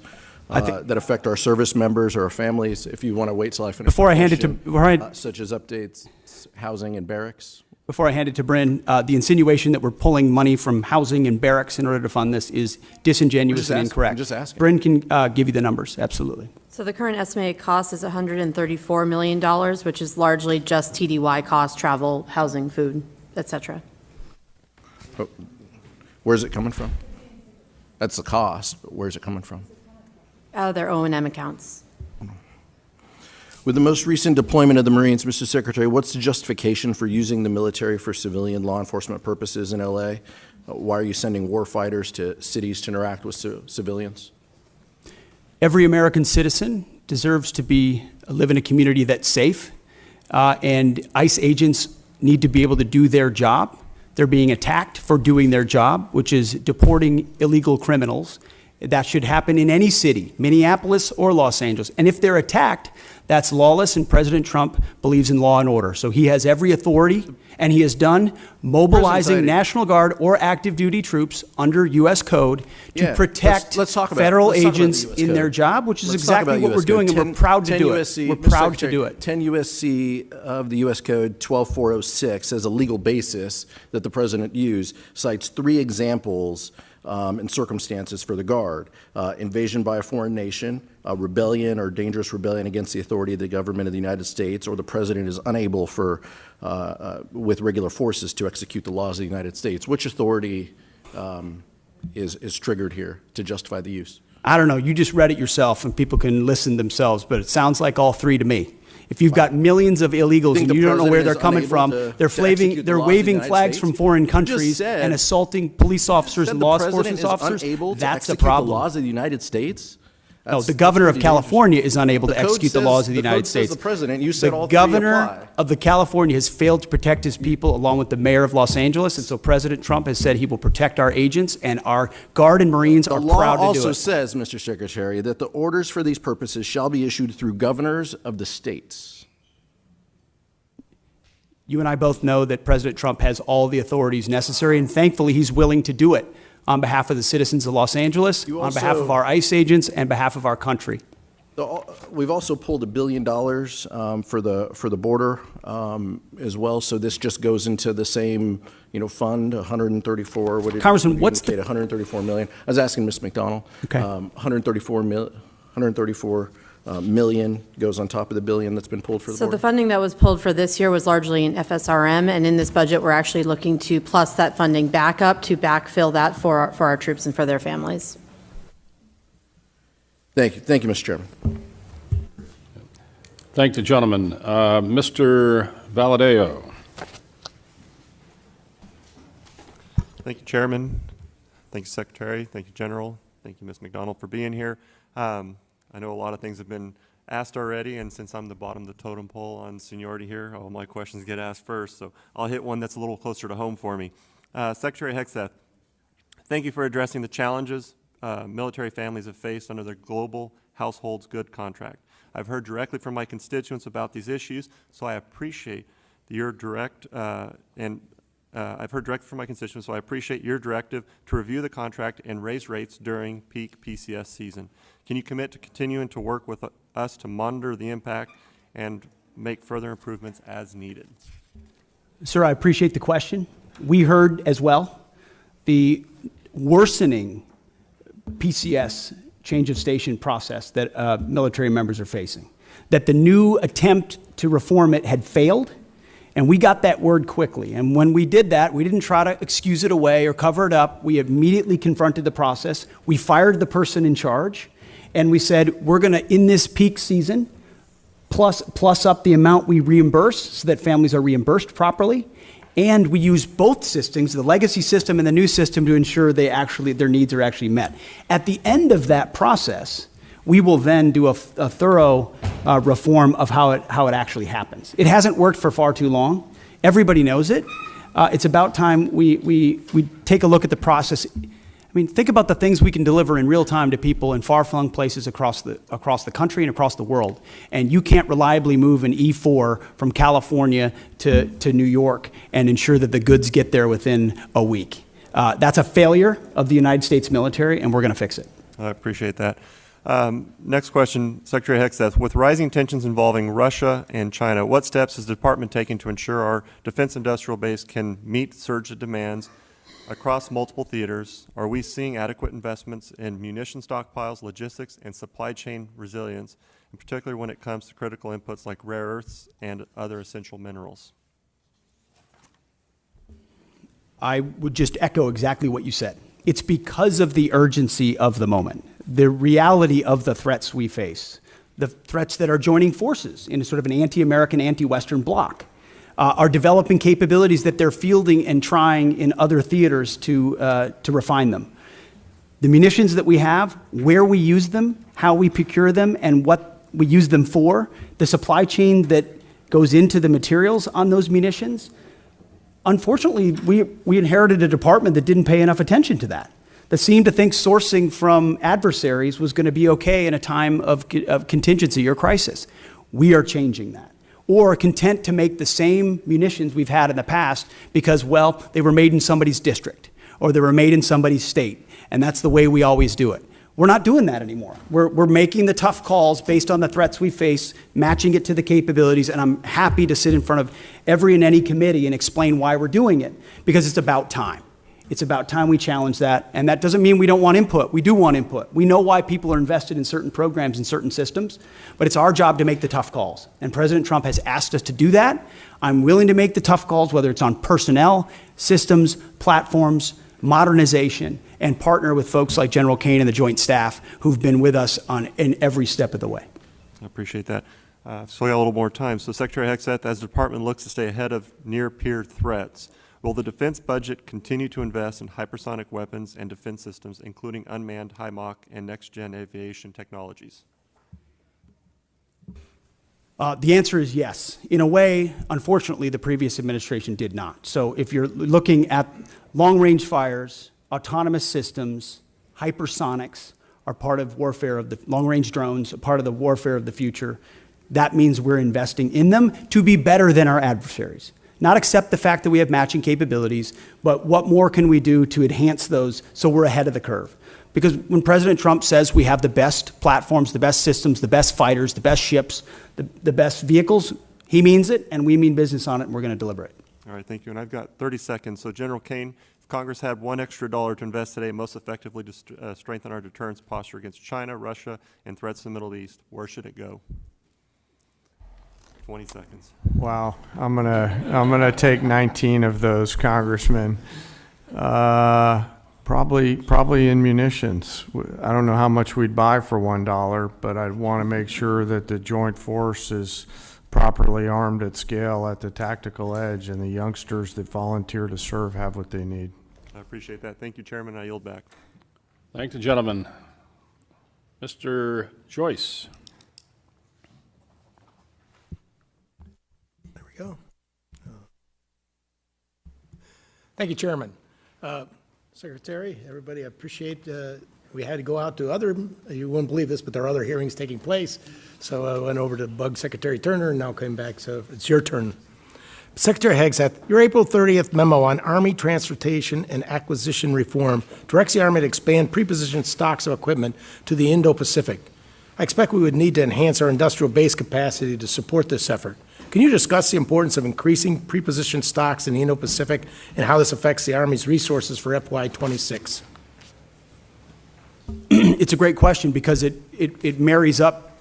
S19: that affect our service members or our families? If you want to wait till I finish
S1: before I hand it to
S19: such as updates, housing, and barracks.
S1: Before I hand it to Bryn, the insinuation that we're pulling money from housing and barracks in order to fund this is disingenuous and incorrect.
S19: I'm just asking.
S1: Bryn can give you the numbers, absolutely.
S16: So the current estimated cost is $134 million, which is largely just TDY costs, travel, housing, food, et cetera.
S19: Where's it coming from? That's the cost, but where's it coming from?
S16: Out of their O&M accounts.
S19: With the most recent deployment of the Marines, Mr. Secretary, what's the justification for using the military for civilian law enforcement purposes in L.A.? Why are you sending war fighters to cities to interact with civilians?
S1: Every American citizen deserves to live in a community that's safe, and ICE agents need to be able to do their job. They're being attacked for doing their job, which is deporting illegal criminals. That should happen in any city, Minneapolis or Los Angeles. And if they're attacked, That's lawless, and President Trump believes in law and order. So he has every authority, and he has done mobilizing National Guard or active duty troops under U.S. code to protect federal agents in their job, which is exactly what we're doing, and we're proud to do it. We're proud to do it.
S19: 10 U.S.C. of the U.S. Code 12406 as a legal basis that the president used cites 3 examples and circumstances for the Guard: invasion by a foreign nation, rebellion or dangerous rebellion against the authority of the government of the United States, or the president is unable with regular forces to execute the laws of the United States. Which authority is triggered here to justify the use?
S1: I don't know. You just read it yourself, and people can listen themselves, but it sounds like all 3 to me. If you've got millions of illegals and you don't know where they're coming from, they're waving flags from foreign countries and assaulting police officers and law enforcement officers, that's a problem.
S19: The laws of the United States?
S1: No, the governor of California is unable to execute the laws of the United States.
S19: The president, you said all
S1: three
S19: apply.
S1: The governor of the California has failed to protect his people, along with the mayor of Los Angeles, and so President Trump has said he will protect our agents, and our Guard and Marines are proud to do it.
S19: The law also says, Mr. Secretary, that the orders for these purposes shall be issued through governors of the states.
S1: You and I both know that President Trump has all the authorities necessary, and thankfully he's willing to do it on behalf of the citizens of Los Angeles, on behalf of our ICE agents, and behalf of our country.
S19: We've also pulled $1 billion for the border as well. So this just goes into the same fund, 134. What did
S1: Congressman, what's
S19: the 134 million? I was asking Ms. McDonald.
S1: Okay.
S19: 134 million goes on top of the billion that's been pulled for the
S16: So
S19: border.
S16: the funding that was pulled for this year was largely in FSRM, and in this budget, we're actually looking to plus that funding back up to backfill that for our troops and for their families.
S19: Thank you, Mr. Chairman.
S3: Thank the gentleman. Mr. Valadeo.
S20: Thank you, Chairman. Thank you, Secretary. Thank you, General. Thank you, Ms. McDonald, for being here. I know a lot of things have been asked already, and since I'm the bottom of the totem pole on seniority here, all my questions get asked first, so I'll hit one that's a little closer to home for me. Secretary Hegseth, thank you for addressing the challenges military families have faced under their Global Households Good contract. I've heard directly from my constituents about these issues, so I appreciate your directive to review the contract and raise rates during peak PCS season. Can you commit to continuing to work with us to monitor the impact and make further improvements as needed?
S1: Sir, I appreciate the question. We heard as well the worsening PCS change of station process that military members are facing, that the new attempt to reform it had failed. And we got that word quickly. And when we did that, we didn't try to excuse it away or cover it up. We immediately confronted the process. We fired the person in charge. And we said, we're going to, in this peak season, plus up the amount we reimburse so that families are reimbursed properly. And we use both systems, the legacy system and the new system, to ensure their needs are actually met. At the end of that process, we will then do a thorough reform of how it actually happens. It hasn't worked for far too long. Everybody knows it. It's about time we take a look at the process. I mean, think about the things we can deliver in real time to people in far-flung places across the country and across the world. And you can't reliably move an E4 from California to New York and ensure that the goods get there within a week. That's a failure of the United States military, and we're going to fix it.
S20: I appreciate that. Next question, Secretary Hegseth. With rising tensions involving Russia and China, what steps is the department taking to ensure our defense industrial base can meet surge demands across multiple theaters? Are we seeing adequate investments in munition stockpiles, logistics, and supply chain resilience, in particular when it comes to critical inputs like rare earths and other essential minerals?
S1: I would just echo exactly what you said. It's because of the urgency of the moment, the reality of the threats we face, the threats that are joining forces in a sort of an anti-American, anti-Western bloc, are developing capabilities that they're fielding and trying in other theaters to refine them. The munitions that we have, where we use them, how we procure them, and what we use them for, the supply chain that goes into the materials on those munitions. Unfortunately, we inherited a department that didn't pay enough attention to that seemed to think sourcing from adversaries was going to be okay in a time of contingency or crisis. We are changing that. Or content to make the same munitions we've had in the past because, well, they were made in somebody's district or they were made in somebody's state, and that's the way we always do it. We're not doing that anymore. We're making the tough calls based on the threats we face, matching it to the capabilities, and I'm happy to sit in front of every and any committee and explain why we're doing it, because it's about time. It's about time we challenge that, and that doesn't mean we don't want input. We do want input. We know why people are invested in certain programs and certain systems, but it's our job to make the tough calls, and President Trump has asked us to do that. I'm willing to make the tough calls, whether it's on personnel, systems, platforms, modernization, and partner with folks like General Caine and the Joint Staff who've been with us in every step of the way.
S20: I appreciate that. So we got a little more time. So Secretary Hegseth, as the department looks to stay ahead of near-peer threats, will the defense budget continue to invest in hypersonic weapons and defense systems, including unmanned, high Mach, and next-gen aviation technologies?
S1: The answer is yes. In a way, unfortunately, the previous administration did not. So if you're looking at long-range fires, autonomous systems, hypersonics are part of warfare of the long-range drones, a part of the warfare of the future. That means we're investing in them to be better than our adversaries. Not accept the fact that we have matching capabilities, but what more can we do to enhance those so we're ahead of the curve? Because when President Trump says we have the best platforms, the best systems, the best fighters, the best ships, the best vehicles, he means it, and we mean business on it, and we're going to deliver it.
S20: All right, thank you. And I've got 30 seconds. So General Caine, if Congress had $1 extra to invest today most effectively to strengthen our deterrence posture against China, Russia, and threats in the Middle East, where should it go? 20 seconds.
S5: Wow, I'm gonna take 19 of those, Congressman. Probably in munitions. I don't know how much we'd buy for $1, but I'd want to make sure that the joint force is properly armed at scale at the tactical edge, and the youngsters that volunteer to serve have what they need.
S20: I appreciate that. Thank you, Chairman. I yield back.
S3: Thank the gentleman. Mr. Joyce.
S21: There we go. Thank you, Chairman. Secretary, everybody, I appreciate we had to go out to other, you wouldn't believe this, but there are other hearings taking place. So I went over to bug Secretary Turner and now came back, so it's your turn. Secretary Hegseth, your April 30th memo on Army transportation and acquisition reform directs the Army to expand prepositioned stocks of equipment to the Indo-Pacific. I expect we would need to enhance our industrial base capacity to support this effort. Can you discuss the importance of increasing prepositioned stocks in the Indo-Pacific and how this affects the Army's resources for FY26?
S1: It's a great question because it marries up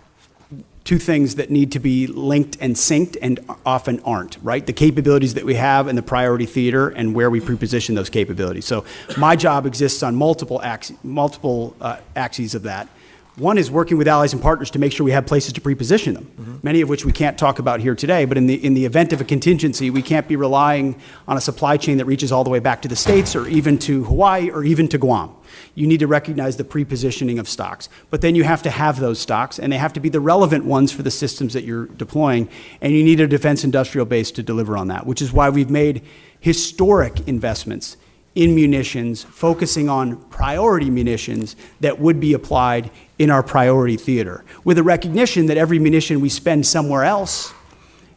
S1: two things that need to be linked and synced and often aren't, right? The capabilities that we have in the priority theater and where we preposition those capabilities. So my job exists on multiple axes of that. One is working with allies and partners to make sure we have places to preposition them, many of which we can't talk about here today, but in the event of a contingency, we can't be relying on a supply chain that reaches all the way back to the States or even to Hawaii or even to Guam. You need to recognize the prepositioning of stocks. But then you have to have those stocks, and they have to be the relevant ones for the systems that you're deploying, and you need a defense industrial base to deliver on that, which is why we've made historic investments in munitions, focusing on priority munitions that would be applied in our priority theater, with a recognition that every munition we spend somewhere else,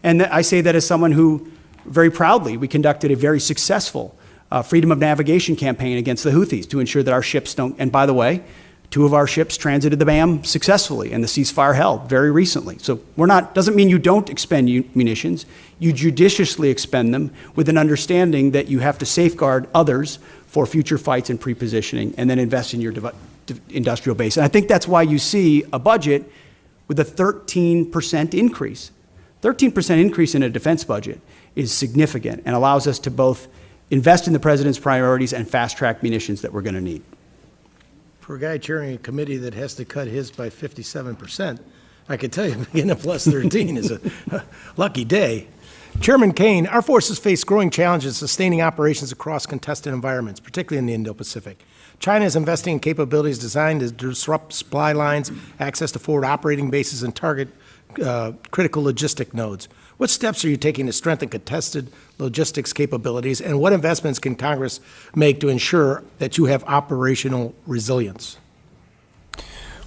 S1: and I say that as someone who, very proudly, we conducted a very successful freedom of navigation campaign against the Houthis to ensure that our ships don't, and by the way, 2 of our ships transited the BAM successfully, and the ceasefire held very recently. So doesn't mean you don't expend munitions. You judiciously expend them with an understanding that you have to safeguard others for future fights and prepositioning, and then invest in your industrial base. And I think that's why you see a budget with a 13% increase. 13% increase in a defense budget is significant and allows us to both invest in the president's priorities and fast-track munitions that we're going to need.
S21: For a guy chairing a committee that has to cut his by 57%, I can tell you getting a plus 13 is a lucky day. Chairman Caine, our forces face growing challenges sustaining operations across contested environments, particularly in the Indo-Pacific. China is investing in capabilities designed to disrupt supply lines, access to forward operating bases, and target critical logistic nodes. What steps are you taking to strengthen contested logistics capabilities, and what investments can Congress make to ensure that you have operational resilience?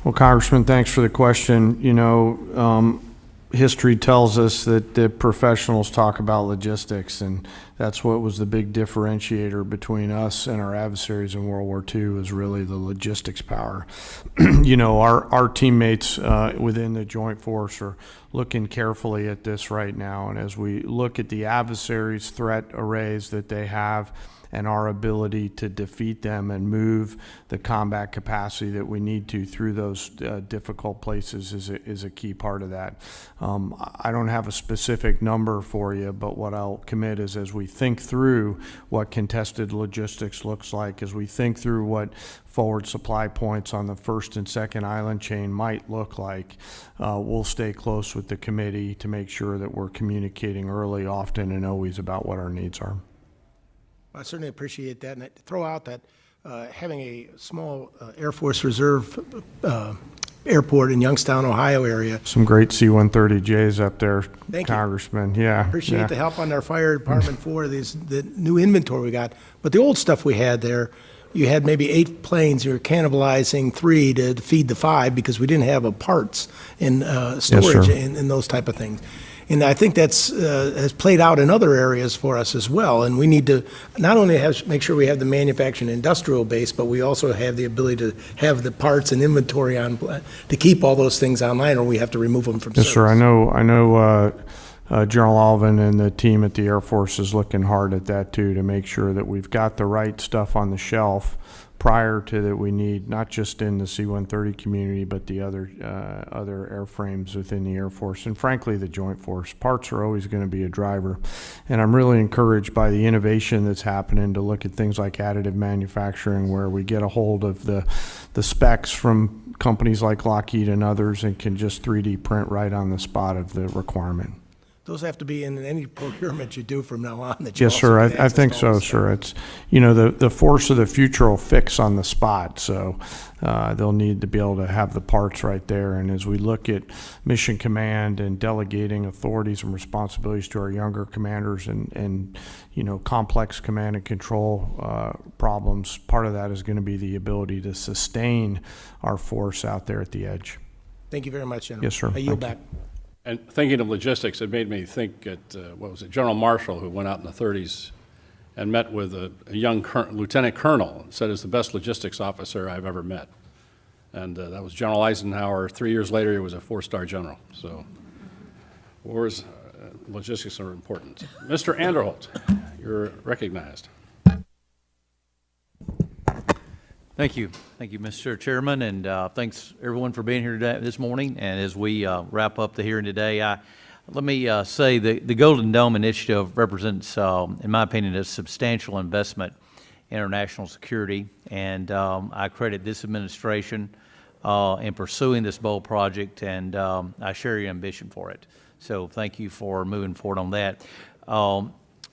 S5: Well, Congressman, thanks for the question. You know, history tells us that the professionals talk about logistics, and that's what was the big differentiator between us and our adversaries in World War II, is really the logistics power. You know, our teammates within the Joint Force are looking carefully at this right now, and as we look at the adversaries' threat arrays that they have and our ability to defeat them and move the combat capacity that we need to through those difficult places is a key part of that. I don't have a specific number for you, but what I'll commit is, as we think through what contested logistics looks like, as we think through what forward supply points on the first and second island chain might look like, we'll stay close with the committee to make sure that we're communicating early, often, and always about what our needs are.
S21: I certainly appreciate that, and I throw out that having a small Air Force Reserve airport in Youngstown, Ohio area.
S5: Some great C-130Js up there,
S21: Thank you.
S5: Congressman. Yeah.
S21: Appreciate the help on our fire department for the new inventory we got. But the old stuff we had there, you had maybe 8 planes. You were cannibalizing 3 to feed the 5 because we didn't have parts in storage and those type of things. And I think that's has played out in other areas for us as well. And we need to not only make sure we have the manufacturing industrial base, but we also have the ability to have the parts and inventory on to keep all those things online, or we have to remove them from service.
S5: Yes, sir. I know General Alvin and the team at the Air Force is looking hard at that too, to make sure that we've got the right stuff on the shelf prior to that we need, not just in the C-130 community, but the other airframes within the Air Force, and frankly the Joint Force. Parts are always going to be a driver, and I'm really encouraged by the innovation that's happening to look at things like additive manufacturing, where we get a hold of the specs from companies like Lockheed and others and can just 3D print right on the spot of the requirement.
S21: Those have to be in any procurement you do from now on.
S5: Yes, sir. I think so, sir. It's, you know, the force of the future will fix on the spot, so they'll need to be able to have the parts right there. And as we look at mission command and delegating authorities and responsibilities to our younger commanders and you know, complex command and control problems, part of that is going to be the ability to sustain our force out there at the edge.
S21: Thank you very much, General.
S5: Yes, sir.
S21: I yield back.
S3: And thinking of logistics, it made me think at, what was it, General Marshall, who went out in the 30s and met with a young lieutenant colonel, and said it's the best logistics officer I've ever met. And that was General Eisenhower. 3 years later, he was a 4-star general. So wars, logistics are important. Mr. Anderholt, you're recognized.
S2: Thank you. Thank you, Mr. Chairman, and thanks everyone for being here today, this morning. And as we wrap up the hearing today, let me say the Golden Dome Initiative represents, in my opinion, a substantial investment in our national security, and I credit this administration in pursuing this bold project, and I share your ambition for it. So thank you for moving forward on that. I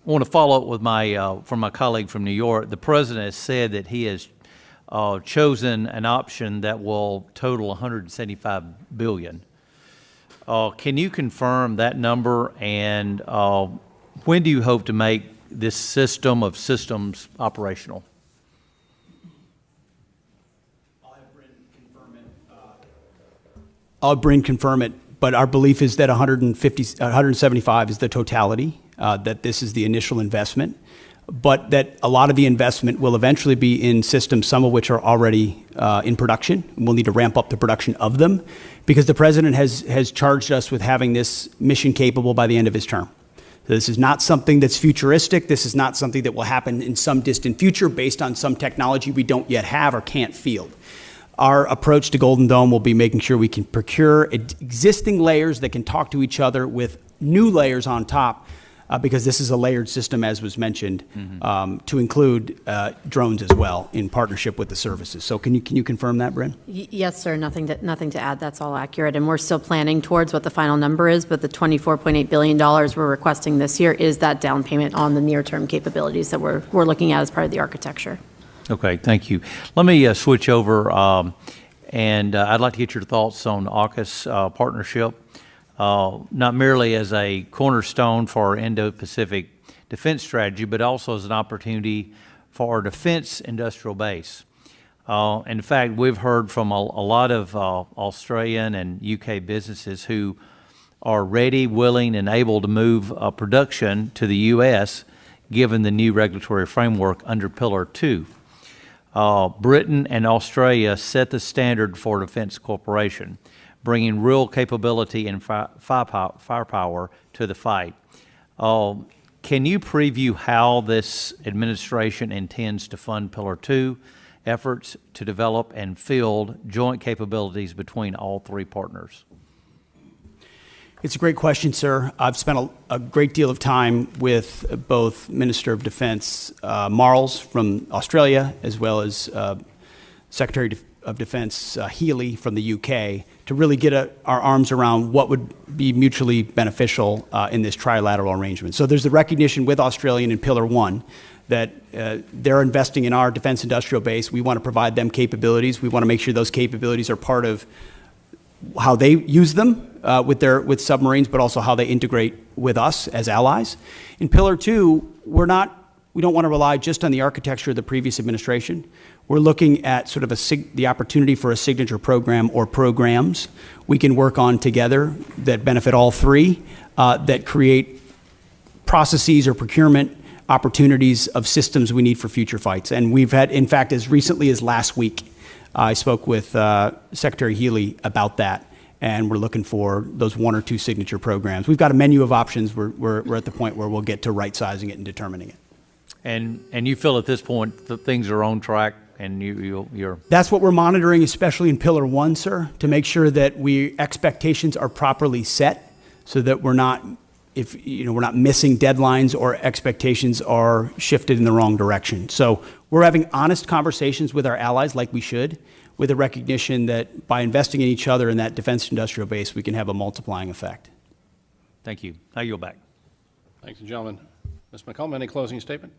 S2: want to follow up with from my colleague from New York. The President has said that he has chosen an option that will total $175 billion. Can you confirm that number, and when do you hope to make this system of systems operational?
S1: I'll have Bryn confirm it, but our belief is that 175 is the totality, that this is the initial investment, but that a lot of the investment will eventually be in systems, some of which are already in production. We'll need to ramp up the production of them because the President has charged us with having this mission capable by the end of his term. So this is not something that's futuristic. This is not something that will happen in some distant future based on some technology we don't yet have or can't field. Our approach to Golden Dome will be making sure we can procure existing layers that can talk to each other with new layers on top, because this is a layered system, as was mentioned, to include drones as well in partnership with the services. So can you confirm that, Bryn?
S16: Yes, sir. Nothing to add. That's all accurate. And we're still planning towards what the final number is, but the $24.8 billion we're requesting this year is that down payment on the near-term capabilities that we're looking at as part of the architecture.
S2: Okay, thank you. Let me switch over, and I'd like to get your thoughts on AUKUS partnership. Not merely as a cornerstone for our Indo-Pacific defense strategy, but also as an opportunity for our defense industrial base. In fact, we've heard from a lot of Australian and UK businesses who are ready, willing, and able to move production to the U.S. given the new regulatory framework under Pillar 2. Britain and Australia set the standard for defense cooperation, bringing real capability and firepower to the fight. Can you preview how this administration intends to fund Pillar 2 efforts to develop and field joint capabilities between all three partners?
S1: It's a great question, sir. I've spent a great deal of time with both Minister of Defense Marles from Australia, as well as Secretary of Defense Healy from the UK, to really get our arms around what would be mutually beneficial in this trilateral arrangement. So there's the recognition with Australia in Pillar 1 that they're investing in our defense industrial base. We want to provide them capabilities. We want to make sure those capabilities are part of how they use them with submarines, but also how they integrate with us as allies. In Pillar 2, we don't want to rely just on the architecture of the previous administration. We're looking at sort of the opportunity for a signature program or programs we can work on together that benefit all three, that create processes or procurement opportunities of systems we need for future fights. And we've had, in fact, as recently as last week, I spoke with Secretary Healy about that, and we're looking for those one or two signature programs. We've got a menu of options. We're at the point where we'll get to right-sizing it and determining it.
S2: And you feel at this point that things are on track, and you're...
S1: That's what we're monitoring, especially in Pillar 1, sir, to make sure that expectations are properly set so that we're not missing deadlines or expectations are shifted in the wrong direction. So we're having honest conversations with our allies like we should, with a recognition that by investing in each other in that defense industrial base, we can have a multiplying effect.
S2: Thank you. I yield back.
S3: Thanks, gentlemen. Ms. McCollum, any closing statement?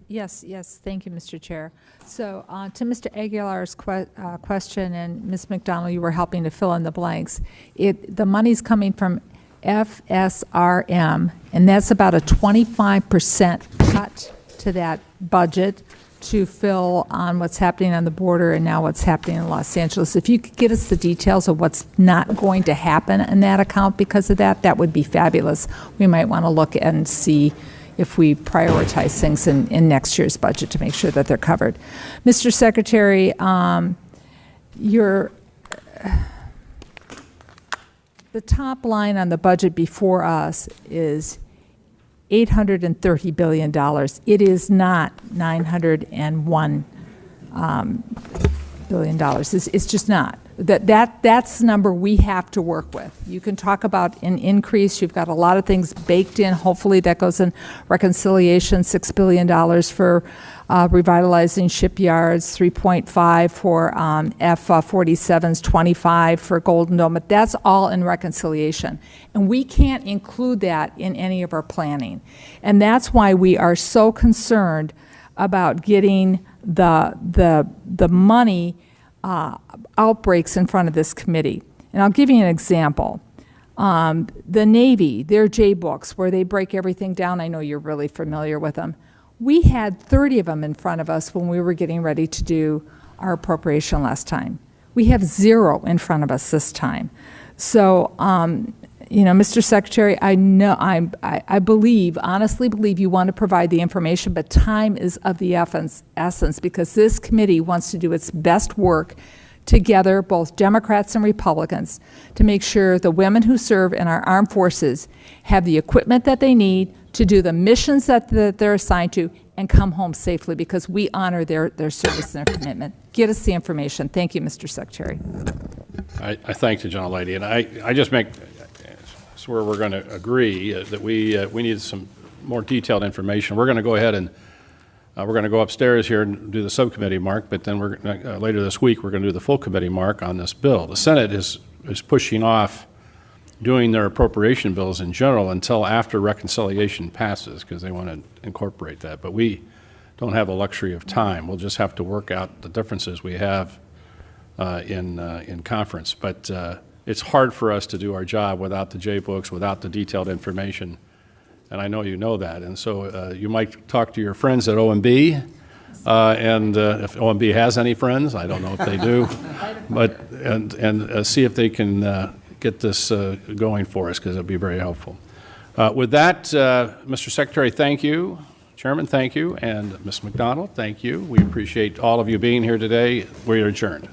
S8: Yes, thank you, Mr. Chair. So to Mr. Aguilar's question, and Ms. McDonald, you were helping to fill in the blanks. The money's coming from FSRM, and that's about a 25% cut to that budget to fill on what's happening on the border and now what's happening in Los Angeles. If you could get us the details of what's not going to happen in that account because of that, that would be fabulous. We might want to look and see if we prioritize things in next year's budget to make sure that they're covered. Mr. Secretary, the top line on the budget before us is $830 billion. It is not $901 billion. It's just not. That's the number we have to work with. You can talk about an increase. You've got a lot of things baked in. Hopefully that goes in reconciliation, $6 billion for revitalizing shipyards, 3.5 for F-47s, 25 for Golden Dome, but that's all in reconciliation. And we can't include that in any of our planning. And that's why we are so concerned about getting the money outbreaks in front of this committee. And I'll give you an example. The Navy, their J-books, where they break everything down, I know you're really familiar with them. We had 30 of them in front of us when we were getting ready to do our appropriation last time. We have 0 in front of us this time. So, Mr. Secretary, I believe, honestly believe you want to provide the information, but time is of the essence because this committee wants to do its best work together, both Democrats and Republicans, to make sure the women who serve in our armed forces have the equipment that they need to do the missions that they're assigned to and come home safely because we honor their service and their commitment. Get us the information. Thank you, Mr. Secretary.
S3: I thank the gentlelady, and I just make it's where we're going to agree that we need some more detailed information. We're going to go ahead and we're going to go upstairs here and do the subcommittee mark, but then later this week we're going to do the full committee mark on this bill. The Senate is pushing off doing their appropriation bills in general until after reconciliation passes because they want to incorporate that. But we don't have a luxury of time. We'll just have to work out the differences we have in conference. But it's hard for us to do our job without the J-books, without the detailed information, and I know you know that. And so you might talk to your friends at OMB, and if OMB has any friends, I don't know if they do, but and see if they can get this going for us, because it'll be very helpful. With that, Mr. Secretary, thank you. Chairman, thank you. And Ms. McDonald, thank you. We appreciate all of you being here today. We are adjourned.